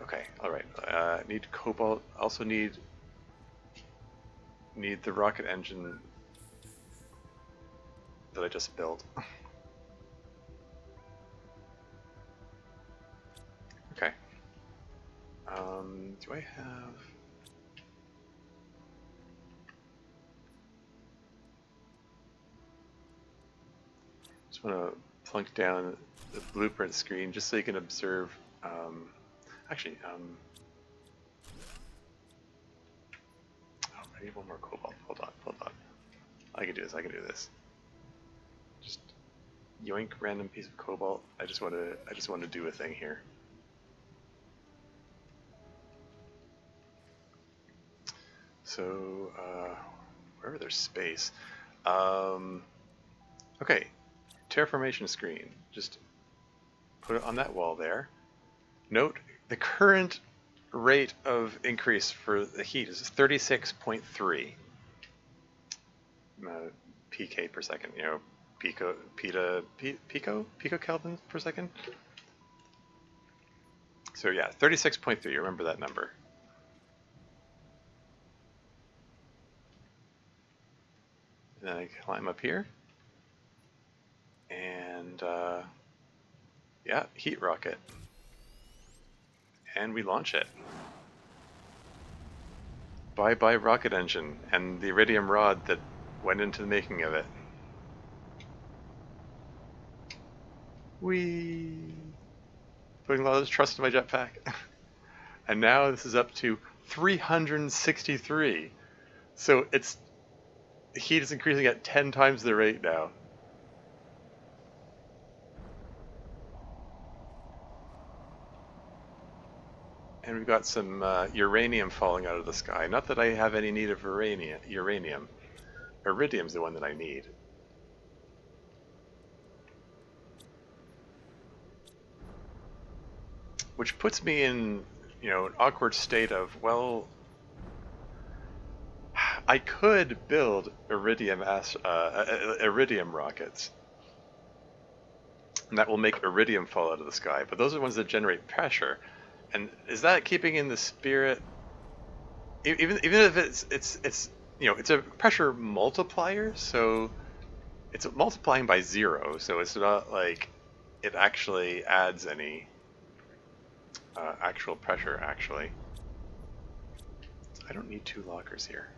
Okay, alright. Need cobalt. Also need the rocket engine that I just built. Okay. Do I have... Just want to plunk down the blueprint screen just so you can observe. Actually, oh, I need one more cobalt. Hold on. I can do this. Yoink, random piece of cobalt. I just want to do a thing here. So, wherever there's space. Okay, terraformation screen. Just put it on that wall there. Note the current rate of increase for the heat is 36.3 pk per second. You know, pico Kelvin per second. So yeah, 36.3. Remember that number. And then I climb up here, and yeah, heat rocket, and we launch it. Bye bye rocket engine and the iridium rod that went into the making of it. Whee! Putting a lot of trust in my jetpack. And now this is up to 363. So it's the heat is increasing at 10 times the rate now. And we've got some uranium falling out of the sky. Not that I have any need of uranium. Iridium's the one that I need. Which puts me in, you know, an awkward state of, well, I could build iridium rockets. And that will make iridium fall out of the sky, but those are the ones that generate pressure. And is that keeping in the spirit? Even if it's you know, it's a pressure multiplier, so it's multiplying by 0, so it's not like it actually adds any actual pressure. Actually, I don't need 2 lockers here.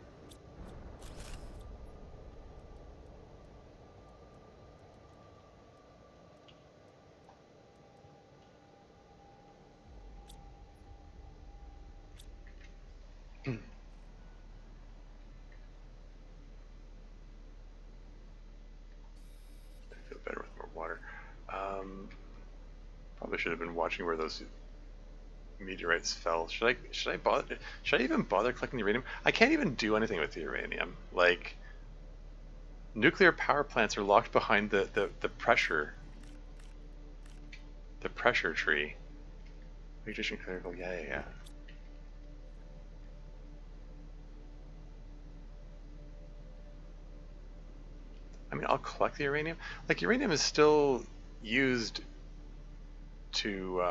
I feel better with more water. Probably should have been watching where those meteorites fell. Should I even bother collecting the uranium? I can't even do anything with the uranium. Like, nuclear power plants are locked behind the pressure tree. Radiation clerical, yeah. I mean, I'll collect the uranium. Like, uranium is still used to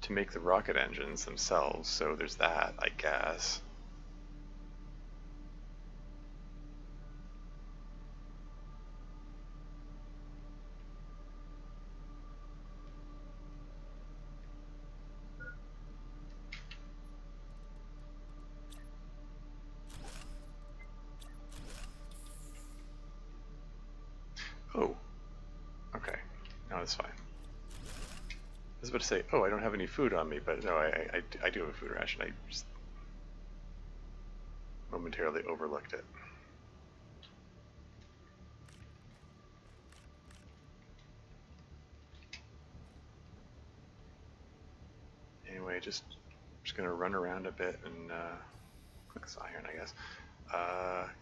make the rocket engines themselves, so there's that, I guess. Oh, okay. No, that's fine. I was about to say, oh, I don't have any food on me, but no, I do have a food ration. I just momentarily overlooked it. Anyway, just gonna run around a bit and collect this iron, I guess.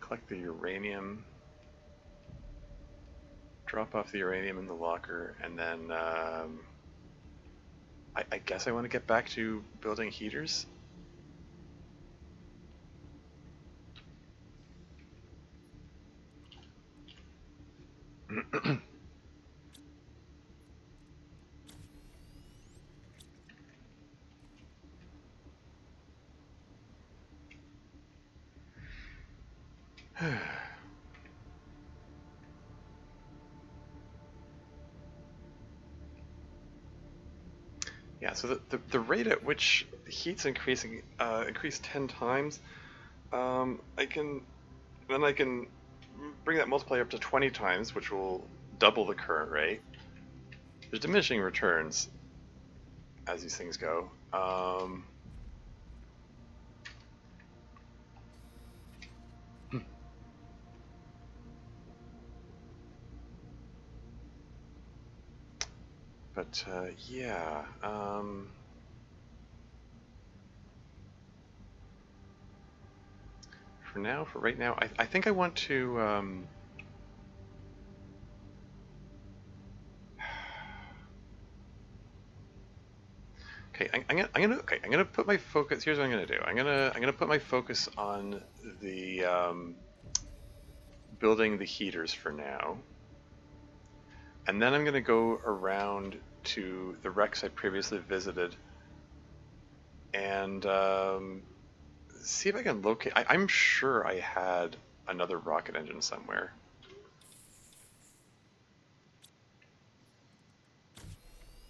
Collect the uranium. Drop off the uranium in the locker, and then I guess I want to get back to building heaters. Yeah, so the rate at which the heat's increasing increased 10 times, I can bring that multiplier up to 20 times, which will double the current rate. There's diminishing returns as these things go. But yeah. For right now, I think I want to. Okay, I'm gonna put my focus. Here's what I'm gonna do. I'm gonna put my focus on the building the heaters for now, and then I'm gonna go around to the wrecks I previously visited and see if I can locate. I'm sure I had another rocket engine somewhere.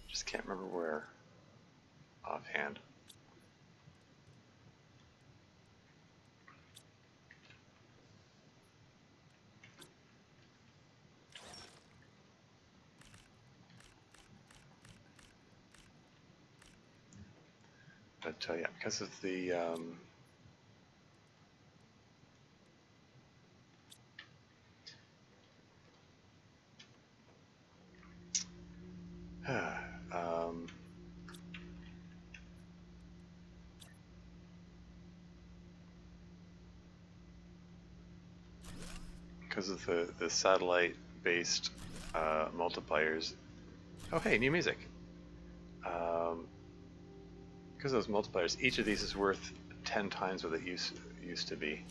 Just can't remember where offhand. But yeah, because of the um, because of the satellite-based multipliers. Oh, hey, new music. Because of those multipliers, each of these is worth 10 times what it used to be.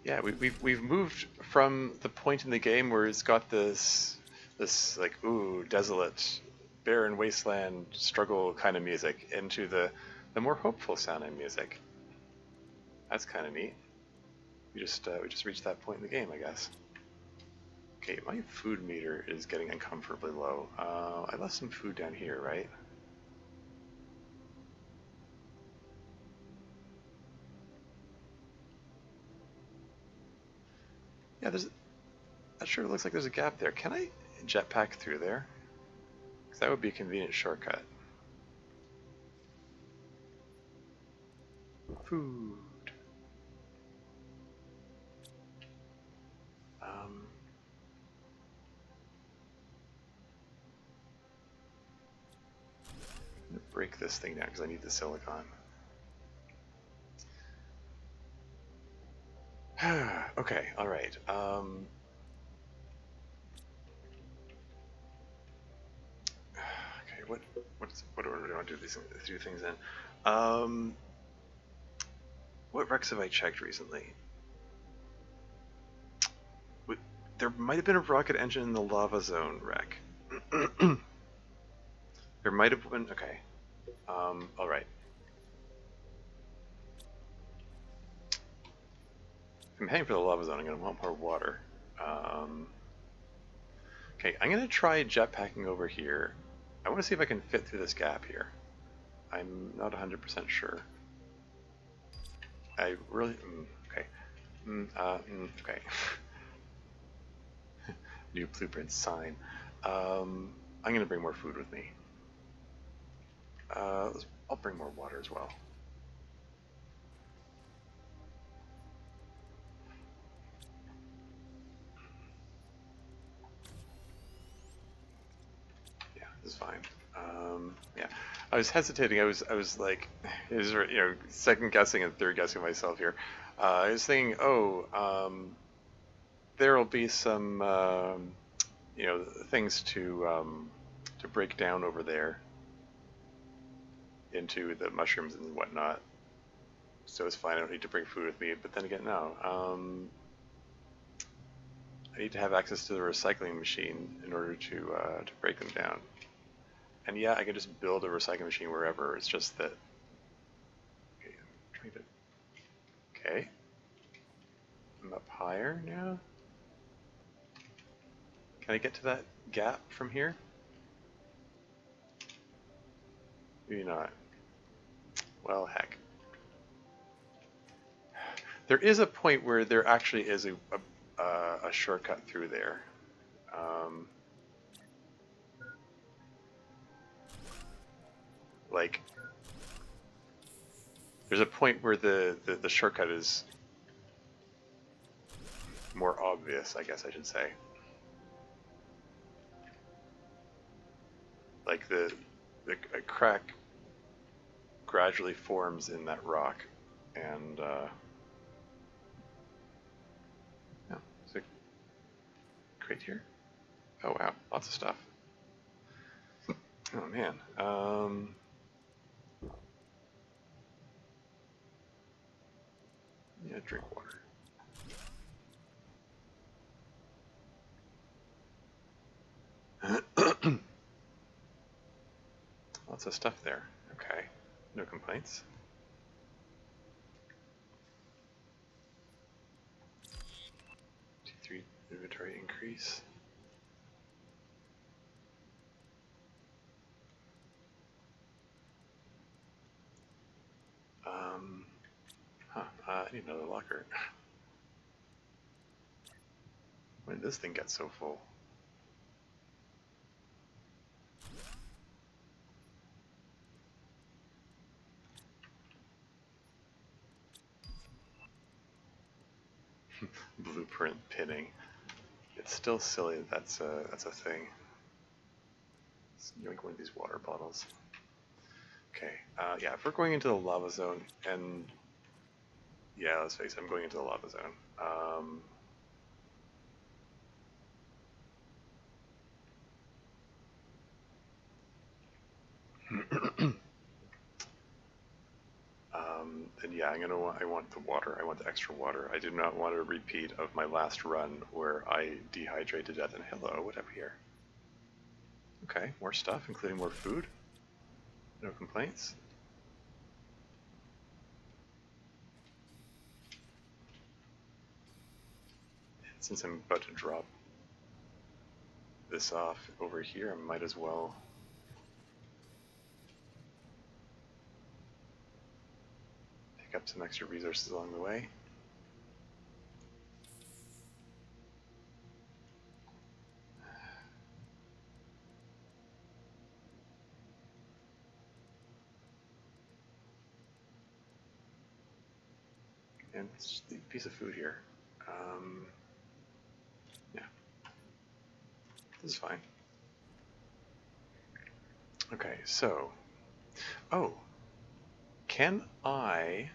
Yeah, we've moved from the point in the game where it's got this like ooh desolate, barren wasteland struggle kind of music into the more hopeful sounding music. That's kind of neat. We just reached that point in the game, I guess. Okay, my food meter is getting uncomfortably low. I left some food down here, right? Yeah, that sure looks like there's a gap there. Can I jetpack through there? Because that would be a convenient shortcut. Food. Um, I'm gonna break this thing down because I need the silicon. Okay, all right. Okay, what order do I want to do these two things in? What wrecks have I checked recently? There might have been a rocket engine in the lava zone wreck. There might have been. Okay. All right. If I'm heading for the lava zone, I'm gonna want more water. Okay, I'm gonna try jetpacking over here. I want to see if I can fit through this gap here. I'm not 100% sure. I really. Okay. Okay. New blueprint sign. I'm gonna bring more food with me. I'll bring more water as well. Yeah, this is fine. Yeah, I was hesitating. I was like, second guessing and third guessing myself here. I was thinking, oh, there'll be some, things to break down over there into the mushrooms and whatnot. So it's fine. I don't need to bring food with me. But then again, no. I need to have access to the recycling machine in order to break them down. And yeah, I can just build a recycling machine wherever. It's just that. Okay, I'm trying to. Okay. I'm up higher now. Can I get to that gap from here? Maybe not. Well, heck. There is a point where there actually is a shortcut through there. Like, there's a point where the shortcut is more obvious, I guess I should say. Like a crack gradually forms in that rock, and yeah, is it crate here? Oh wow, lots of stuff. Oh man. Yeah, drink water. Lots of stuff there. Okay, no complaints. T3 inventory increase. I need another locker. When did this thing get so full? Blueprint pinning. It's still silly that that's a thing. Let's yoink one of these water bottles. Okay, yeah, if we're going into the lava zone, and yeah, let's face it, I'm going into the lava zone. Then yeah, I want the water. I want the extra water. I do not want a repeat of my last run where I dehydrated to death. And hello, what have we here? Okay, more stuff, including more food. No complaints. Since I'm about to drop this off over here, I might as well pick up some extra resources along the way. And it's just a piece of food here. Yeah, this is fine. Okay, so, oh, can I?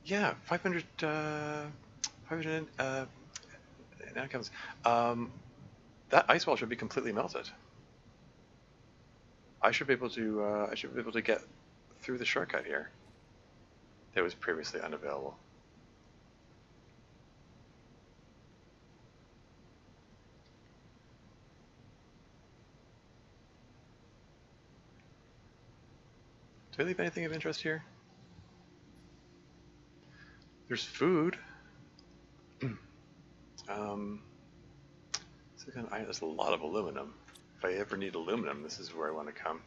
Yeah, 500. 500. Now it comes. That ice wall should be completely melted. I should be able to. I should be able to get through the shortcut here. That was previously unavailable. Do I leave anything of interest here? There's food. Silicon iron. There's a lot of aluminum. If I ever need aluminum, this is where I want to come.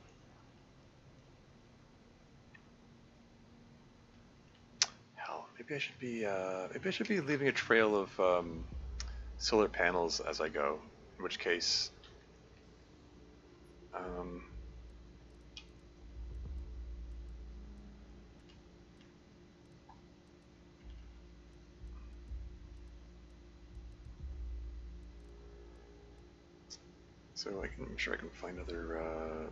Hell, maybe I should be. Maybe I should be leaving a trail of solar panels as I go. In which case, so I'm sure I can find another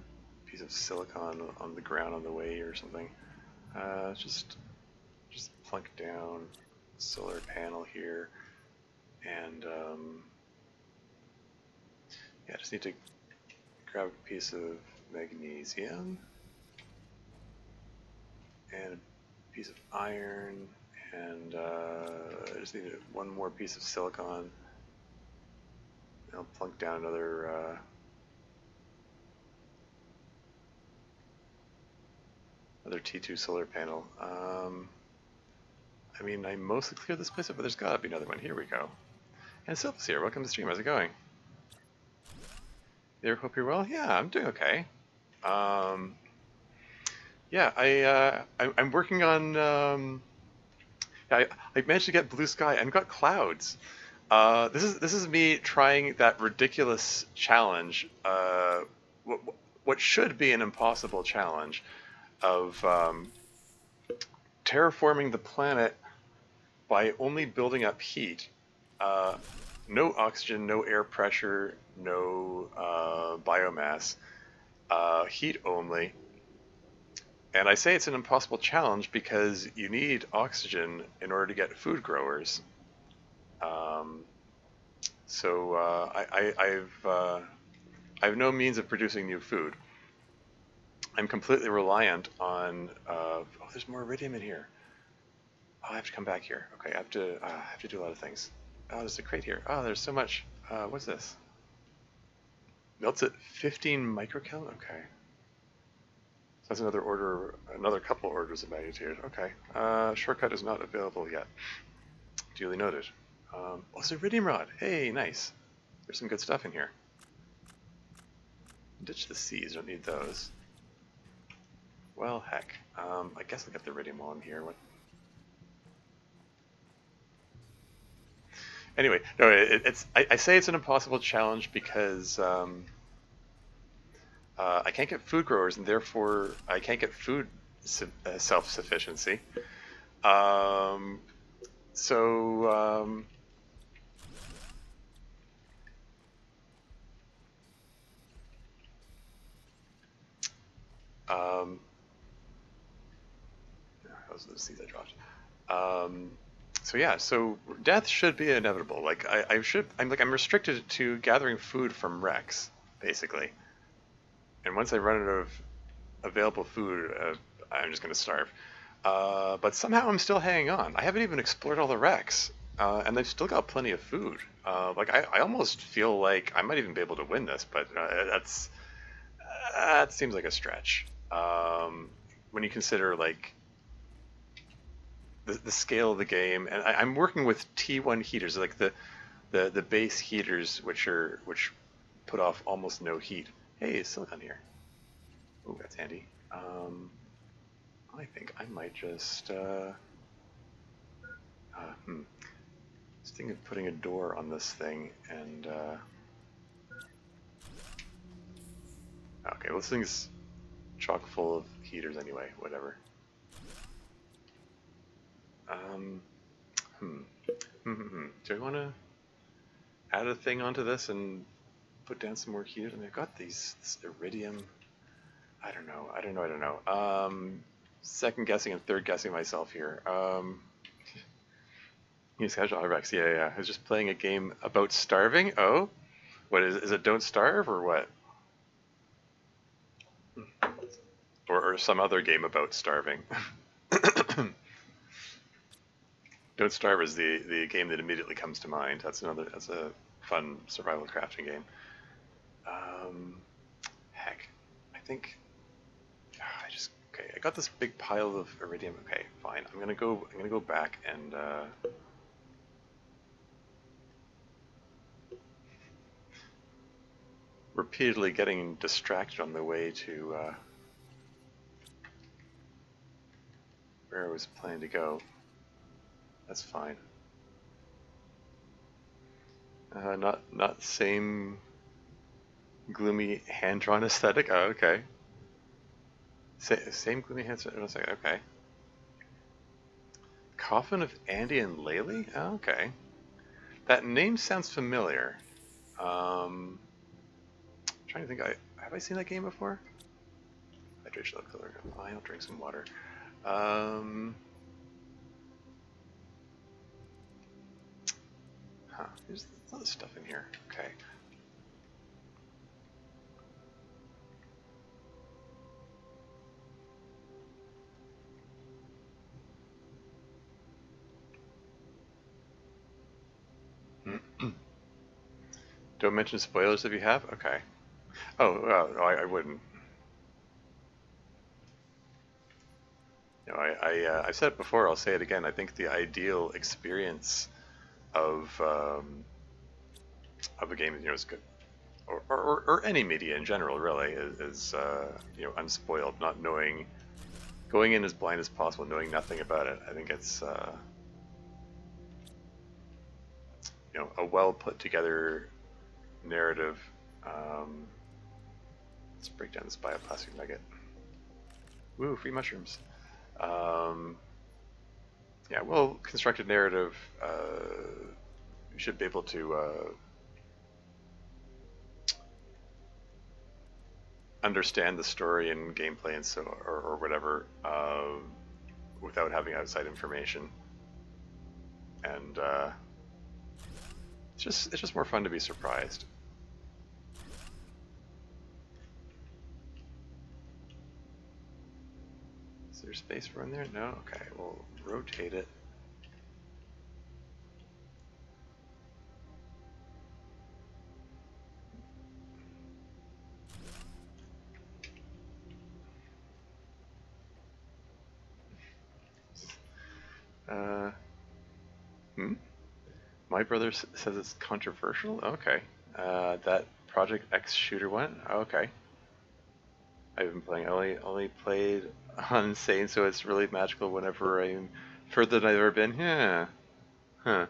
piece of silicon on the ground on the way or something. Just plunk down solar panel here, and yeah, I just need to grab a piece of magnesium and a piece of iron, and I just need one more piece of silicon. I'll plunk down another T2 solar panel. I mean, I mostly cleared this place up, but there's gotta be another one. Here we go. And Sylva's here. Welcome to the stream. How's it going? There, hope you're well. Yeah, I'm doing okay. Yeah, I'm working on. I managed to get blue sky and got clouds. This is me trying that ridiculous challenge. what should be an impossible challenge of terraforming the planet by only building up heat. Uh, no oxygen, no air pressure, no biomass, heat only. And I say it's an impossible challenge because you need oxygen in order to get food growers. Um, I have no means of producing new food. I'm completely reliant on. Oh, there's more iridium in here. Oh, I have to come back here. Okay, I have to do a lot of things. Oh, there's a crate here. Oh, there's so much. What's this? Melts at 15 microkelvin. Okay, so that's another couple orders of magnitude. Okay, shortcut is not available yet. Duly noted. Oh, it's a iridium rod. Hey, nice. There's some good stuff in here. Ditch the C's. Don't need those. Well, heck. I guess I'll get the iridium while I'm here. What? Anyway, no, I say it's an impossible challenge because I can't get food growers, and therefore I can't get food self-sufficiency. Um, so those are the seeds I dropped. So yeah, so death should be inevitable. Like I'm restricted to gathering food from wrecks, basically. And once I run out of available food, I'm just gonna starve. But somehow I'm still hanging on. I haven't even explored all the wrecks, and they've still got plenty of food. I almost feel like I might even be able to win this, but that seems like a stretch. When you consider like the scale of the game, and I'm working with T1 heaters, like the base heaters, which put off almost no heat. Hey, silicon here. Oh, that's handy. I think I might just thinking of putting a door on this thing, and okay, well, this thing's chock full of heaters anyway. Whatever. Do I want to add a thing onto this and put down some more heaters? I mean, I've got this iridium. I don't know. Second guessing and third guessing myself here. Use casual Rex. Yeah. I was just playing a game about starving. Oh, what is it? Don't starve or what? Or some other game about starving. Don't Starve is the game that immediately comes to mind. That's a fun survival crafting game. Heck, I think okay. I got this big pile of iridium. Okay, fine. I'm gonna go back and repeatedly getting distracted on the way to where I was planning to go. That's fine. Not same gloomy hand-drawn aesthetic. Oh, okay. Same gloomy hand-drawn aesthetic. Okay. Coffin of Andy and Laylee. Oh, okay. That name sounds familiar. I'm trying to think. Have I seen that game before? Hydration level color. I'll drink some water. There's a lot of stuff in here. Okay. Don't mention spoilers if you have? Okay. Oh, no, I wouldn't. You know, I've said it before, I'll say it again. I think the ideal experience of a game, you know, is good. Or any media in general, really, is you know, unspoiled, not knowing, going in as blind as possible, knowing nothing about it. I think it's you know, a well put together narrative Let's break down this bioplastic nugget. Woo, free mushrooms. Yeah, well, constructed narrative you should be able to understand the story and gameplay and so or whatever without having outside information. And it's just more fun to be surprised. Is there space for in there? No? Okay, we'll rotate it. My brother says it's controversial? Okay. That Project X shooter one? Okay. I've been playing. I only played on Insane, so it's really magical whenever I'm further than I've ever been. Yeah. Huh.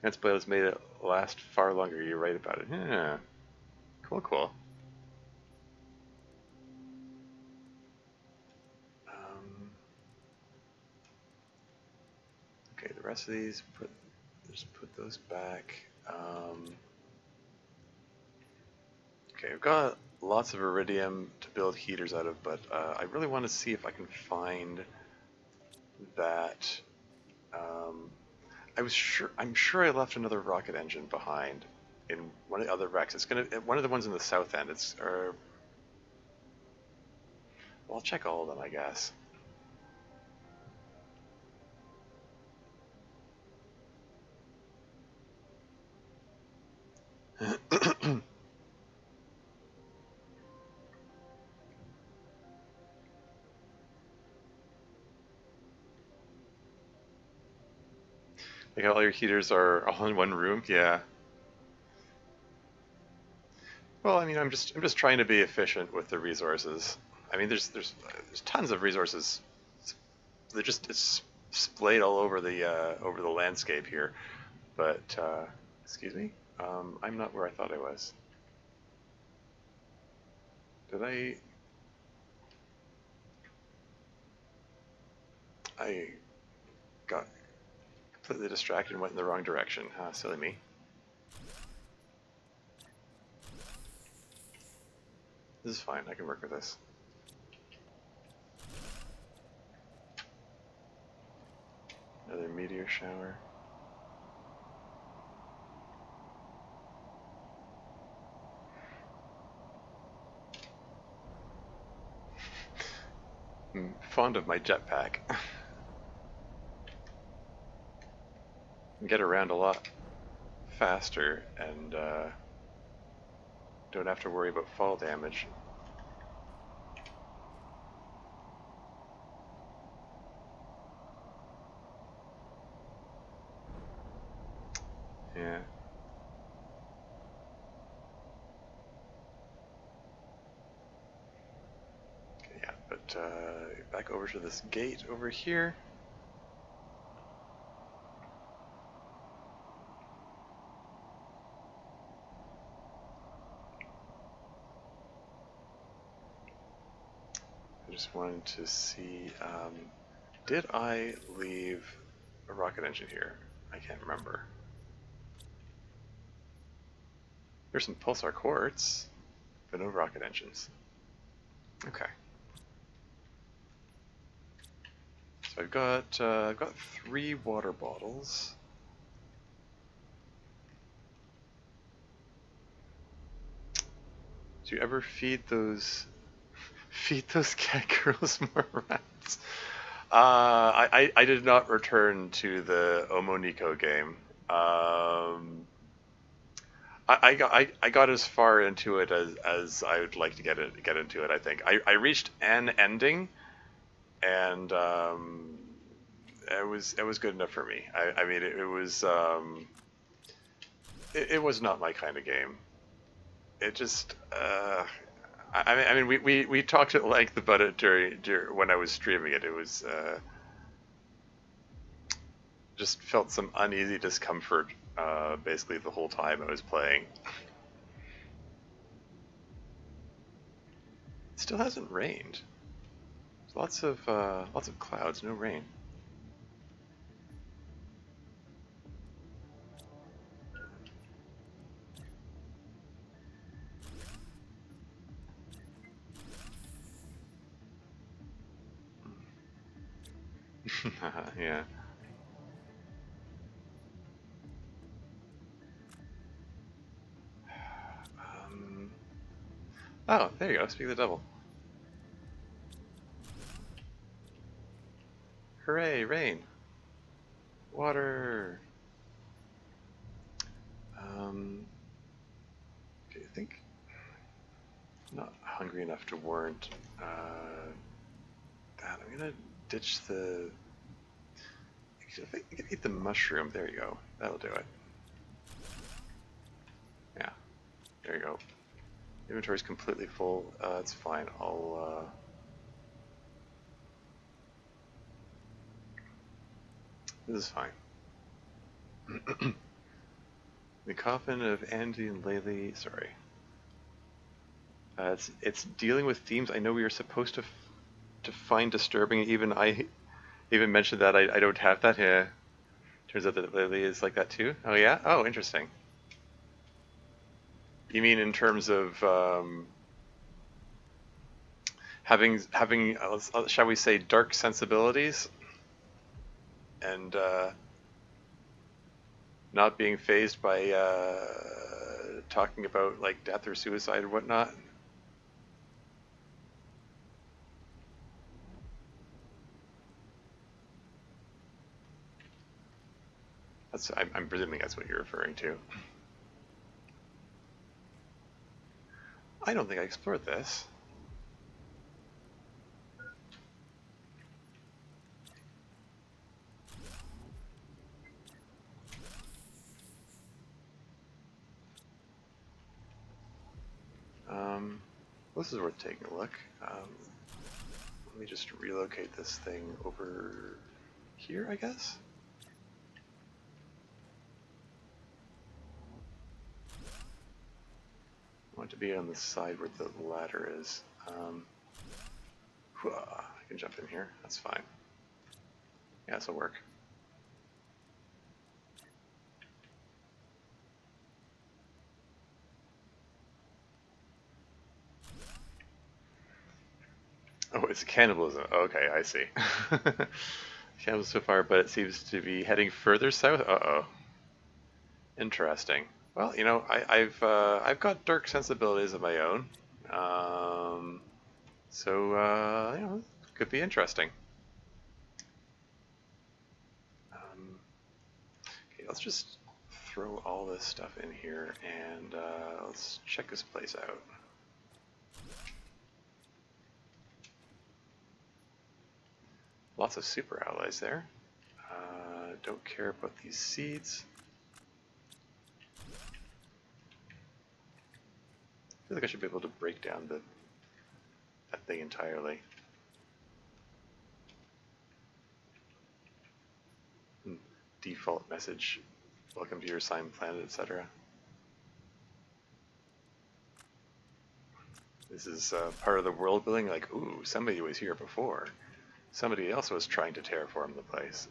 That's Players made it last far longer. You're right about it. Yeah. Cool, cool. Okay, the rest of these, just put those back. Okay, I've got lots of iridium to build heaters out of, but I really want to see if I can find that. I'm sure I left another rocket engine behind in one of the other wrecks. It's one of the ones in the south end. Well, I'll check all of them, I guess. Like all your heaters are all in one room. Yeah. Well, I mean, I'm just trying to be efficient with the resources. I mean, there's tons of resources. It's splayed all over the landscape here. But excuse me, I'm not where I thought I was. Did I got completely distracted and went in the wrong direction. Huh, silly me. This is fine, I can work with this. Another meteor shower. I'm fond of my jetpack. Get around a lot faster and don't have to worry about fall damage. Yeah. Okay, yeah, but back over to this gate over here. I just wanted to see, did I leave a rocket engine here? I can't remember. There's some pulsar quartz, but no rocket engines. Okay. So I've got 3 water bottles. Do you ever feed those cat girls more rats? I did not return to the Omoniko game. I got as far into it as I would like to get into it. I think I reached an ending, and it was good enough for me. I mean it was not my kind of game. It just I mean we talked at length about it during when I was streaming it. It was just felt some uneasy discomfort basically the whole time I was playing. still hasn't rained. There's lots of clouds, no rain. Yeah. Um, oh, there you go. Speak of the devil. Hooray, rain. Water. Okay, I think I'm not hungry enough to warrant that. I'm gonna ditch the. I think I can eat the mushroom. There you go. That'll do it. Yeah. There you go. Inventory's completely full. It's fine. This is fine. The coffin of Andy and Laylee. Sorry. It's dealing with themes I know we are supposed to find disturbing. Even I even mentioned that I don't have that. Yeah. Turns out that Laylee is like that too. Oh yeah. Oh, interesting. You mean in terms of having shall we say dark sensibilities and not being fazed by talking about like death or suicide or whatnot? I'm presuming that's what you're referring to. I don't think I explored this. This is worth taking a look. Let me just relocate this thing over here, I guess? I want it to be on the side where the ladder is. I can jump in here, that's fine. Yeah, this'll work. Oh, it's cannibalism. Okay, I see. Cannibalism so far, but it seems to be heading further south. Uh-oh. Interesting. Well, you know, I've got dark sensibilities of my own, so you know, could be interesting. Okay, let's just throw all this stuff in here and let's check this place out. Lots of super alloys there. Don't care about these seeds. I feel like I should be able to break down that thing entirely. Default message, welcome to your assigned planet, etc. This is part of the world building, like, ooh, somebody was here before. Somebody else was trying to terraform the place.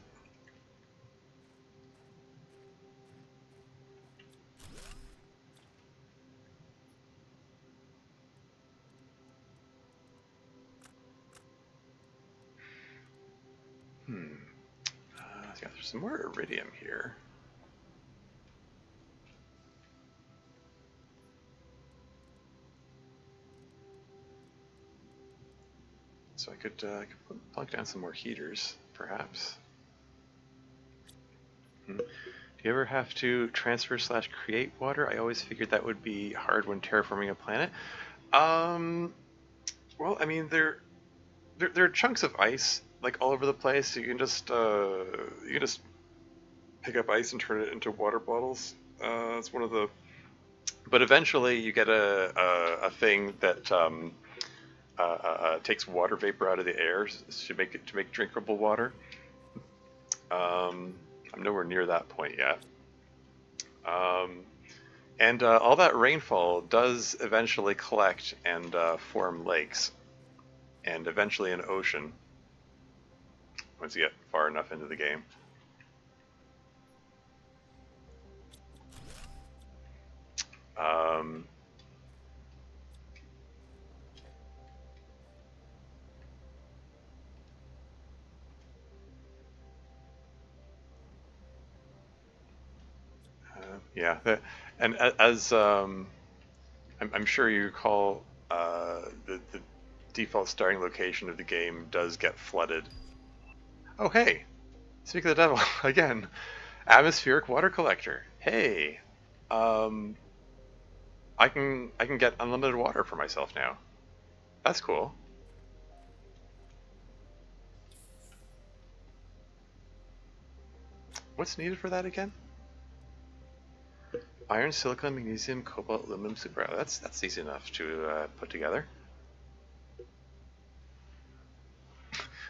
Yeah, there's some more iridium here. So I could plug down some more heaters, perhaps. Do you ever have to transfer / create water? I always figured that would be hard when terraforming a planet. Well, I mean, there are chunks of ice like all over the place. You can just pick up ice and turn it into water bottles. It's one of the. But eventually, you get a thing that takes water vapor out of the air to make drinkable water. I'm nowhere near that point yet. And all that rainfall does eventually collect and form lakes. and eventually an ocean once you get far enough into the game. Um, yeah, and as I'm sure you recall, the default starting location of the game does get flooded. Oh, hey, speak of the devil again. Atmospheric water collector. Hey, um, I can get unlimited water for myself now. That's cool. What's needed for that again? Iron, silicon, magnesium, cobalt, aluminum, super. That's easy enough to put together.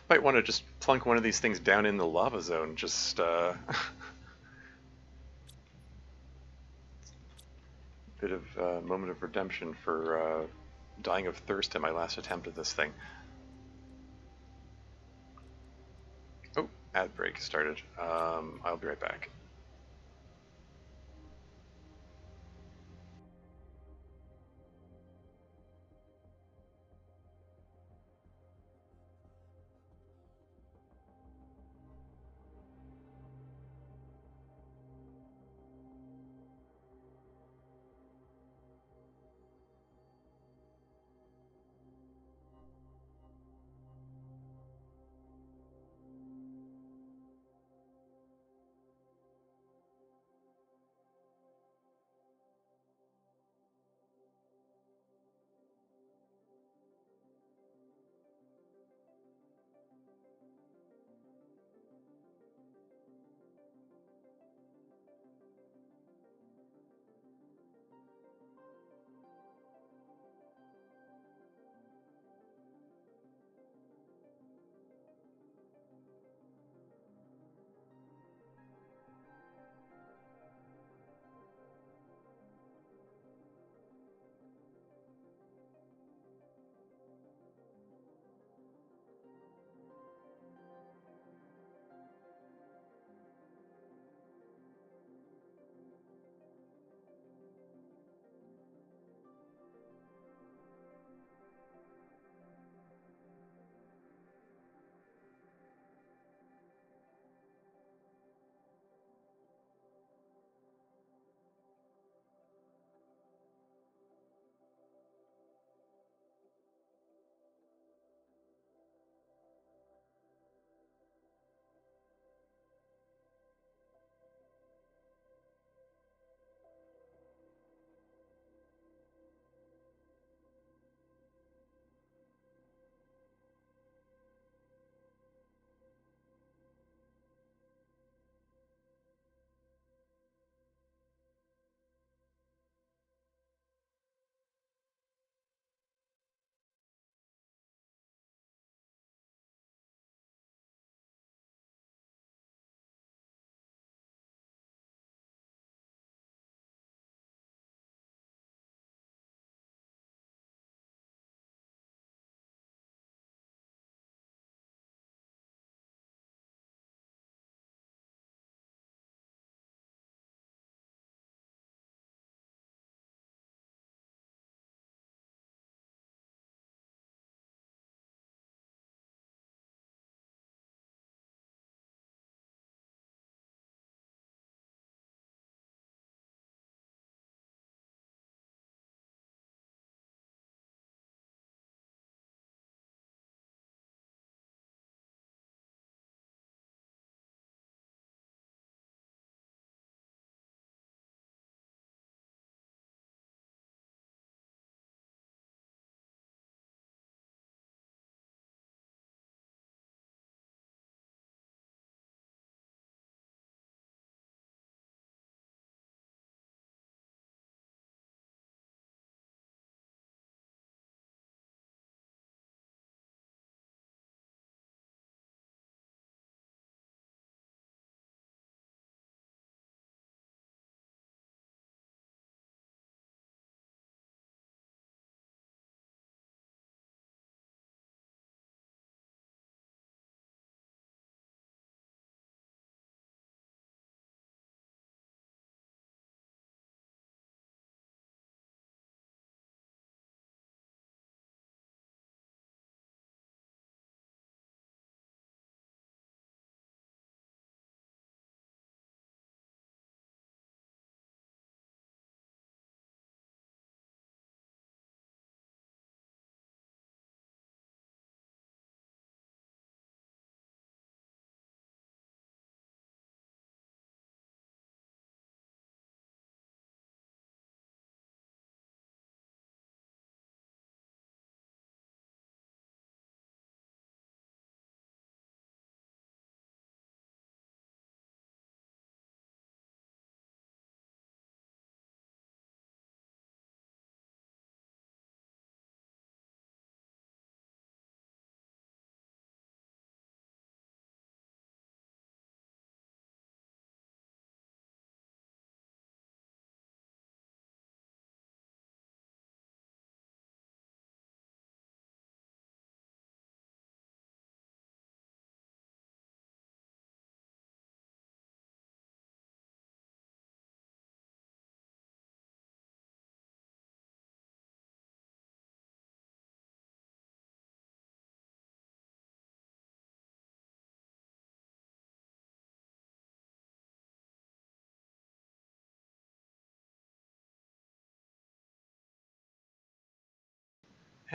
Might want to just plunk one of these things down in the lava zone. Just bit of moment of redemption for dying of thirst in my last attempt at this thing. Oh, ad break started. I'll be right back.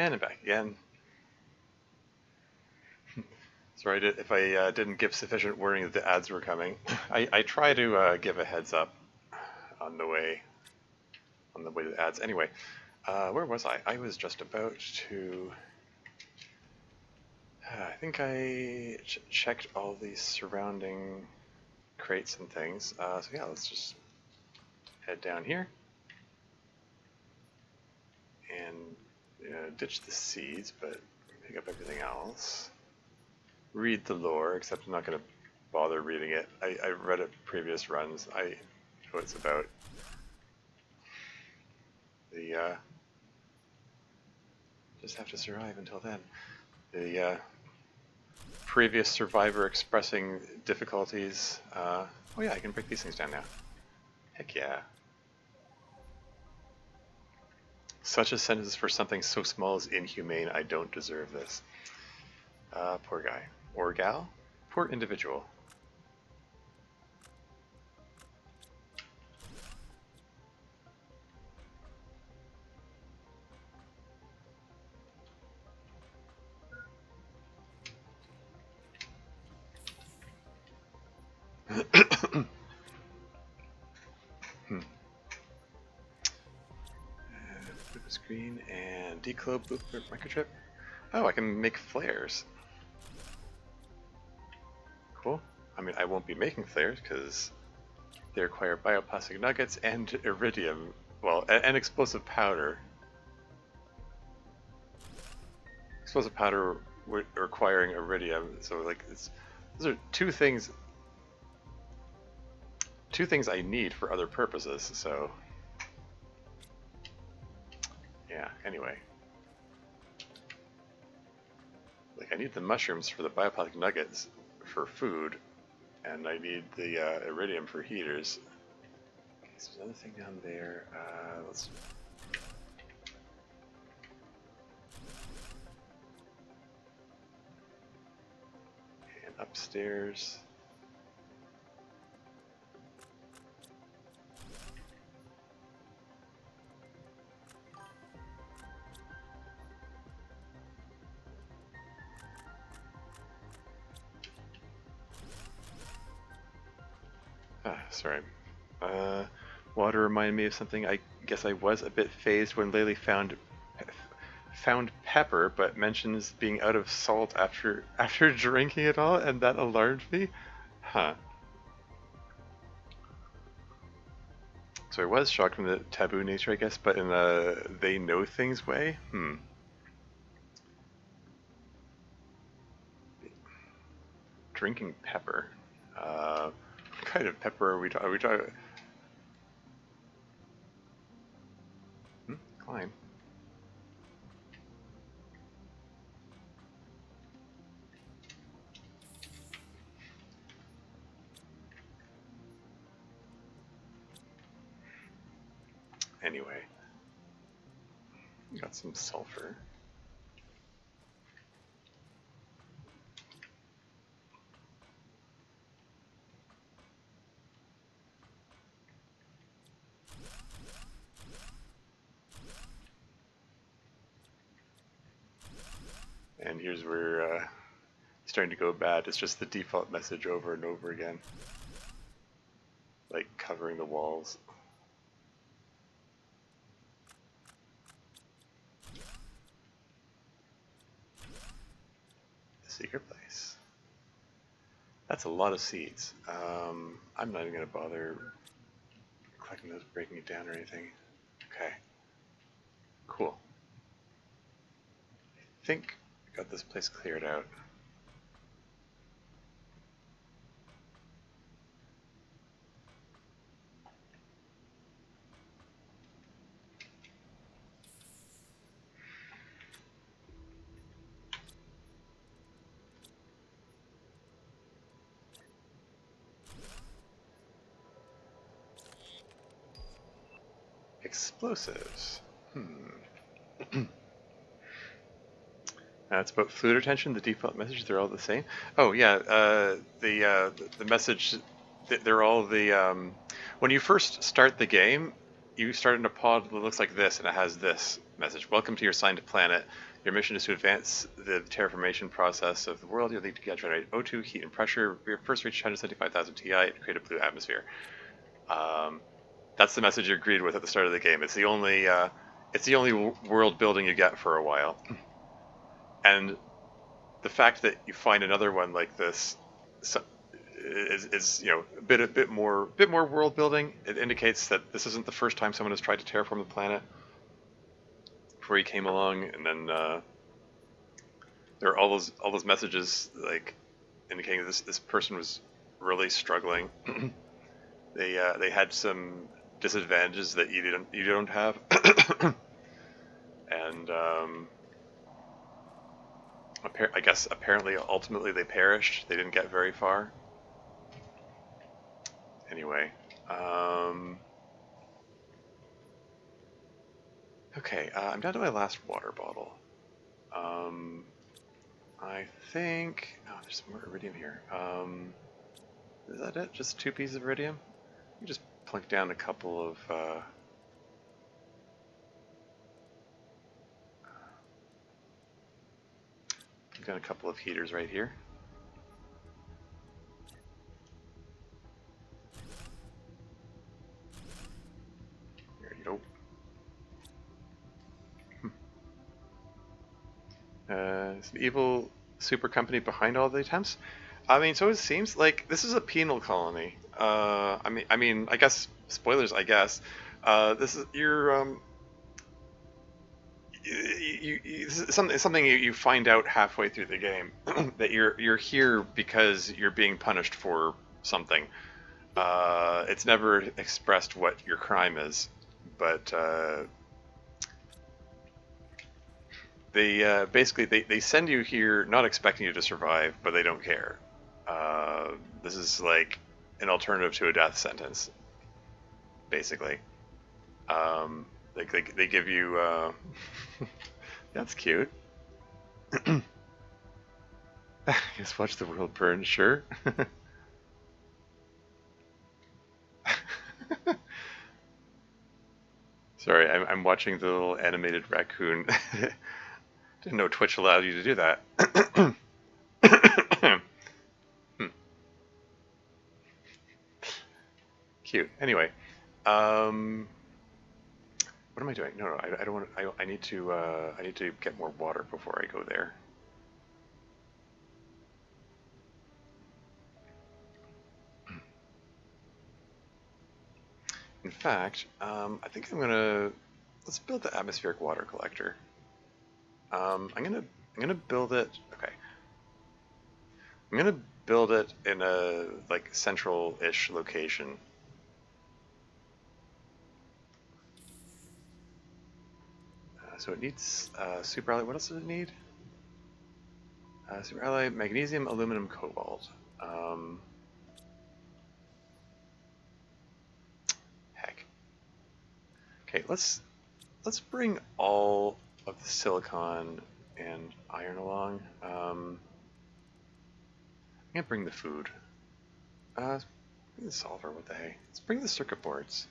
And I'm back again. Sorry if I didn't give sufficient warning that the ads were coming. I try to give a heads up on the way to the ads. Anyway, where was I? I was just about to. I think I checked all the surrounding crates and things. So yeah, let's just head down here and ditch the seeds, but pick up everything else. Read the lore, except I'm not going to bother reading it. I read it previous runs. I know what it's about. The just have to survive until then. The previous survivor expressing difficulties. Oh yeah, I can break these things down now. Heck yeah. Such a sentence for something so small as inhumane. I don't deserve this. Poor guy. Or gal? Poor individual. Screen and declobe microchip. Oh, I can make flares. Cool. I mean, I won't be making flares because they require bioplastic nuggets and iridium. Well, and explosive powder. Explosive powder requiring iridium. So like, those are two things I need for other purposes. So yeah. Anyway. Like, I need the mushrooms for the bioplastic nuggets for food, and I need the iridium for heaters. Okay, so there's another thing down there. Let's. And upstairs. Sorry. Water reminded me of something. I guess I was a bit phased when Laylee found pepper, but mentions being out of salt after drinking it all, and that alarmed me. Huh. So I was shocked from the taboo nature, I guess, but in a they know things way. Drinking pepper. What kind of pepper are we talking? Climb. Anyway, got some sulfur. And here's where it's starting to go bad. It's just the default message over and over again. Like covering the walls. The secret place. That's a lot of seeds. I'm not even going to bother collecting those, breaking it down or anything. Okay. Cool. I think I got this place cleared out. Explosives. It's about fluid retention, the default message, they're all the same. Oh yeah, the message, they're all the, when you first start the game, you start in a pod that looks like this, and it has this message: "Welcome to your assigned planet. Your mission is to advance the terraformation process of the world. You'll need to generate O2, heat, and pressure. Your first reach 175,000 Ti to create a blue atmosphere." That's the message you're greeted with at the start of the game. It's the only world building you get for a while, and the fact that you find another one like this is a bit more world building. It indicates that this isn't the first time someone has tried to terraform the planet. Before you came along, and then there are all those messages like indicating this person was really struggling. They had some disadvantages that you don't have, and I guess apparently ultimately they perished. They didn't get very far. Anyway, okay, I'm down to my last water bottle. I think there's some more iridium here. Is that it? Just 2 pieces of iridium? You just plunk down a couple of I've got a couple of heaters right here. There you go. Is the evil super company behind all the attempts? I mean, so it seems like this is a penal colony. I mean, I guess spoilers. I guess this is this is something you find out halfway through the game that you're here because you're being punished for something. It's never expressed what your crime is, but they basically they send you here not expecting you to survive, but they don't care. This is like an alternative to a death sentence, basically. They give you that's cute. Just watch the world burn, sure. Sorry, I'm watching the little animated raccoon. Didn't know Twitch allowed you to do that. Cute. Anyway, what am I doing? No, I don't want. I need to get more water before I go there. In fact, I think let's build the atmospheric water collector. I'm gonna build it. Okay. I'm gonna build it in a like central-ish location. So it needs super alloy. What else does it need? Super alloy, magnesium, aluminum, cobalt. Heck. Okay, let's bring all of the silicon and iron along. I'm gonna bring the food. Bring the solver. What the hey? Let's bring the circuit boards.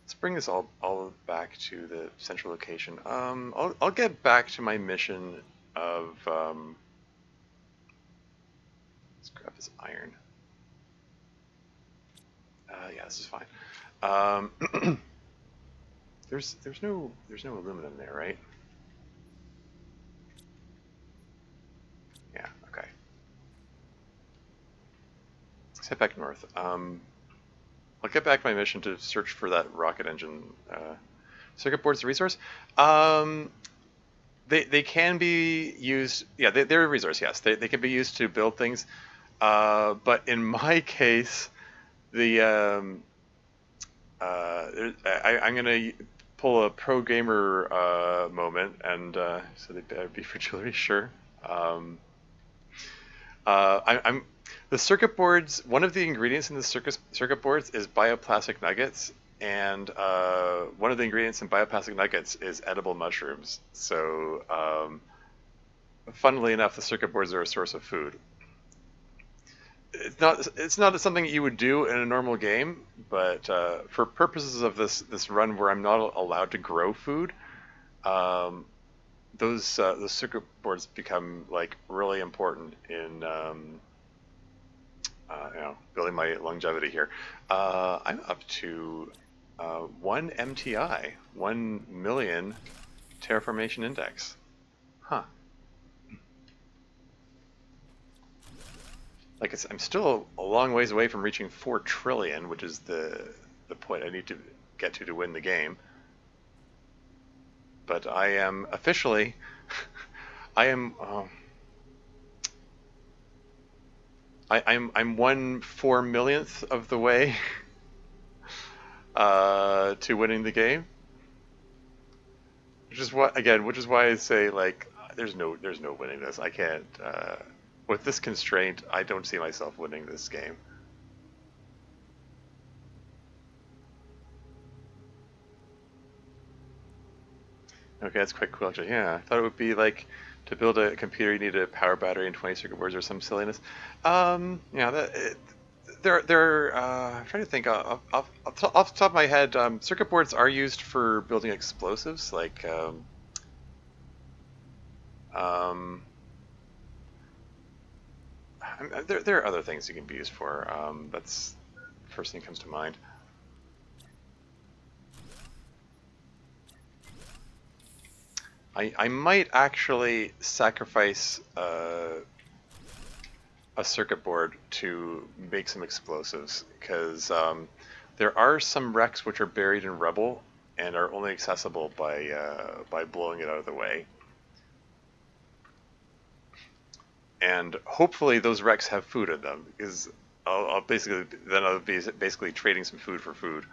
Let's bring this all back to the central location. I'll get back to my mission of let's grab this iron. Yeah, this is fine. There's no aluminum there, right? Yeah. Okay. Let's head back north. I'll get back to my mission to search for that rocket engine. Circuit boards, a resource. They can be used. Yeah, they're a resource. Yes, they can be used to build things. But in my case, I'm gonna pull a pro gamer moment, and so they better be for jewelry, sure. I'm the circuit boards. One of the ingredients in the circuit boards is bioplastic nuggets, and one of the ingredients in bioplastic nuggets is edible mushrooms. So, funnily enough, the circuit boards are a source of food. it's not something you would do in a normal game, but for purposes of this run where I'm not allowed to grow food, um, those circuit boards become like really important in building my longevity here. I'm up to 1 MTI, 1 million terraformation index. Huh. Like I'm still a long ways away from reaching 4 trillion, which is the point I need to get to win the game. But I am officially, I am, I'm 1/4 millionth of the way to winning the game, which is why I say like there's no winning this. I can't with this constraint. I don't see myself winning this game. Okay, that's quite cool actually. Yeah, I thought it would be like to build a computer you need a power battery and 20 circuit boards or some silliness. Yeah, I'm trying to think off the top of my head. Circuit boards are used for building explosives, like um, there are other things you can be used for. That's the first thing that comes to mind. I might actually sacrifice a circuit board to make some explosives because there are some wrecks which are buried in rubble and are only accessible by blowing it out of the way. And hopefully those wrecks have food in them because I'll be basically trading some food for food.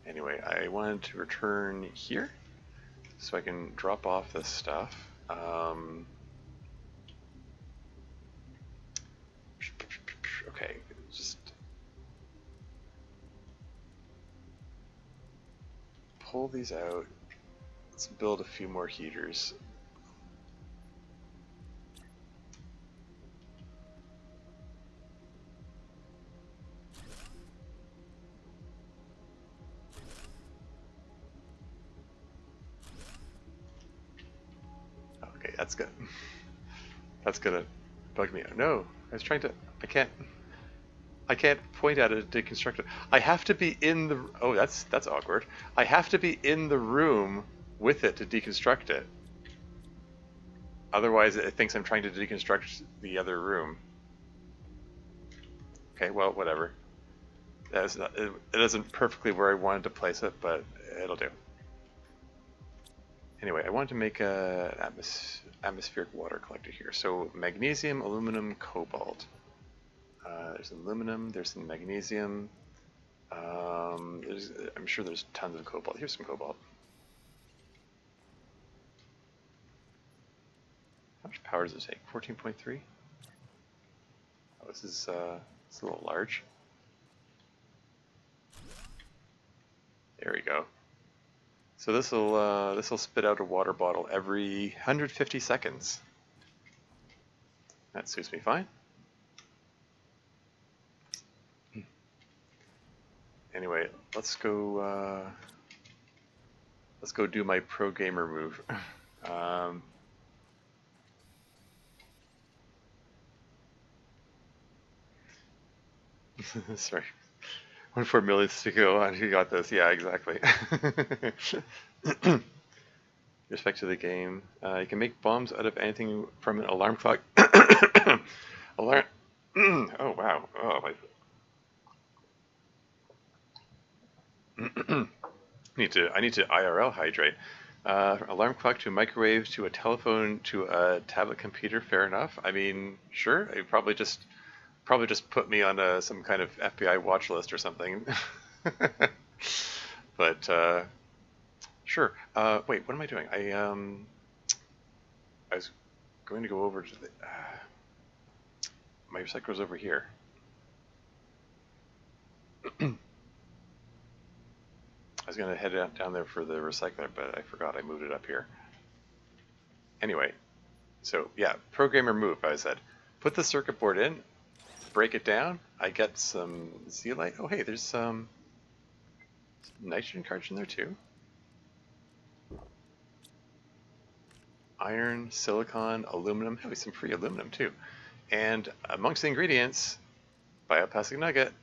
Anyway, I wanted to return here so I can drop off this stuff. Okay, just pull these out. Let's build a few more heaters. Okay, that's good. That's gonna bug me out. No, I was trying to. I can't. I can't point at it to deconstruct it. I have to be in the. Oh, that's awkward. I have to be in the room with it to deconstruct it. Otherwise, it thinks I'm trying to deconstruct the other room. Okay, well, whatever. It isn't perfectly where I wanted to place it, but it'll do. Anyway, I wanted to make an atmospheric water collector here. So magnesium, aluminum, cobalt. There's aluminum, there's some magnesium. I'm sure there's tons of cobalt. Here's some cobalt. How much power does it take? 14.3? Oh, this is it's a little large. There we go. So this'll spit out a water bottle every 150 seconds. That suits me fine. Anyway, let's go do my pro gamer move. Sorry. 1/4 million to go on. Who got this? Yeah, exactly. Respect to the game. You can make bombs out of anything from an alarm clock. Alarm. Oh wow. Oh my. I need to IRL hydrate. Alarm clock to a microwave to a telephone to a tablet computer. Fair enough. I mean, sure. It probably just put me on some kind of FBI watch list or something. But sure. Wait, what am I doing? I was going to go over to the. My recycler's over here. I was going to head down there for the recycler, but I forgot I moved it up here. Anyway, So yeah, programmer move, I said. Put the circuit board in, break it down. I get some zeolite. Oh hey, there's some nitrogen cards in there too. Iron, silicon, aluminum. Hey, some free aluminum too. And amongst the ingredients, bioplastic nugget.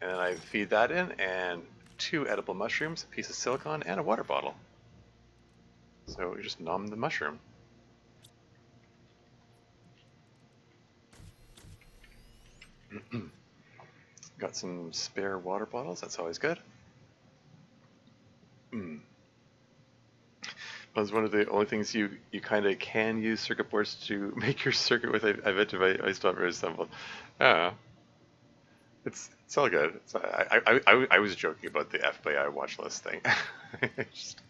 And I feed that in, and 2 edible mushrooms, a piece of silicon, and a water bottle. So we just nom the mushroom. Got some spare water bottles, that's always good. That's one of the only things you kind of can use circuit boards to make your circuit with. I bet if I still haven't really assembled. Yeah, it's all good. I was joking about the FBI watch list thing. Just,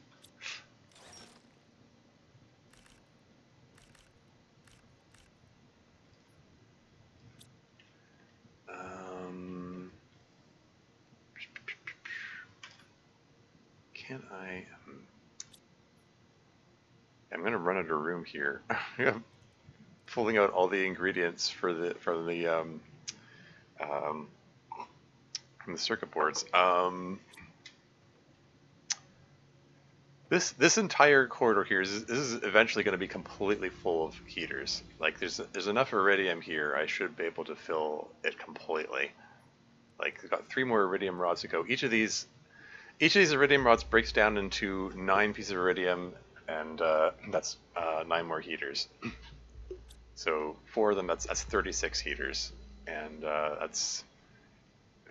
um, can I? I'm gonna run out of room here. Pulling out all the ingredients for um, from the circuit boards. This entire corridor here this is eventually going to be completely full of heaters. Like there's enough iridium here. I should be able to fill it completely. Like we've got 3 more iridium rods to go. Each of these iridium rods breaks down into 9 pieces of iridium, and that's 9 more heaters. So 4 of them, that's 36 heaters, and that's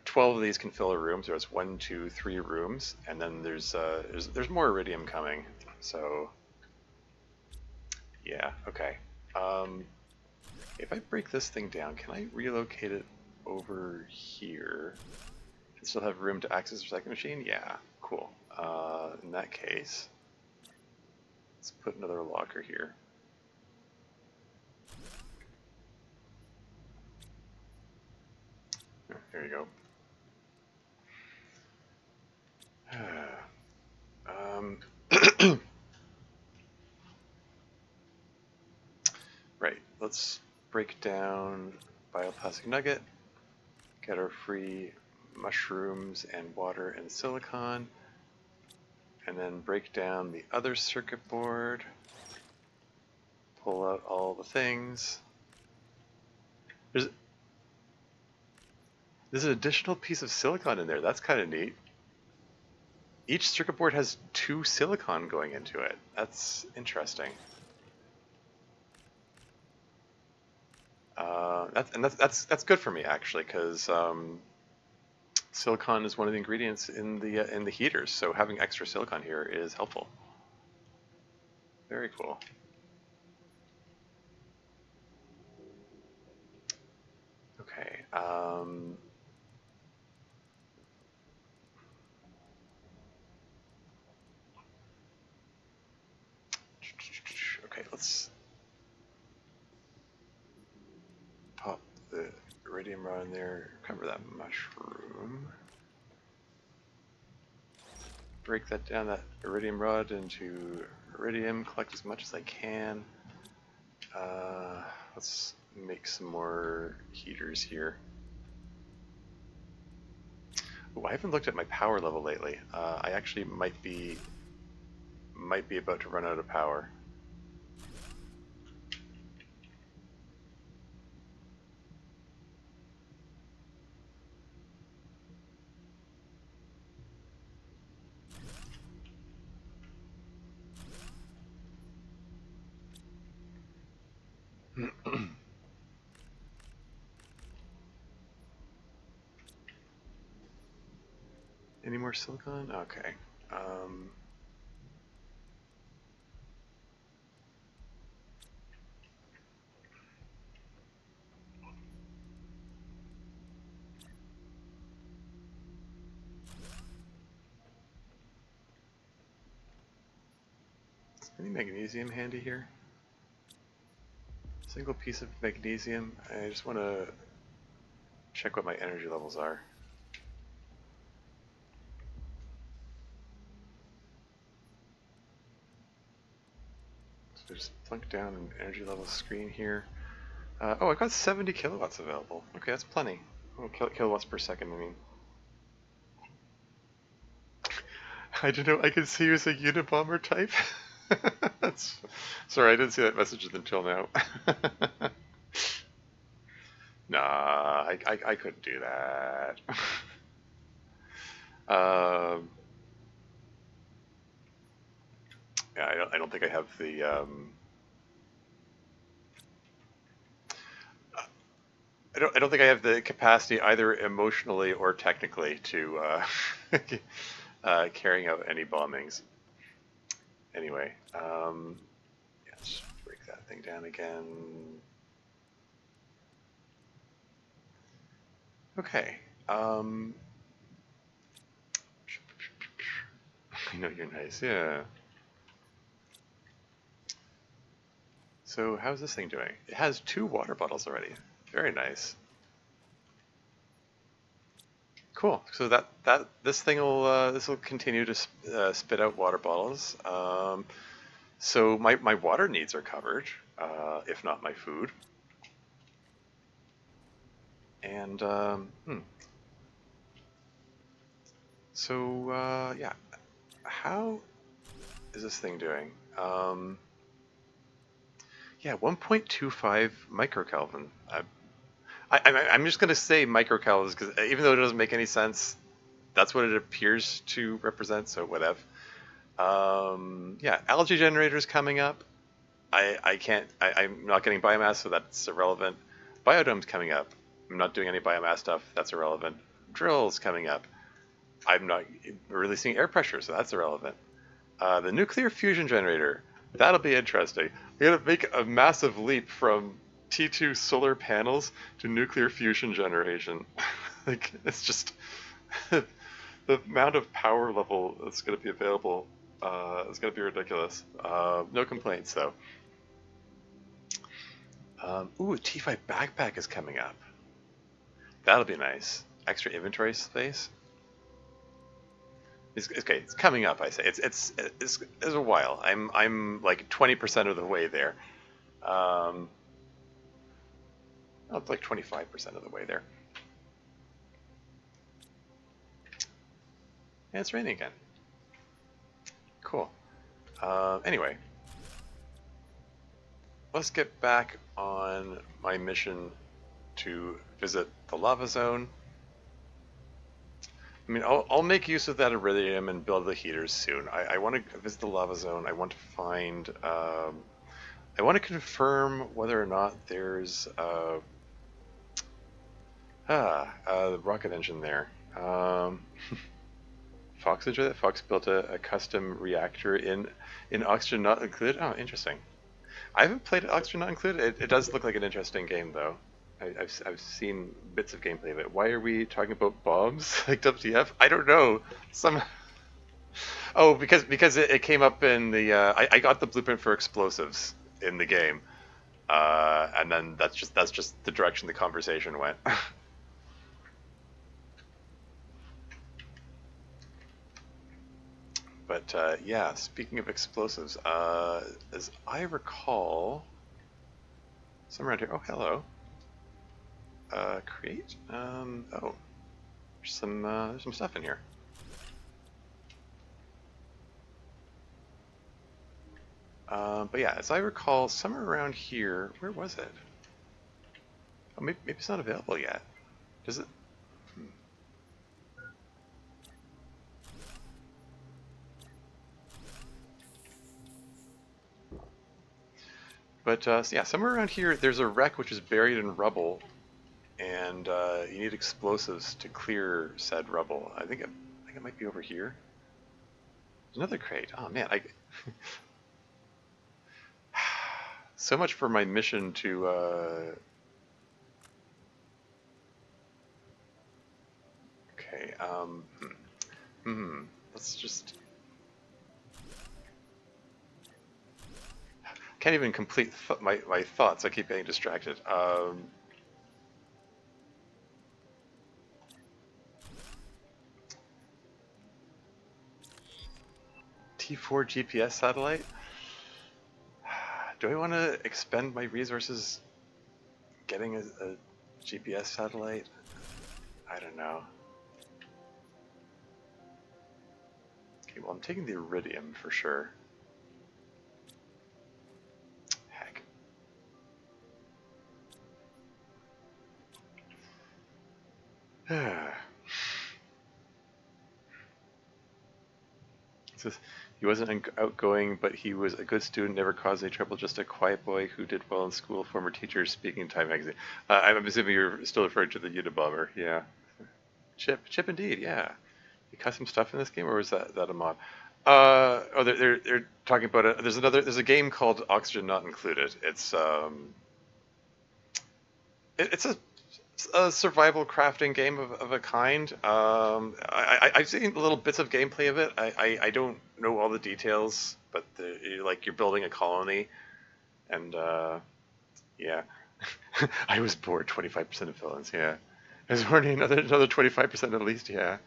12 of these can fill a room. So it's 1, 2, 3 rooms, and then there's more iridium coming. So yeah, okay. If I break this thing down, can I relocate it over here and still have room to access the recycling machine? Yeah, cool. In that case, let's put another locker here. There you go. Right, let's break down bioplastic nugget, get our free mushrooms and water and silicon, and then break down the other circuit board, pull out all the things. There's an additional piece of silicon in there. That's kind of neat. Each circuit board has 2 silicon going into it. That's interesting. That's good for me actually, because silicon is one of the ingredients in the heaters. So having extra silicon here is helpful. Very cool. Okay. Okay, let's pop the iridium rod in there, cover that mushroom. Break that down, that iridium rod, into iridium, collect as much as I can. Let's make some more heaters here. Oh, I haven't looked at my power level lately. I actually might be about to run out of power. Any more silicon? Okay. Any magnesium handy here? Single piece of magnesium. I just want to check what my energy levels are. There's plunk down an energy level screen here. Oh, I've got 70 kilowatts available. Okay, that's plenty. Oh, kilowatts per second, I mean. I don't know, I can see you as a Unabomber type. That's... Sorry, I didn't see that message until now. Nah, I couldn't do that. Yeah, I don't think I have the I don't think I have the capacity either emotionally or technically to carrying out any bombings. Anyway, yeah, let's break that thing down again. Okay. I know you're nice, yeah. So how's this thing doing? It has 2 water bottles already. Very nice. Cool. So this thing will this will continue to spit out water bottles. So my water needs are covered, if not my food. And so yeah, how is this thing doing? Yeah, 1.25 microkelvin. I'm just gonna say microkelvins because even though it doesn't make any sense, that's what it appears to represent. So whatever. Yeah, algae generators coming up. I'm not getting biomass, so that's irrelevant. Biodome's coming up. I'm not doing any biomass stuff. That's irrelevant. Drills coming up. I'm not releasing air pressure, so that's irrelevant. The nuclear fusion generator. That'll be interesting. We're gonna make a massive leap from T2 solar panels to nuclear fusion generation. Like it's just the amount of power level that's going to be available is going to be ridiculous. No complaints though. Ooh, T5 backpack is coming up. That'll be nice. Extra inventory space. Okay, it's coming up. I say it's a while. I'm like 20% of the way there. Oh, it's like 25% of the way there. And it's raining again. Cool. Anyway, let's get back on my mission to visit the lava zone. I mean, I'll make use of that iridium and build the heaters soon. I want to visit the lava zone. I want to find... I want to confirm whether or not there's the rocket engine there. Fox enjoyed that. Fox built a custom reactor in Oxygen Not Included. Oh, interesting. I haven't played Oxygen Not Included. It does look like an interesting game, though. I've seen bits of gameplay of it. Why are we talking about bombs? Like WTF? I don't know. Oh, because it came up in the I got the blueprint for explosives in the game, and then that's just the direction the conversation went. But yeah, speaking of explosives, as I recall, somewhere around here. Oh, hello. Create. Oh, there's some stuff in here. But yeah, as I recall, somewhere around here, where was it? Oh, maybe it's not available yet. Does it? But so yeah, somewhere around here, there's a wreck which is buried in rubble, and you need explosives to clear said rubble. I think it might be over here. There's another crate. Oh man, so much for my mission to. Okay. Let's just. Can't even complete my thoughts. I keep getting distracted. T4 GPS satellite. do I want to expend my resources getting a GPS satellite? I don't know. Okay, well, I'm taking the iridium for sure. Heck. Says he wasn't outgoing, but he was a good student, never caused any trouble, just a quiet boy who did well in school. Former teacher speaking in Time magazine. I'm assuming you're still referring to the Unabomber. Yeah. Chip indeed, yeah. You custom stuff in this game, or was that a mod? Oh, they're talking about it. There's a game called Oxygen Not Included. It's a survival crafting game of a kind. I've seen little bits of gameplay of it. I don't know all the details, but like you're building a colony, and yeah, I was bored. 25% of villains. Yeah, I was warning another 25% at least. Yeah,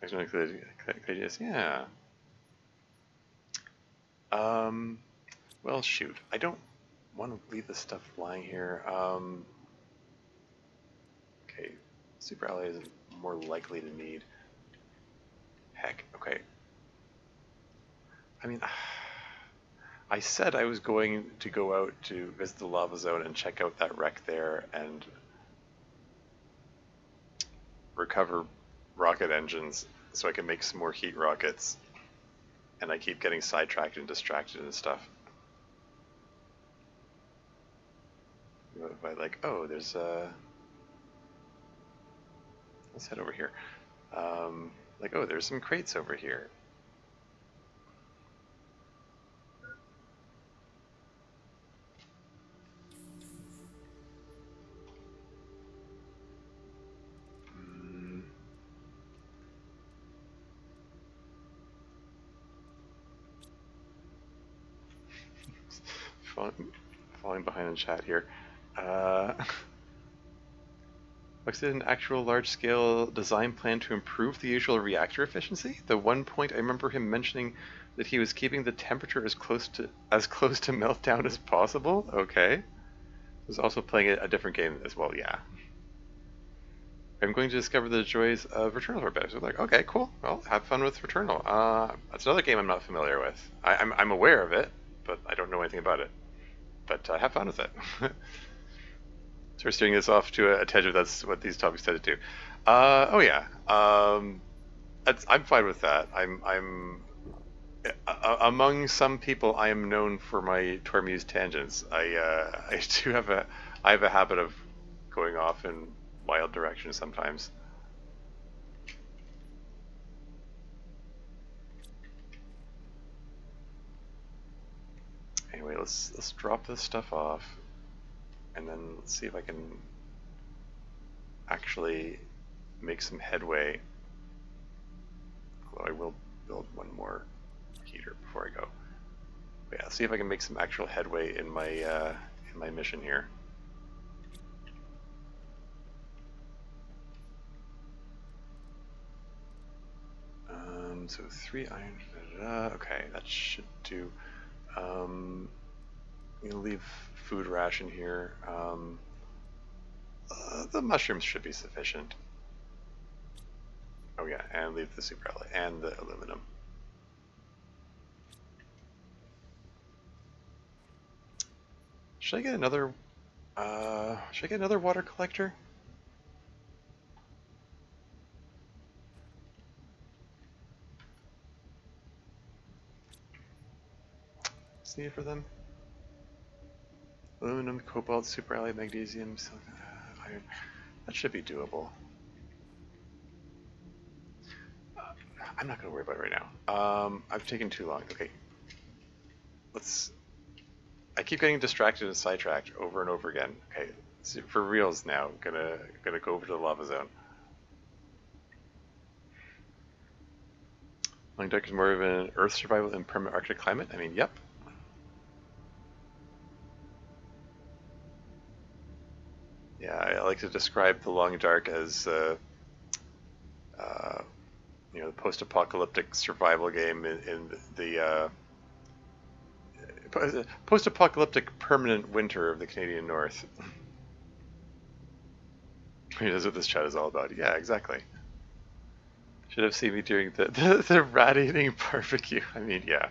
actually, ideas. Yeah. Um, well, shoot. I don't want to leave this stuff lying here. Okay, super ally is more likely to need. Heck, okay. I mean, I said I was going to go out to visit the lava zone and check out that wreck there and recover rocket engines so I can make some more heat rockets. And I keep getting sidetracked and distracted and stuff. If I like, oh, there's let's head over here. Like, oh, there's some crates over here. Falling behind in chat here. Looks at an actual large-scale design plan to improve the usual reactor efficiency. The one point I remember him mentioning that he was keeping the temperature as close to meltdown as possible. Okay. He was also playing a different game as well. Yeah. I'm going to discover the joys of Returnal for a bit. So like, okay, cool. Well, have fun with Returnal. That's another game I'm not familiar with. I'm aware of it, but I don't know anything about it. But have fun with it. So we're steering this off to a tangent. That's what these topics tend to do. Oh yeah, I'm fine with that. I'm among some people. I am known for my Tormuse tangents. I do have a habit of going off in wild directions sometimes. Anyway, let's drop this stuff off. And then let's see if I can actually make some headway. Although I will build one more heater before I go. But yeah, see if I can make some actual headway in my mission here. So 3 iron. Okay, that should do. We'll leave food ration here. The mushrooms should be sufficient. Oh yeah, and leave the super alloy and the aluminum. Should I get another? Should I get another water collector? What's needed for them? Aluminum, cobalt, super alloy, magnesium, silicon, iron. That should be doable. I'm not going to worry about it right now. I've taken too long. Okay. I keep getting distracted and sidetracked over and over again. Okay, so for reals now. Gonna go over to the lava zone. Long dark is more of an Earth survival in permanent Arctic climate. I mean, yep. Yeah, I like to describe the Long Dark as the post-apocalyptic survival game in the Post-apocalyptic permanent winter of the Canadian North. That's what this chat is all about. Yeah, exactly. Should have seen me doing the rat eating barbecue. I mean, yeah.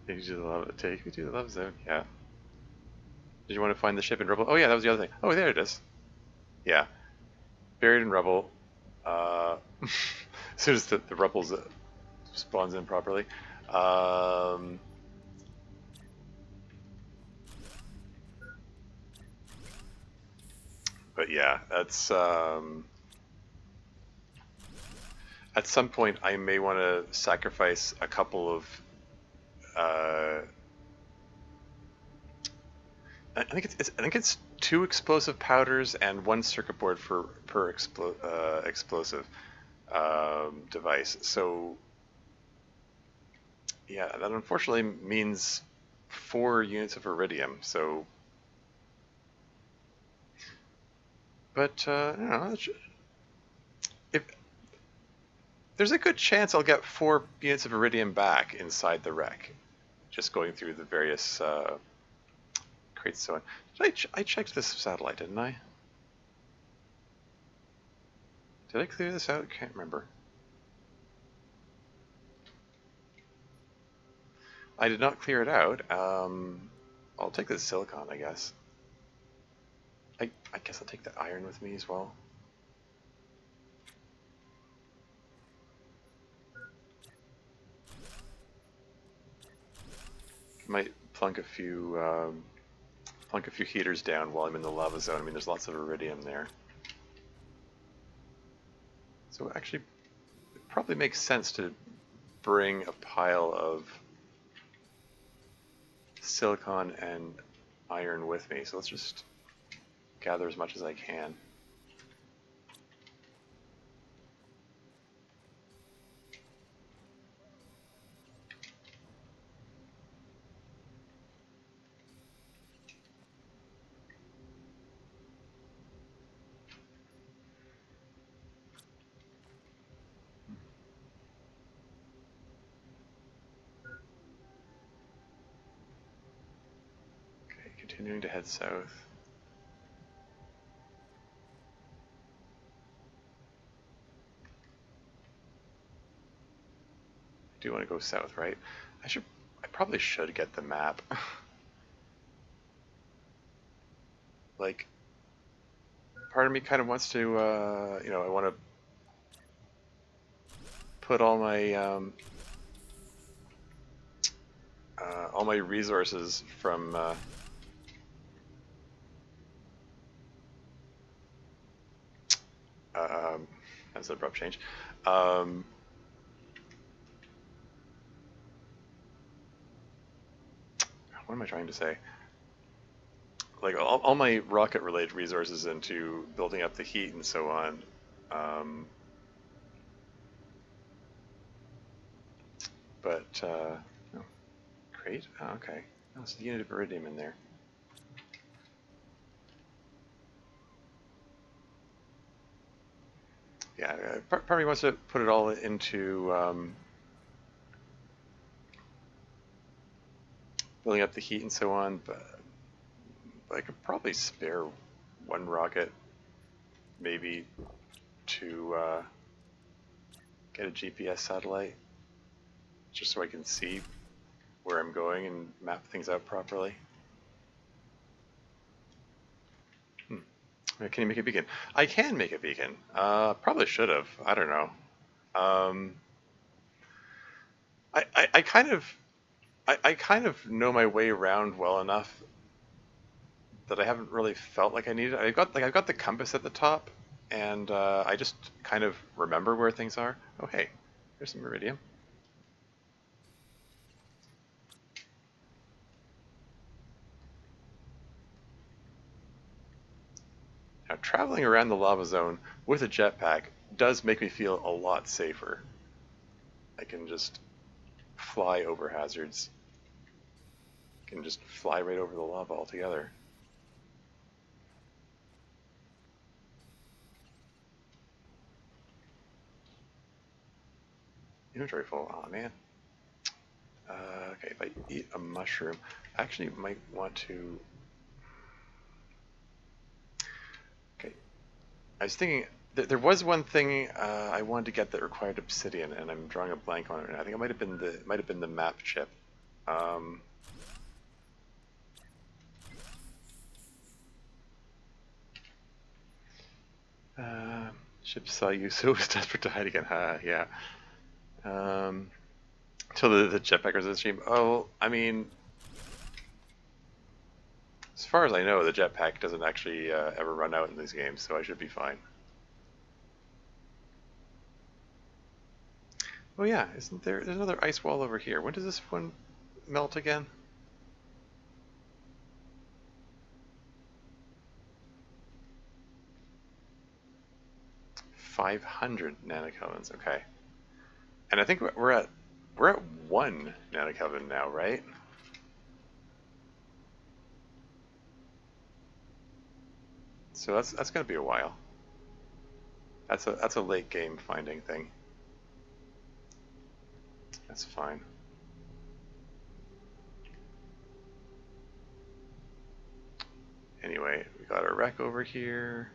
Take me to the love zone. Yeah. Did you want to find the ship in rubble? Oh yeah, that was the other thing. Oh, there it is. Yeah, buried in rubble. As soon as the rubble spawns in properly. Um, but yeah, that's at some point I may want to sacrifice a couple of. I think it's 2 explosive powders and 1 circuit board per explosive device. So yeah, that unfortunately means 4 units of iridium. So, but I don't know. If there's a good chance I'll get 4 units of iridium back inside the wreck, just going through the various crates. So on. I checked this satellite, didn't I? Did I clear this out? Can't remember. I did not clear it out. I'll take the silicon, I guess. I guess I'll take the iron with me as well. Might plunk a few heaters down while I'm in the lava zone. I mean, there's lots of iridium there. So actually, it probably makes sense to bring a pile of silicon and iron with me. So let's just gather as much as I can. Okay, continuing to head south. I do want to go south, right? I probably should get the map. Like, part of me kind of wants to, I want to put all my resources from that's an abrupt change. What am I trying to say? Like all my rocket-related resources into building up the heat and so on. But oh, crate? Oh, okay. Oh, it's a unit of iridium in there. Yeah, part of me wants to put it all into building up the heat and so on, but I could probably spare 1 rocket, maybe, to get a GPS satellite, just so I can see where I'm going and map things out properly. Can you make a beacon? I can make a beacon. Probably should have. I don't know. I kind of know my way around well enough that I haven't really felt like I need it. I've got the compass at the top, and I just kind of remember where things are. Oh hey, there's some iridium. Now traveling around the lava zone with a jetpack does make me feel a lot safer. I can just fly over hazards. I can just fly right over the lava altogether. Inventory full. Oh man. Okay, if I eat a mushroom, I actually might want to... Okay, I was thinking, there was one thing I wanted to get that required obsidian, and I'm drawing a blank on it. And I think it might have been the map chip. Um, Ship saw you, so it was desperate to hide again. Yeah. Till the jetpackers in the stream. Oh, I mean, as far as I know, the jetpack doesn't actually ever run out in these games, so I should be fine. Oh yeah, isn't there? There's another ice wall over here. When does this one melt again? 500 nanokelvins. Okay, and I think we're at 1 nanokelvin now, right? So that's gonna be a while. That's a late game finding thing. That's fine. Anyway, we got our wreck over here.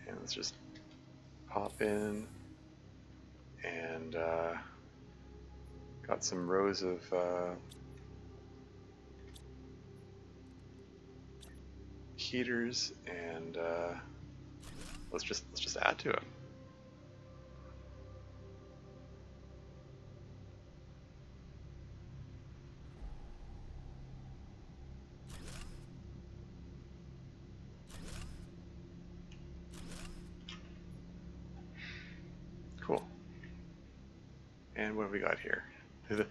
And let's just pop in and got some rows of heaters, and let's just add to it. Cool. And what have we got here? The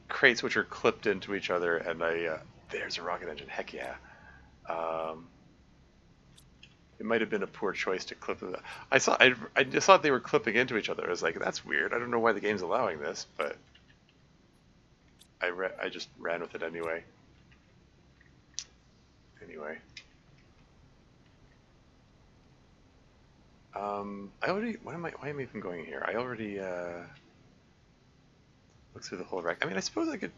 crates, which are clipped into each other, and there's a rocket engine. Heck yeah. It might have been a poor choice to clip them. I just thought they were clipping into each other. I was like, that's weird. I don't know why the game's allowing this, but I just ran with it anyway. Anyway. Why am I even going here? I already looked through the whole wreck. I mean, I suppose I could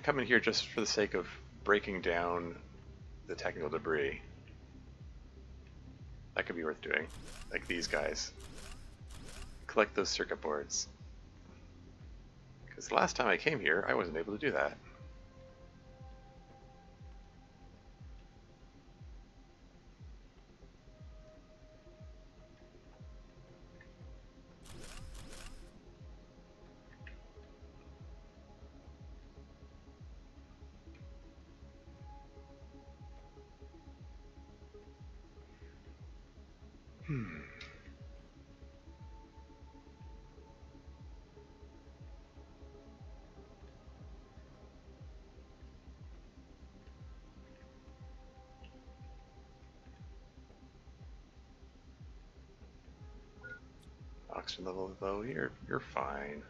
come in here just for the sake of breaking down the technical debris. That could be worth doing. Like these guys. Collect those circuit boards. Because the last time I came here, I wasn't able to do that. Oxygen level though, you're fine.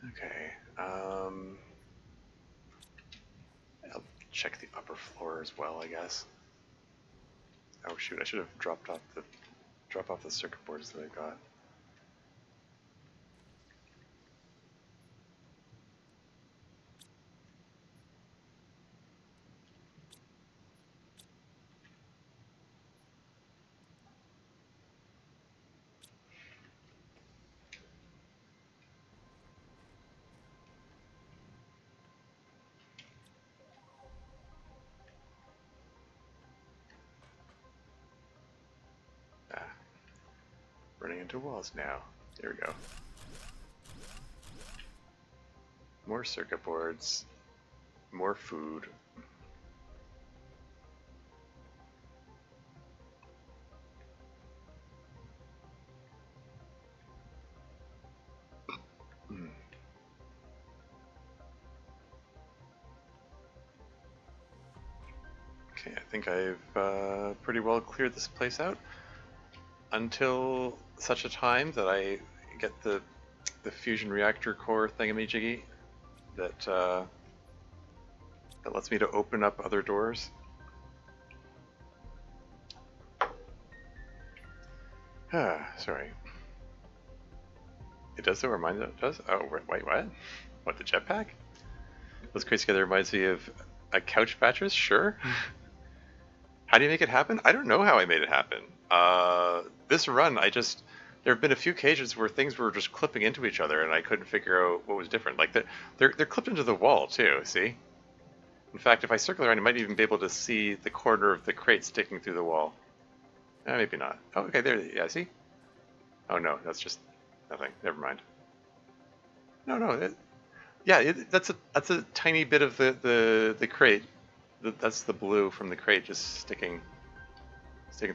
Okay. I'll check the upper floor as well, I guess. Oh shoot, I should have dropped off the circuit boards that I got. Running into walls now. There we go. More circuit boards. More food. Okay, I think I've pretty well cleared this place out until such a time that I get the the fusion reactor core thingamajiggy that that lets me to open up other doors. Sorry. It does so remind it does? Oh wait, what? What, the jetpack? Those crates together reminds me of a couch mattress, sure. How do you make it happen? I don't know how I made it happen. This run, there have been a few occasions where things were just clipping into each other and I couldn't figure out what was different. Like they're clipped into the wall too, see? In fact, if I circle around, I might even be able to see the corner of the crate sticking through the wall. Maybe not. Oh, okay, there, yeah, see? Oh no, that's just nothing. Never mind. No, that's a tiny bit of the crate. That's the blue from the crate just sticking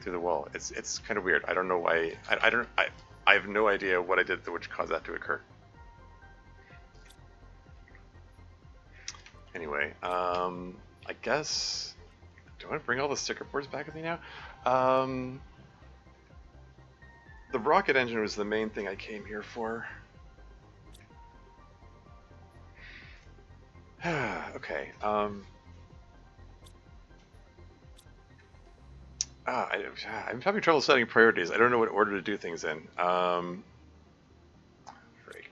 through the wall. It's kind of weird. I don't know why. I have no idea what I did which caused that to occur. Anyway, I guess, do I want to bring all the circuit boards back with me now? The rocket engine was the main thing I came here for. Okay. I'm having trouble setting priorities. I don't know what order to do things in. Freak.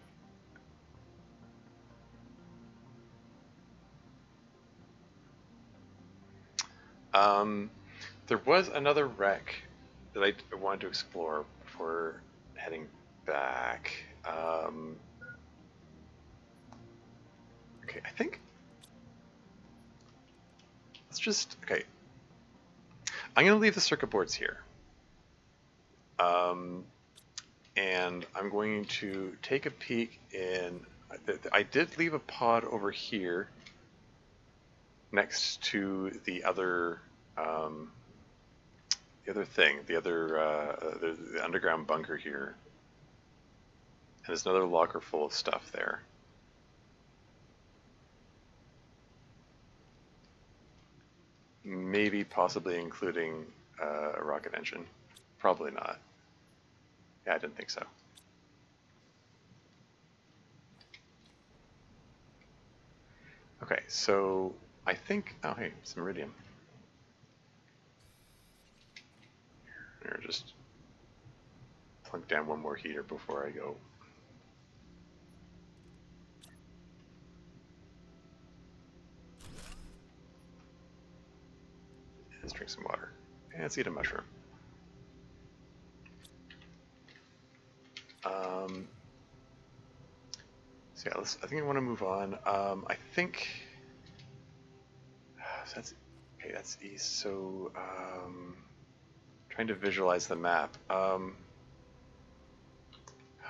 There was another wreck that I wanted to explore before heading back. Okay, I think. Let's just. Okay. I'm going to leave the circuit boards here. And I'm going to take a peek in. I did leave a pod over here next to the other thing, the underground bunker here. And there's another locker full of stuff there. Maybe, possibly including a rocket engine. Probably not. Yeah, I didn't think so. Okay, so I think, oh hey, some iridium. Here, just plunk down one more heater before I go. Let's drink some water. And let's eat a mushroom. So yeah, I think I want to move on. I think so that's okay. That's east. So trying to visualize the map.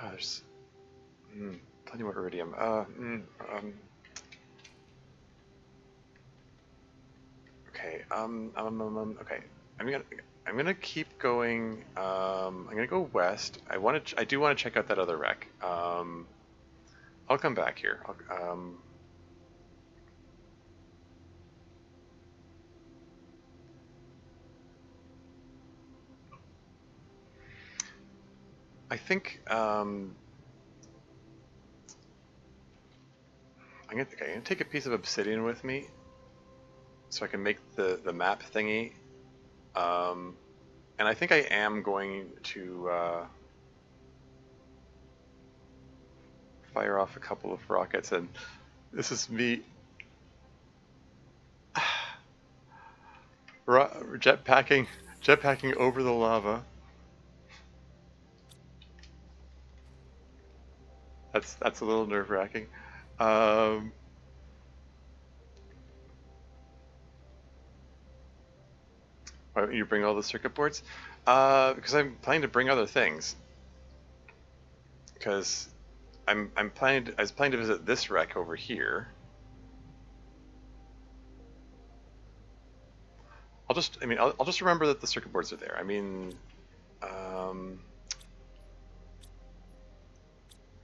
There's plenty more iridium. Okay. Okay. I'm gonna keep going. I'm gonna go west. I do want to check out that other wreck. I'll come back here. I think I'm gonna take a piece of obsidian with me, so I can make the map thingy. And I think I am going to fire off a couple of rockets, and this is me jetpacking over the lava. That's a little nerve-wracking. Why don't you bring all the circuit boards? Because I'm planning to bring other things. Because I was planning to visit this wreck over here. I'll just remember that the circuit boards are there. I mean,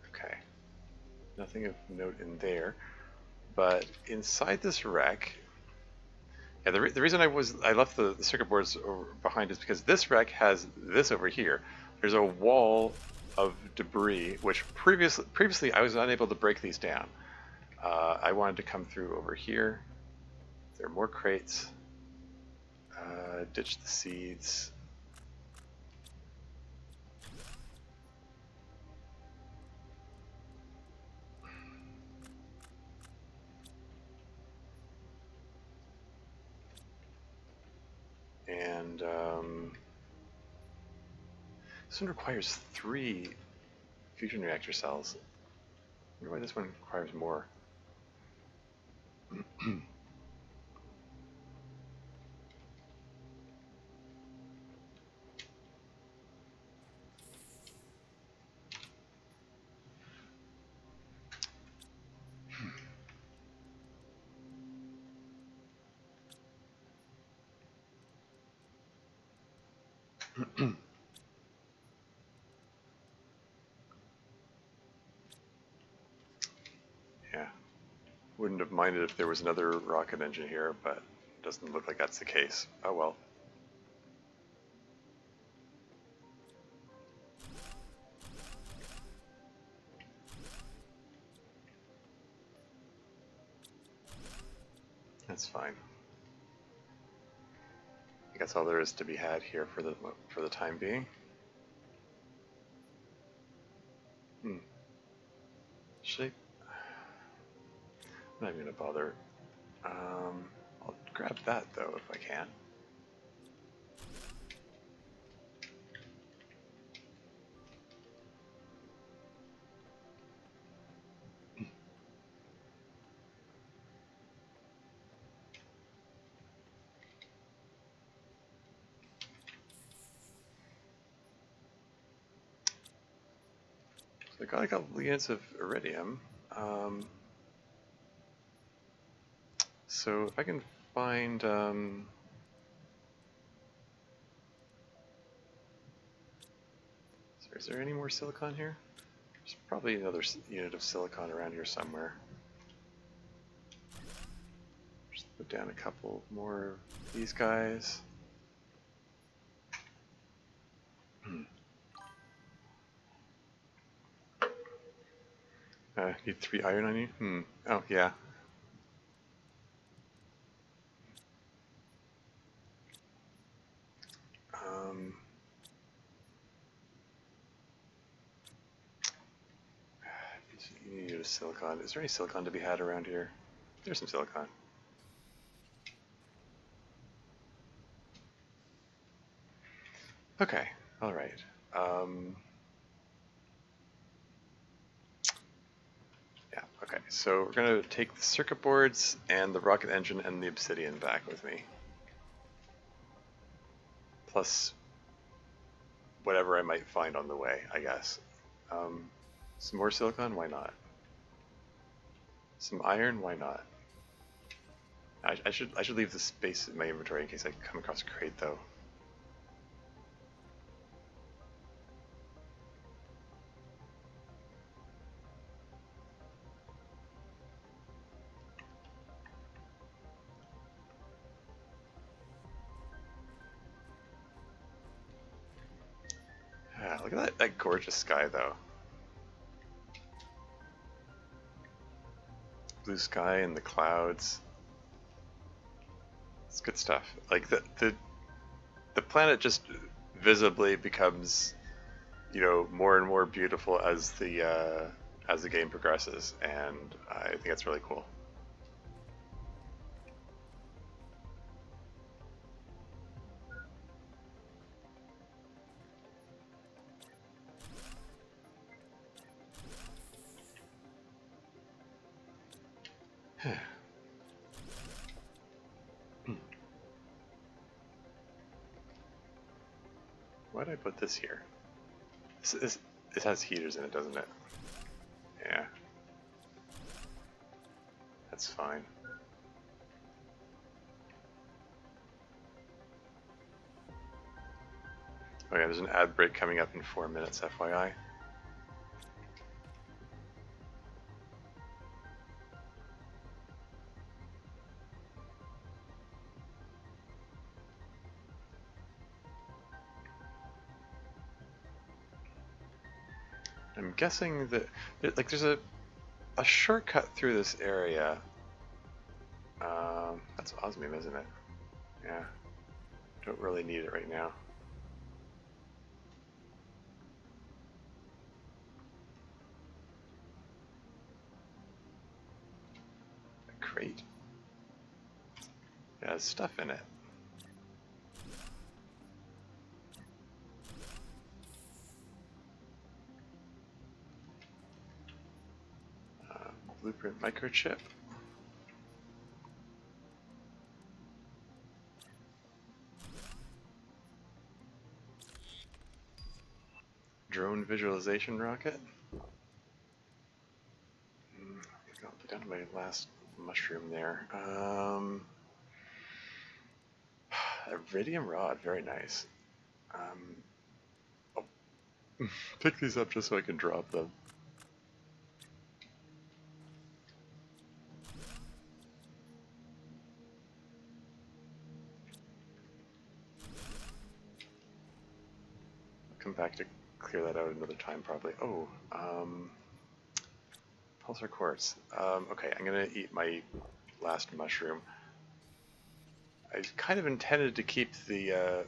okay, nothing of note in there, but inside this wreck. Yeah, the reason I left the circuit boards behind is because this wreck has this over here. There's a wall of debris, which previously I was unable to break these down. I wanted to come through over here. There are more crates. Ditch the seeds. And this one requires 3 fusion reactor cells. I wonder why this one requires more. Yeah, wouldn't have minded if there was another rocket engine here, but it doesn't look like that's the case. Oh well. That's fine. I guess all there is to be had here for the time being. Should I'm not even gonna bother. I'll grab that though if I can. So I got a couple units of iridium. So if I can find is there any more silicon here? There's probably another unit of silicon around here somewhere. Just put down a couple more of these guys. Need 3 iron on you? Oh, yeah. You need a silicon. Is there any silicon to be had around here? There's some silicon. Okay, alright. Yeah, okay. So we're going to take the circuit boards and the rocket engine and the obsidian back with me. Plus whatever I might find on the way, I guess. Some more silicon? Why not? Some iron? Why not? I should leave the space in my inventory in case I come across a crate, though. Ah, look at that gorgeous sky, though. Blue sky and the clouds. It's good stuff. Like the planet just visibly becomes, more and more beautiful as the game progresses, and I think that's really cool. Why did I put this here? It has heaters in it, doesn't it? Yeah. That's fine. Oh yeah, there's an ad break coming up in 4 minutes, FYI. I'm guessing that like there's a shortcut through this area. That's osmium, isn't it? Yeah. Don't really need it right now. A crate. It has stuff in it. Blueprint microchip. Drone visualization rocket. I'll put down my last mushroom there. Iridium rod, very nice. I'll pick these up just so I can drop them. I'll come back to clear that out another time probably. Oh, pulsar quartz. Okay, I'm gonna eat my last mushroom. I kind of intended to keep the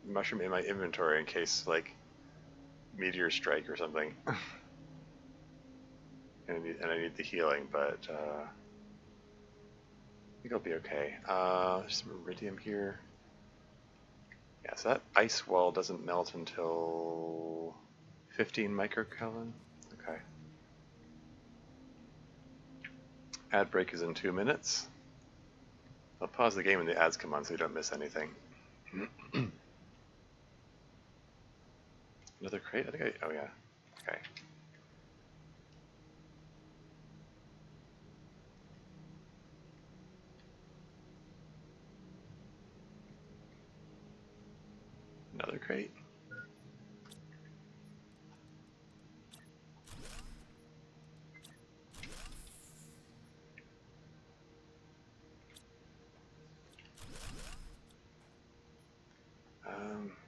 mushroom in my inventory in case, like, meteor strike or something. and I need the healing, but I think I'll be okay. There's some iridium here. Yeah, so that ice wall doesn't melt until 15 microkelvin. Okay. Ad break is in 2 minutes. I'll pause the game when the ads come on so you don't miss anything. Another crate? I think oh yeah. Okay. Another crate.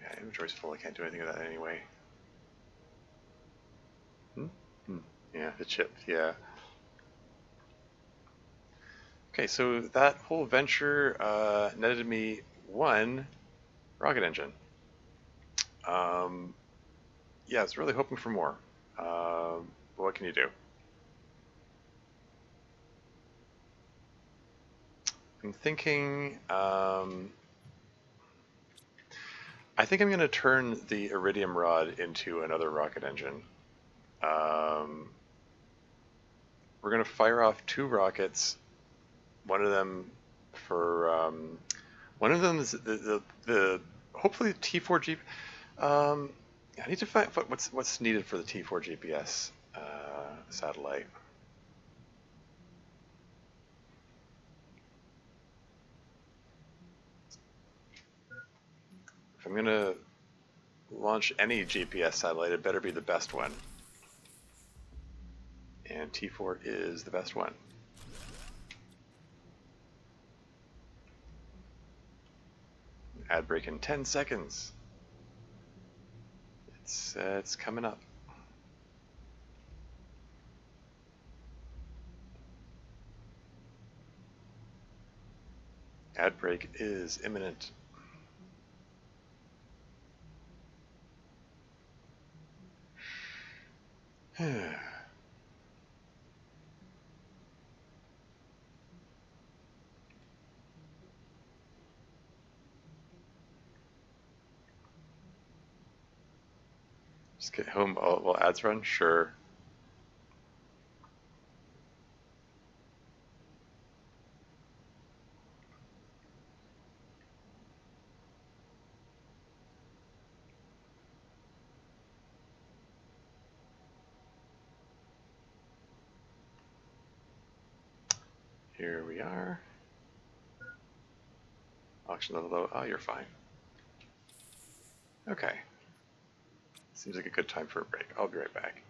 Yeah, inventory's full. I can't do anything with that anyway. Yeah, the chip. Yeah. Okay, so that whole venture netted me 1 rocket engine. Yeah, I was really hoping for more. What can you do? I'm thinking. I think I'm going to turn the iridium rod into another rocket engine. We're going to fire off 2 rockets. One of them for one of them is the hopefully the T4 G. I need to find what's needed for the T4 GPS satellite. If I'm gonna launch any GPS satellite, it better be the best one. And T4 is the best one. Ad break in 10 seconds. It's coming up. Ad break is imminent. Just get home while ads run? Sure. Here we are. Auction level low. Oh, you're fine. Okay. Seems like a good time for a break. I'll be right back.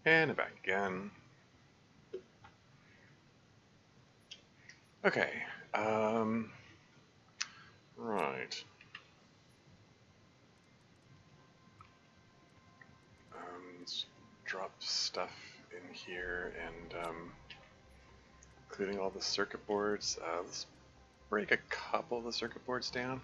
And back again. Okay. Right. Let's drop stuff in here and including all the circuit boards. Let's break a couple of the circuit boards down.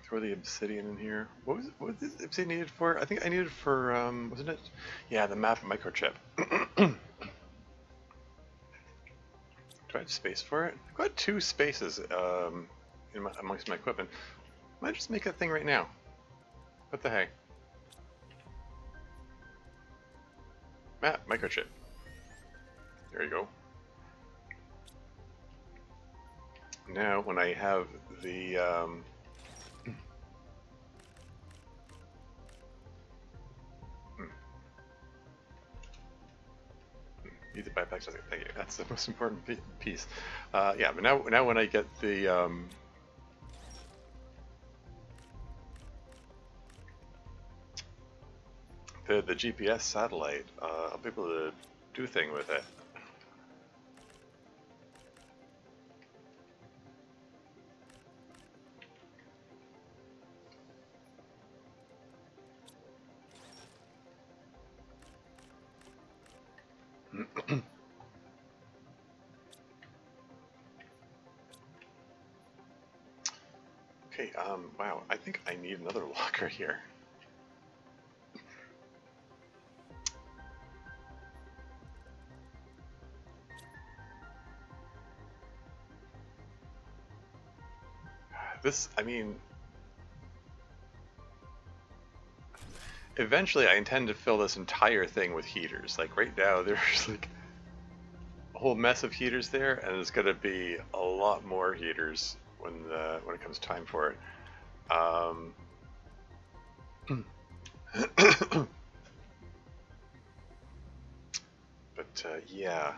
Throw the obsidian in here. What was this obsidian needed for? I think I needed for wasn't it? Yeah, the map microchip. Do I have space for it? I've got 2 spaces amongst my equipment. Might just make that thing right now. What the heck? Map microchip. There you go. Now, when I have the need the backpack. Thank you. That's the most important piece. Yeah, but now when I get the the GPS satellite, I'll be able to do a thing with it. Okay, wow, I think I need another locker here. This, I mean, eventually I intend to fill this entire thing with heaters. Like right now there's like a whole mess of heaters there, and there's gonna be a lot more heaters when it comes time for it. But yeah,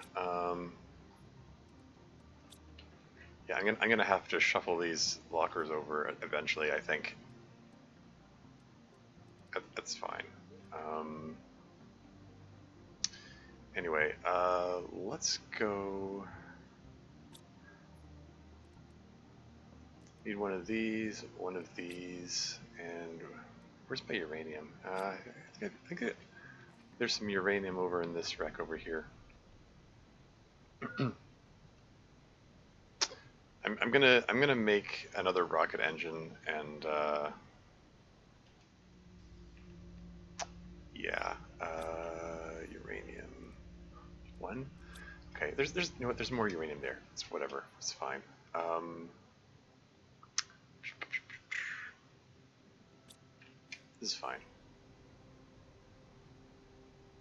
yeah, I'm gonna have to shuffle these lockers over eventually. I think that's fine. Anyway, let's go. Need one of these, and where's my uranium? I think there's some uranium over in this wreck over here. I'm gonna make another rocket engine, and yeah, uranium 1. Okay, there's you know what? There's more uranium there. It's whatever. It's fine. This is fine.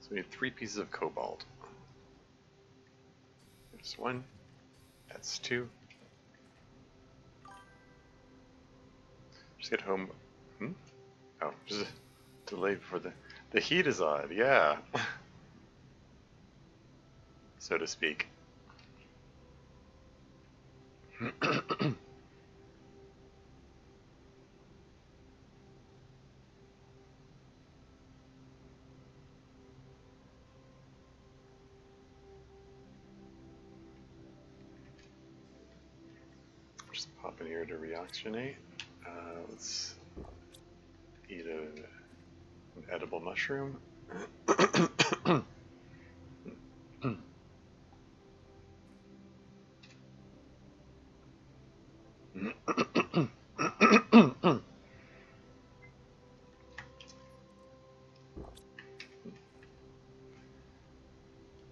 So we need 3 pieces of cobalt. There's 1. That's 2. Just get home. Oh, just a delay before the heat is on. Yeah, so to speak. Just pop in here to reoxygenate. Let's eat an edible mushroom.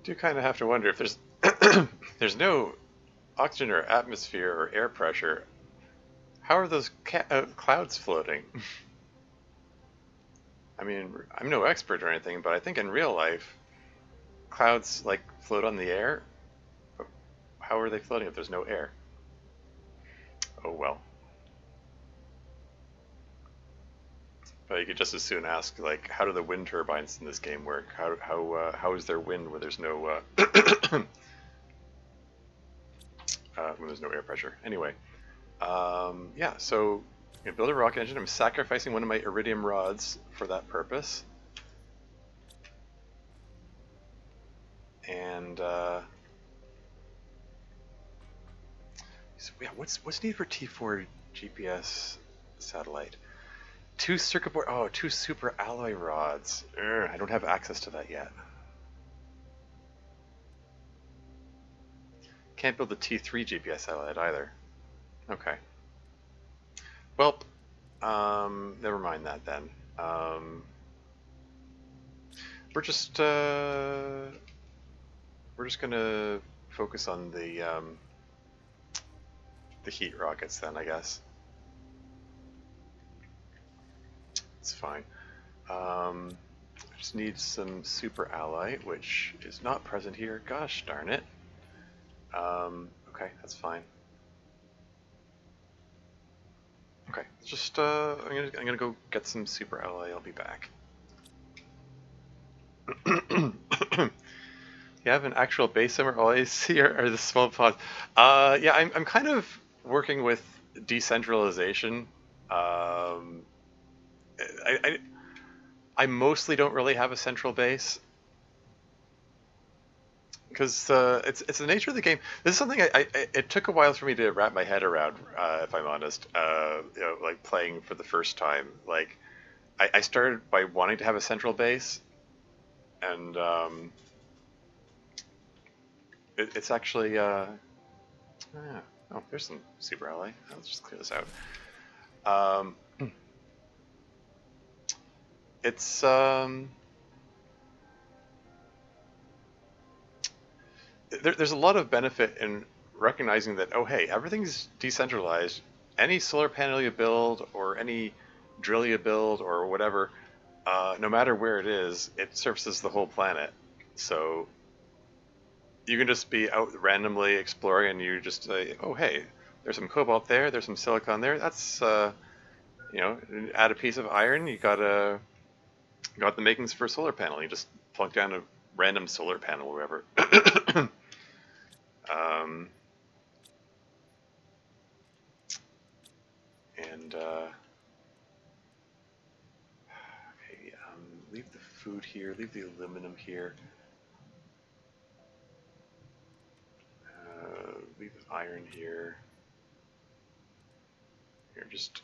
Do kind of have to wonder if there's no oxygen or atmosphere or air pressure. How are those clouds floating? I mean, I'm no expert or anything, but I think in real life, clouds like float on the air. But how are they floating if there's no air? Oh well. But you could just as soon ask, like, how do the wind turbines in this game work? How is there wind when there's no when there's no air pressure? Anyway, yeah. So gonna build a rocket engine. I'm sacrificing one of my iridium rods for that purpose. And so yeah, what's needed for T4 GPS satellite? 2 circuit board. Oh, 2 super alloy rods. I don't have access to that yet. Can't build the T3 GPS satellite either. Okay. Well, never mind that then. We're just gonna focus on the heat rockets then, I guess. It's fine. I just need some super alloy, which is not present here. Gosh darn it. Okay, that's fine. Okay, just I'm gonna go get some super alloy. I'll be back. You have an actual base somewhere? All I see are the small pods. Yeah, I'm kind of working with decentralization. I I mostly don't really have a central base because it's the nature of the game. This is something it took a while for me to wrap my head around, if I'm honest. You know, like playing for the first time. Like I started by wanting to have a central base, and it's actually oh, there's some super ally. Let's just clear this out. It's there's a lot of benefit in recognizing that, oh hey, everything's decentralized. Any solar panel you build or any drill you build or whatever, no matter where it is, it services the whole planet. So you can just be out randomly exploring and you just say, oh hey, there's some cobalt there, there's some silicon there. That's you know, add a piece of iron, you got the makings for a solar panel. You just plunk down a random solar panel wherever. And okay, leave the food here, leave the aluminum here, leave the iron here. Here, just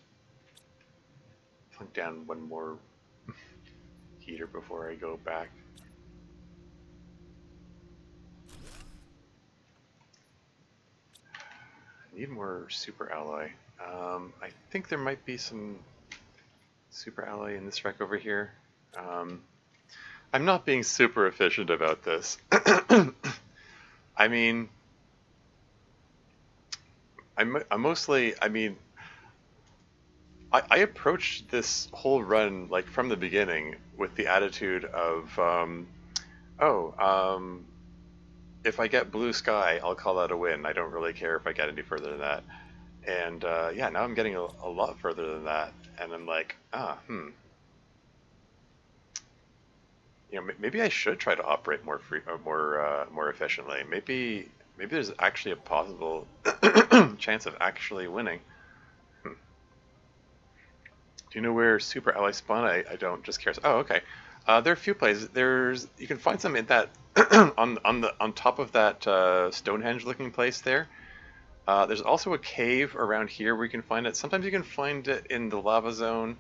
plunk down one more heater before I go back. I need more super alloy. I think there might be some super alloy in this rack over here. I'm not being super efficient about this. I mean, I'm mostly, I mean, I approached this whole run, like, from the beginning with the attitude of, if I get blue sky, I'll call that a win. I don't really care if I get any further than that. And yeah, now I'm getting a lot further than that, and I'm like, you know, maybe I should try to operate more more efficiently. Maybe there's actually a possible chance of actually winning. Do you know where super alloy spawn? I don't. Just curious. Oh, okay. There are a few places. You can find some in that on top of that Stonehenge looking place there. There's also a cave around here where you can find it. Sometimes you can find it in the lava zone.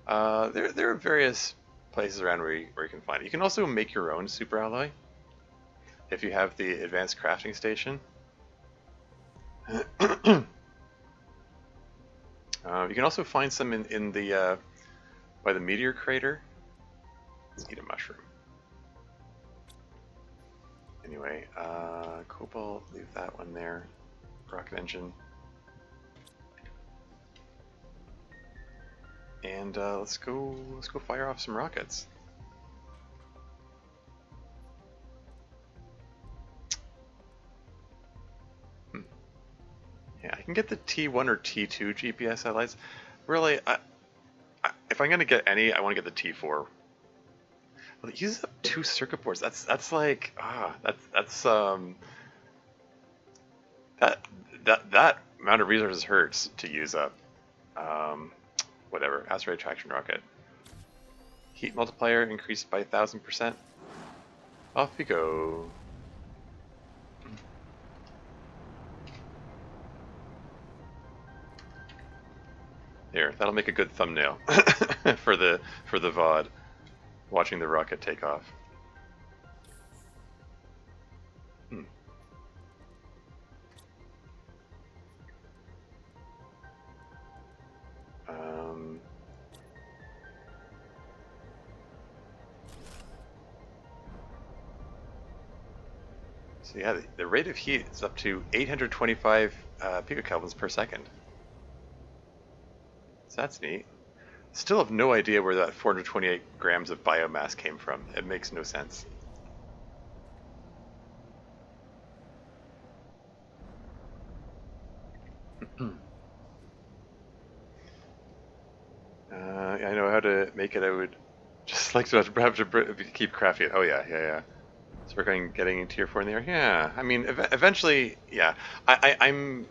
There are various places around where you can find it. You can also make your own super alloy if you have the advanced crafting station. You can also find some in the by the meteor crater. Let's eat a mushroom. Anyway, cobalt, leave that one there. Rocket engine. And let's go fire off some rockets. Yeah, I can get the T1 or T2 GPS satellites. Really, if I'm gonna get any, I want to get the T4. Well, it uses up 2 circuit boards. That's like that amount of resources hurts to use up. Whatever, asteroid traction rocket. Heat multiplier increased by 1000%. Off we go. Here, that'll make a good thumbnail for the VOD, watching the rocket take off. Hmm. So yeah, the rate of heat is up to 825 picokelvins per second. So that's neat. Still have no idea where that 428 grams of biomass came from. It makes no sense. I know how to make it. I would just like to have to keep crafting it. Oh yeah. So we're getting tier 4 in the air. Yeah, I mean, eventually, yeah. I'm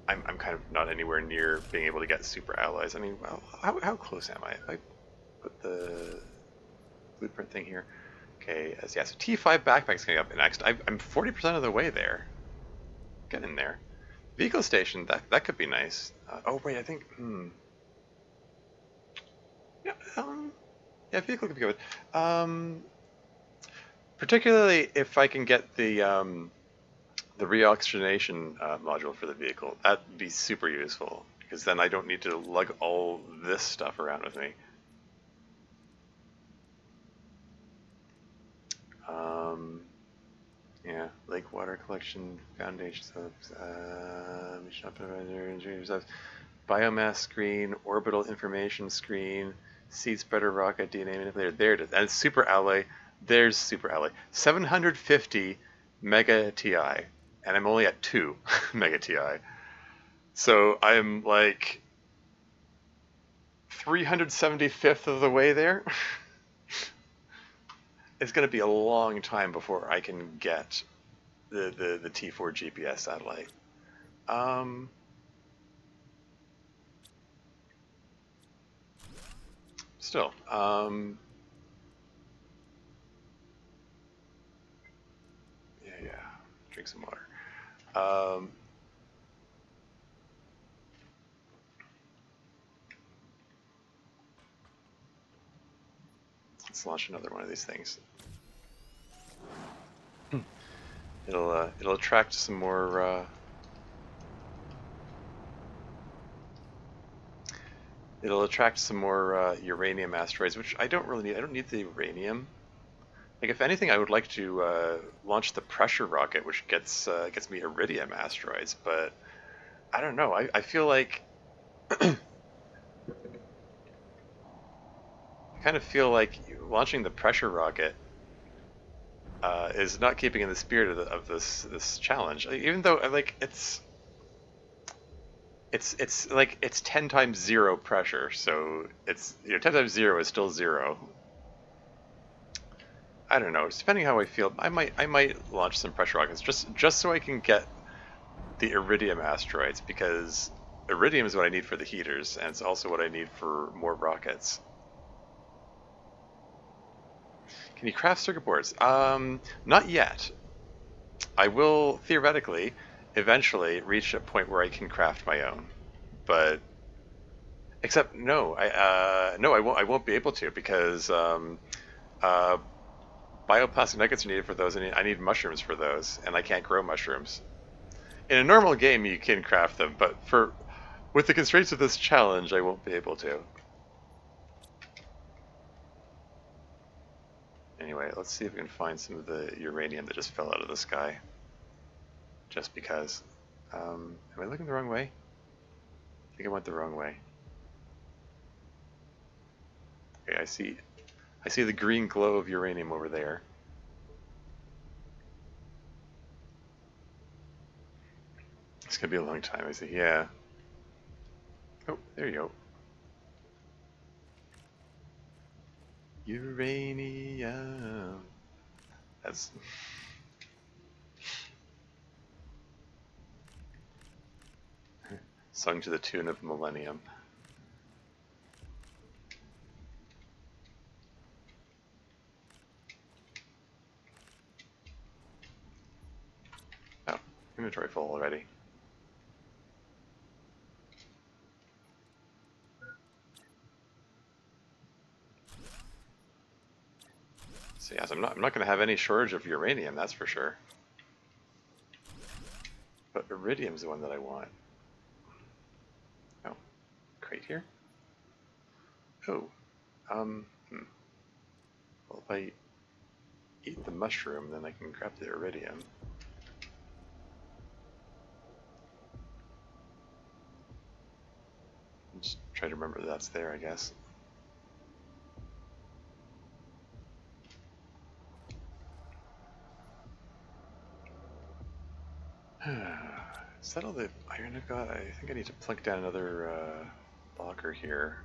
kind of not anywhere near being able to get super allies. I mean, well, how close am I? If I put the blueprint thing here. Okay, yeah, so T5 backpack's coming up next. I'm 40% of the way there. Get in there. Vehicle station, that could be nice. Oh wait, I think, yeah, yeah, vehicle could be good. Particularly if I can get the reoxygenation module for the vehicle. That'd be super useful, because then I don't need to lug all this stuff around with me. Yeah, lake water collection, foundation subs, mission optimizer, subs, biomass screen, orbital information screen, seed spreader rocket, DNA manipulator. There it is. And super alloy. There's super alloy. 750 mega TI, and I'm only at 2 mega TI. So I'm like 375th of the way there. It's going to be a long time before I can get the T4 GPS satellite. Still, yeah. Drink some water. Let's launch another one of these things. It'll attract some more. It'll attract some more uranium asteroids, which I don't really need. I don't need the uranium. Like, if anything, I would like to launch the pressure rocket, which gets me iridium asteroids. But I don't know. I feel like I kind of feel like launching the pressure rocket is not keeping in the spirit of this challenge. Even though like it's like it's 10 times 0 pressure, so it's 10 times 0 is still 0. I don't know. Depending how I feel, I might launch some pressure rockets just so I can get the iridium asteroids, because iridium is what I need for the heaters, and it's also what I need for more rockets. Can you craft circuit boards? Not yet. I will theoretically eventually reach a point where I can craft my own, but except no, I won't be able to, because bioplastic nuggets are needed for those, and I need mushrooms for those, and I can't grow mushrooms. In a normal game, you can craft them, but with the constraints of this challenge, I won't be able to. Anyway, let's see if we can find some of the uranium that just fell out of the sky. Just because. Am I looking the wrong way? I think I went the wrong way. Okay, I see the green glow of uranium over there. It's gonna be a long time, I see. Yeah. Oh, there you go. Uranium. That's sung to the tune of Millennium. Inventory full already. So yes, I'm not going to have any shortage of uranium, that's for sure. But iridium's the one that I want. Oh, crate here. Oh, well, if I eat the mushroom, then I can grab the iridium. Just try to remember that's there, I guess. Is that all the iron I've got? I think I need to plunk down another locker here.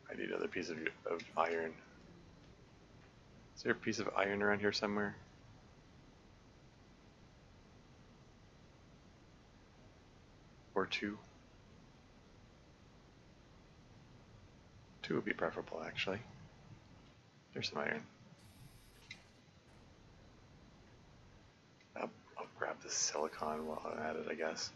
I need another piece of iron. Is there a piece of iron around here somewhere? Or two? Two would be preferable, actually. There's some iron. I'll grab the silicon while I'm at it, I guess.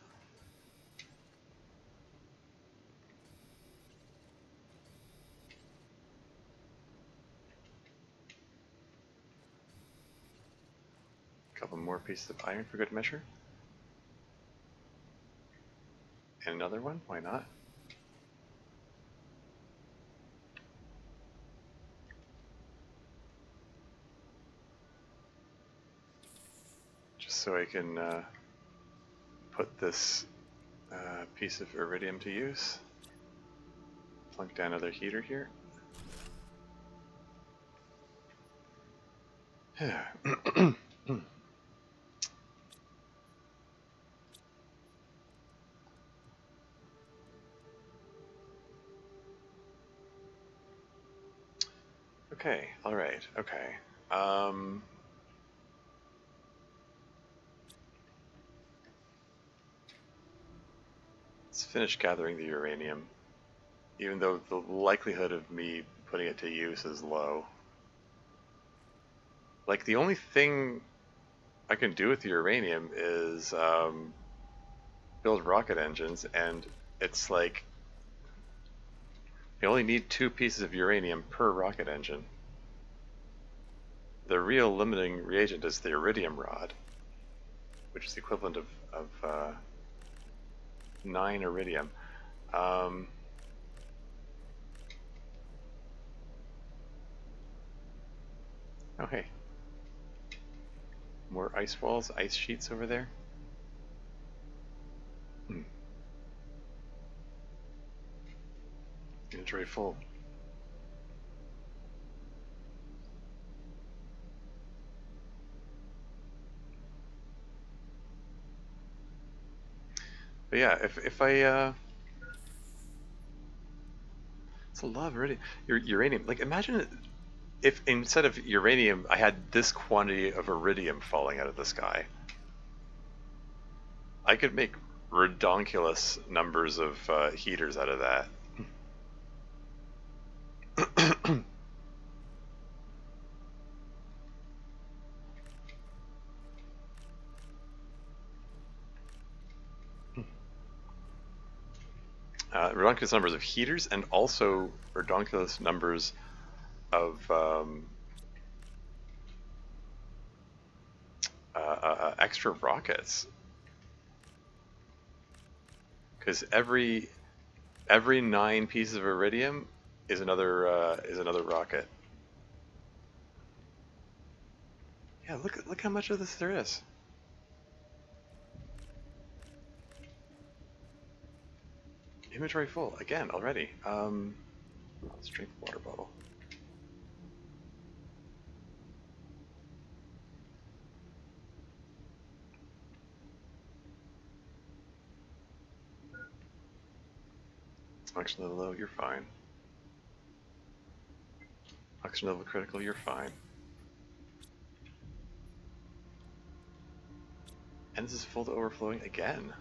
A couple more pieces of iron for good measure. And another one, why not? Just so I can put this piece of iridium to use. Plunk down another heater here. Okay, alright, okay. Let's finish gathering the uranium, even though the likelihood of me putting it to use is low. Like, the only thing I can do with the uranium is build rocket engines, and it's like you only need 2 pieces of uranium per rocket engine. The real limiting reagent is the iridium rod, which is the equivalent of 9 iridium. Oh hey, more ice walls, ice sheets over there. Inventory full. But yeah, if I it's a lot of iridium. Uranium. Like, imagine if instead of uranium, I had this quantity of iridium falling out of the sky. I could make redonkulous numbers of heaters out of that. Redonkulous numbers of heaters, and also redonkulous numbers of extra rockets. Because every 9 pieces of iridium is another rocket. Yeah, look how much of this there is. Inventory full again already. Let's drink the water bottle. Oxygen level low, you're fine. Oxygen level critical, you're fine. And this is full to overflowing again.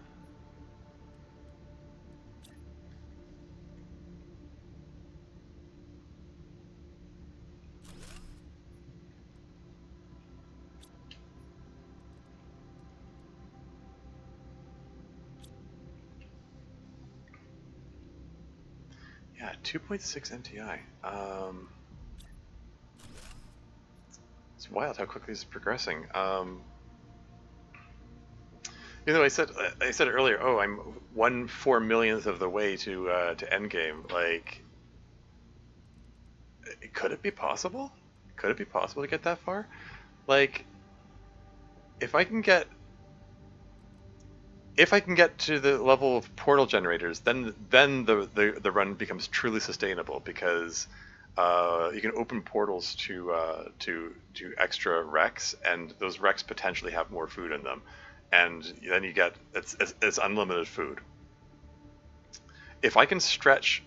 Yeah, 2.6 MTI. It's wild how quickly this is progressing. You know, I said earlier, oh, I'm 1/4 millionth of the way to endgame. Like, could it be possible? Could it be possible to get that far? Like, if I can get to the level of portal generators, then the run becomes truly sustainable because you can open portals to extra wrecks, and those wrecks potentially have more food in them, and then you get it's unlimited food. If I can stretch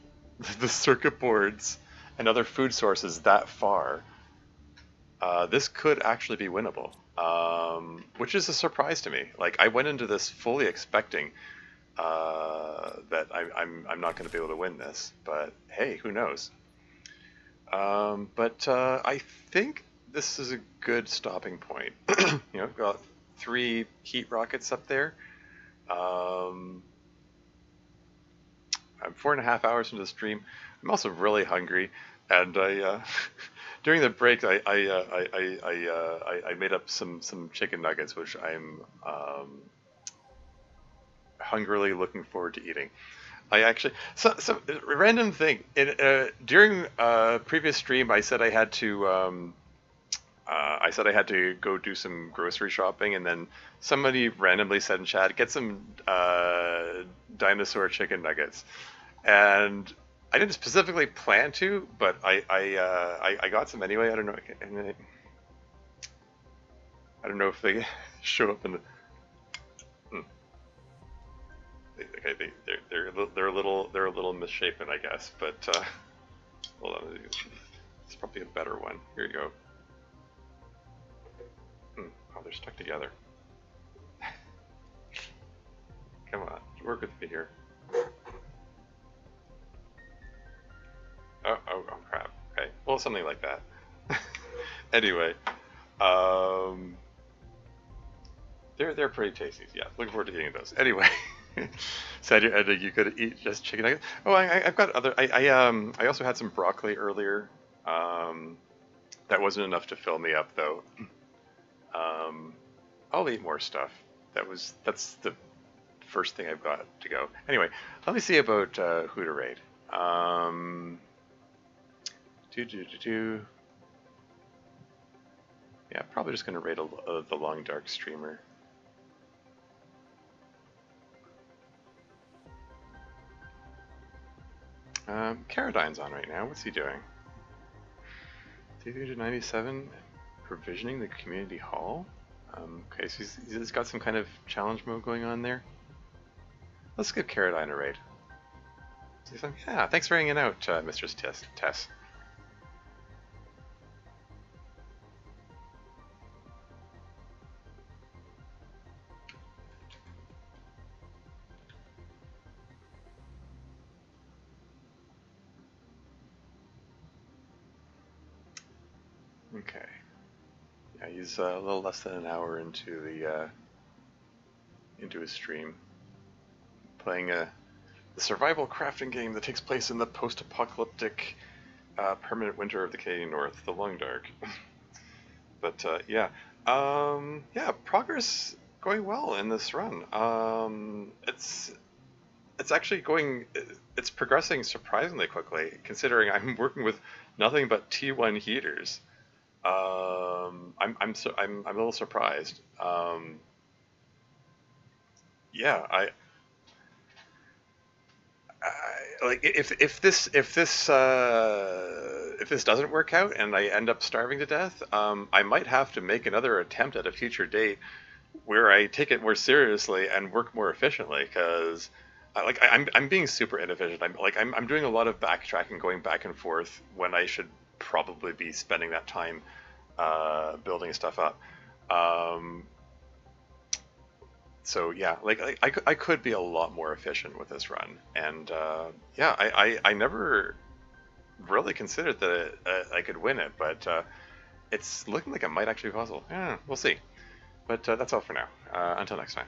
the circuit boards and other food sources that far, this could actually be winnable, which is a surprise to me. Like, I went into this fully expecting that I'm not going to be able to win this, but hey, who knows? But I think this is a good stopping point. You know, got 3 heat rockets up there. I'm 4.5 hours into the stream. I'm also really hungry, and I during the break I made up some chicken nuggets, which I'm hungrily looking forward to eating. I actually so random thing during previous stream I said I said I had to go do some grocery shopping, and then somebody randomly said in chat, "Get some dinosaur chicken nuggets," and I didn't specifically plan to, but I got some anyway. I don't know. I don't know if they show up in the. Okay, they're a little misshapen, I guess. But hold on, it's probably a better one. Here you go. Oh, they're stuck together. Come on, work with me here. Oh, crap. Okay, well, something like that. Anyway, they're pretty tasty. Yeah, looking forward to eating those. Anyway, so you could eat just chicken nuggets. Oh, I've got other. I also had some broccoli earlier. That wasn't enough to fill me up though. I'll eat more stuff. That's the first thing I've got to go. Anyway, let me see about who to raid. Yeah, probably just gonna raid the long dark streamer. Caradine's on right now. What's he doing? 397, provisioning the community hall. Okay, so he's got some kind of challenge mode going on there. Let's give Caradine a raid. Yeah, thanks for hanging out, Mistress Tess. Okay. Yeah, he's a little less than an hour into his stream, playing the survival crafting game that takes place in the post-apocalyptic permanent winter of the Canadian North, the Long Dark. But yeah, progress going well in this run. It's actually it's progressing surprisingly quickly, considering I'm working with nothing but T1 heaters. I'm a little surprised. Yeah, I like if this doesn't work out and I end up starving to death, I might have to make another attempt at a future date where I take it more seriously and work more efficiently, because I'm being super inefficient. I'm doing a lot of backtracking, going back and forth when I should probably be spending that time building stuff up. Um, so yeah, I could be a lot more efficient with this run, and yeah, I never really considered that I could win it, but it's looking like it might actually be possible. Yeah, we'll see. But that's all for now. Until next time.